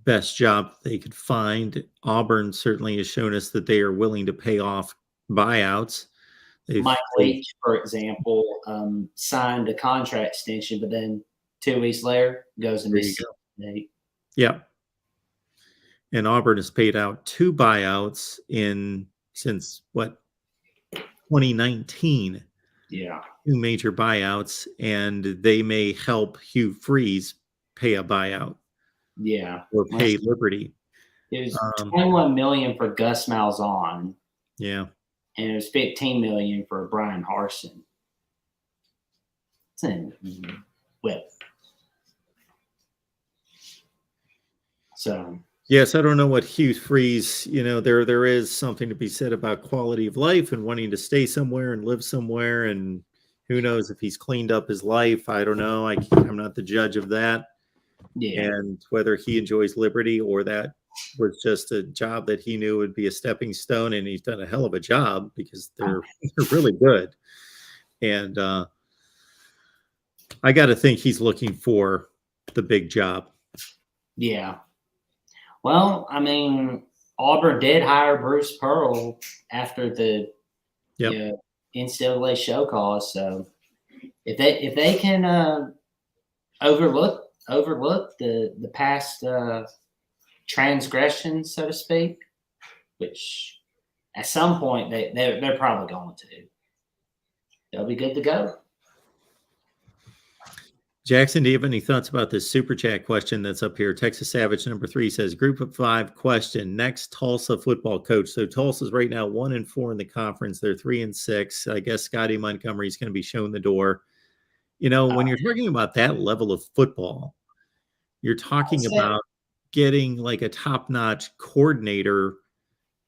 Speaker 1: best job they could find. Auburn certainly has shown us that they are willing to pay off buyouts.
Speaker 13: Mike Leach, for example, signed a contract extension, but then 2 weeks later goes to Mississippi.
Speaker 1: Yeah. And Auburn has paid out 2 buyouts since 2019.
Speaker 13: Yeah.
Speaker 1: 2 major buyouts, and they may help Hugh Freeze pay a buyout.
Speaker 13: Yeah.
Speaker 1: Or pay Liberty.
Speaker 13: It was $21 million for Gus Malzahn.
Speaker 1: Yeah.
Speaker 13: And it was $15 million for Brian Harsin. It's in whip. So
Speaker 1: yes, I don't know what Hugh Freeze, there is something to be said about quality of life and wanting to stay somewhere and live somewhere, and who knows if he's cleaned up his life. I don't know. I'm not the judge of that.
Speaker 13: Yeah.
Speaker 1: And whether he enjoys Liberty or that was just a job that he knew would be a stepping stone, and he's done a hell of a job because they're really good. And I got to think he's looking for the big job.
Speaker 13: Yeah. Well, I mean, Auburn did hire Bruce Pearl after the NCAA show cause. So if they can overlook the past transgression, so to speak, which at some point they're probably going to, they'll be good to go.
Speaker 1: Jackson, do you have any thoughts about this super chat question that's up here? Texas Savage number 3 says, Group of 5 question. Next Tulsa football coach. So Tulsa's right now 1-4 in the conference. They're 3-6. I guess Scotty Montgomery's going to be shown the door. When you're talking about that level of football, you're talking about getting like a top-notch coordinator,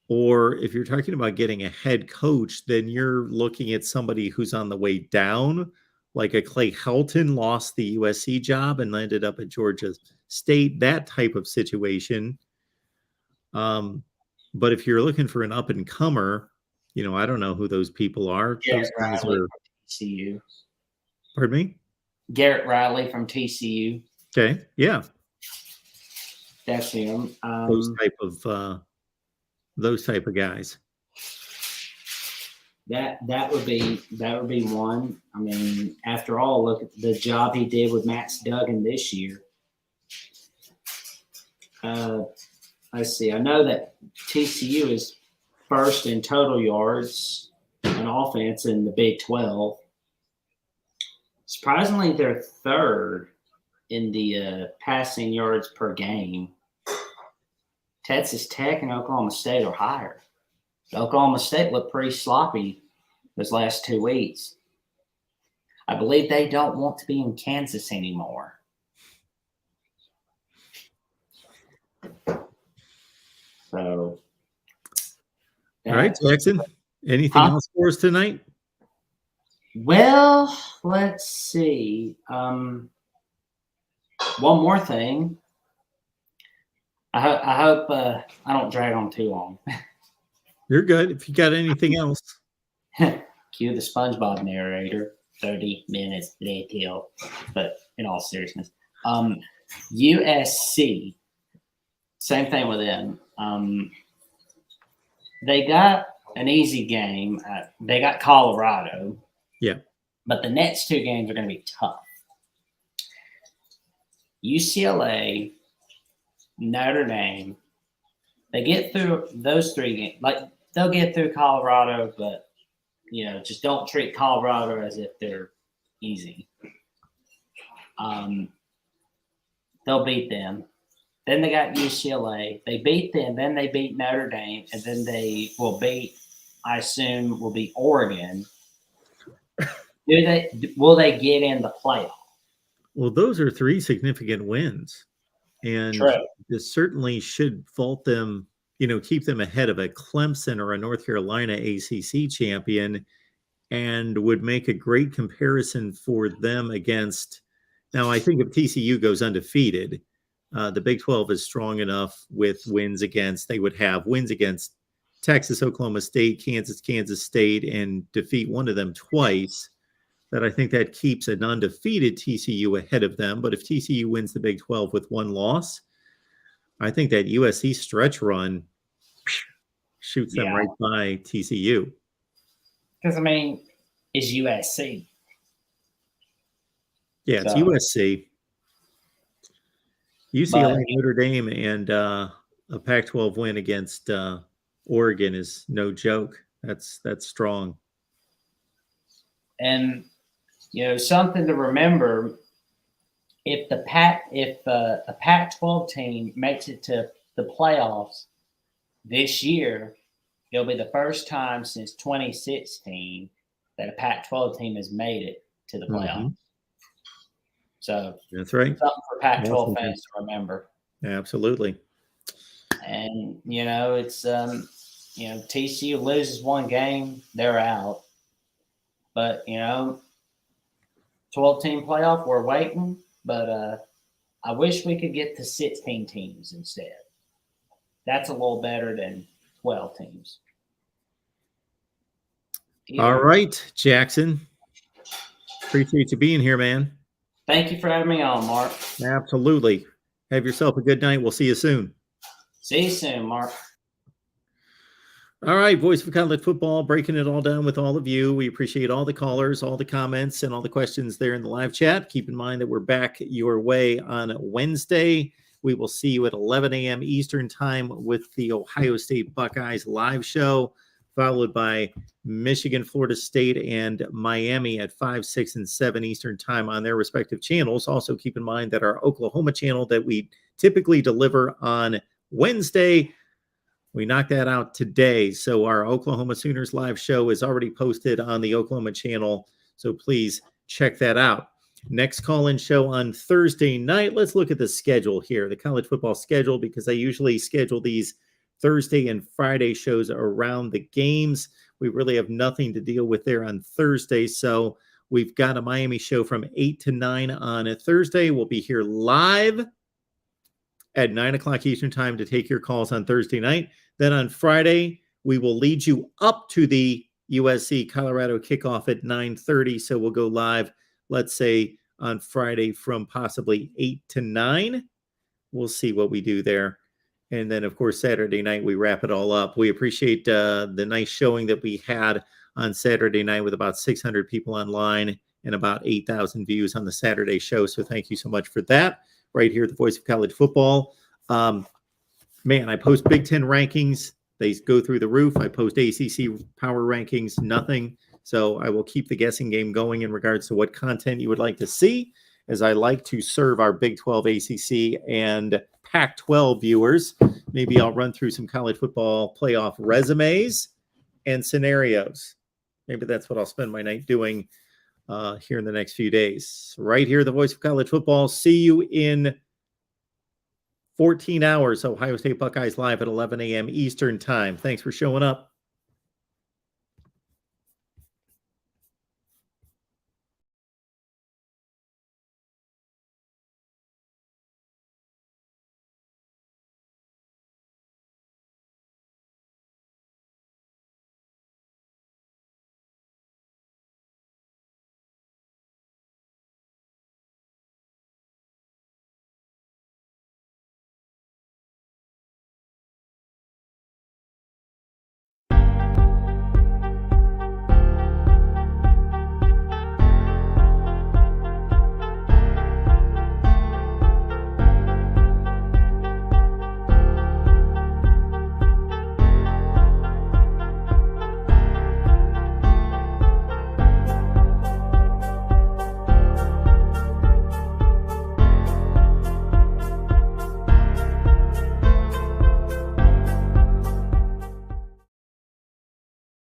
Speaker 1: or if you're talking about getting a head coach, then you're looking at somebody who's on the way down. Like a Clay Helton lost the USC job and landed up at Georgia State, that type of situation. But if you're looking for an up-and-comer, I don't know who those people are.
Speaker 13: Garrett
Speaker 1: Those guys
Speaker 13: Riley
Speaker 1: are.
Speaker 13: from TCU.
Speaker 1: Pardon me?
Speaker 13: Garrett Riley from TCU.
Speaker 1: Okay, yeah.
Speaker 13: That's him.
Speaker 1: Those type of guys.
Speaker 13: That would be one. I mean, after all, look at the job he did with Matt Duggan this year. Let's see. I know that TCU is first in total yards and offense in the Big 12. Surprisingly, they're third in the passing yards per game. Texas Tech and Oklahoma State are higher. Oklahoma State looked pretty sloppy those last 2 weeks. I believe they don't want to be in Kansas anymore. So,
Speaker 1: all right, Jackson. Anything else for us tonight?
Speaker 13: Well, let's see. One more thing. I hope I don't drag on too long.
Speaker 1: You're good. If you got anything else.
Speaker 13: Cue the SpongeBob narrator. 30 minutes later. But in all seriousness, USC, same thing with them. They got an easy game. They got Colorado.
Speaker 1: Yeah.
Speaker 13: But the next 2 games are going to be tough. UCLA, Notre Dame. They get through those 3 games. Like, they'll get through Colorado, but, just don't treat Colorado as if they're easy. They'll beat them. Then they got UCLA. They beat them. Then they beat Notre Dame. And then they will beat, I assume, Oregon. Will they get in the playoff?
Speaker 1: Well, those are 3 significant wins. And
Speaker 13: True.
Speaker 1: this certainly should vault them, keep them ahead of a Clemson or a North Carolina ACC champion, and would make a great comparison for them against. Now, I think if TCU goes undefeated, the Big 12 is strong enough with wins against, they would have wins against Texas, Oklahoma State, Kansas State, and defeat one of them twice, that I think that keeps an undefeated TCU ahead of them. But if TCU wins the Big 12 with 1 loss, I think that USC stretch run shoots them right by TCU.
Speaker 13: Because, I mean, it's USC.
Speaker 1: Yeah, it's USC. UCLA, Notre Dame, and a Pac-12 win against Oregon is no joke. That's strong.
Speaker 13: And something to remember: if a Pac-12 team makes it to the playoffs this year, it'll be the first time since 2016 that a Pac-12 team has made it to the playoffs.
Speaker 1: Mm-hmm.
Speaker 13: So
Speaker 1: that's right.
Speaker 13: Something for Pac-12 fans to remember.
Speaker 1: Absolutely.
Speaker 13: And it's TCU loses 1 game, they're out. But 12-team playoff, we're waiting. But I wish we could get to 16 teams instead. That's a little better than 12 teams.
Speaker 1: All right, Jackson. Appreciate you being here, man.
Speaker 13: Thank you for having me on, Mark.
Speaker 1: Absolutely. Have yourself a good night. We'll see you soon.
Speaker 13: See you soon, Mark.
Speaker 1: All right, Voice of College Football, breaking it all down with all of you. We appreciate all the callers, all the comments, and all the questions there in the live chat. Keep in mind that we're back your way on Wednesday. We will see you at 11 a.m. Eastern time with the Ohio State Buckeyes live show, followed by Michigan, Florida State, and Miami at 5, 6, and 7 Eastern time on their respective channels. Also, keep in mind that our Oklahoma channel that we typically deliver on Wednesday, we knocked that out today. So our Oklahoma Sooners live show is already posted on the Oklahoma channel. So please check that out. Next call-in show on Thursday night. Let's look at the schedule here, the college football schedule, because I usually schedule these Thursday and Friday shows around the games. We really have nothing to deal with there on Thursday. So we've got a Miami show from 8 to 9 on a Thursday. We'll be here live at 9 o'clock Eastern time to take your calls on Thursday night. Then on Friday, we will lead you up to the USC Colorado kickoff at 9:30. So we'll go live, let's say, on Friday from possibly 8 to 9. We'll see what we do there. And then, of course, Saturday night, we wrap it all up. We appreciate the nice showing that we had on Saturday night with about 600 people online and about 8,000 views on the Saturday show. So thank you so much for that. Right here at the Voice of College Football. Man, I post Big Ten rankings. They go through the roof. I post ACC power rankings, nothing. So I will keep the guessing game going in regards to what content you would like to see, as I like to serve our Big 12, ACC, and Pac-12 viewers. Maybe I'll run through some college football playoff resumes and scenarios. Maybe that's what I'll spend my night doing here in the next few days. Right here, the Voice of College Football. See you in 14 hours. Ohio State Buckeyes live at 11 a.m. Eastern time. Thanks for showing up.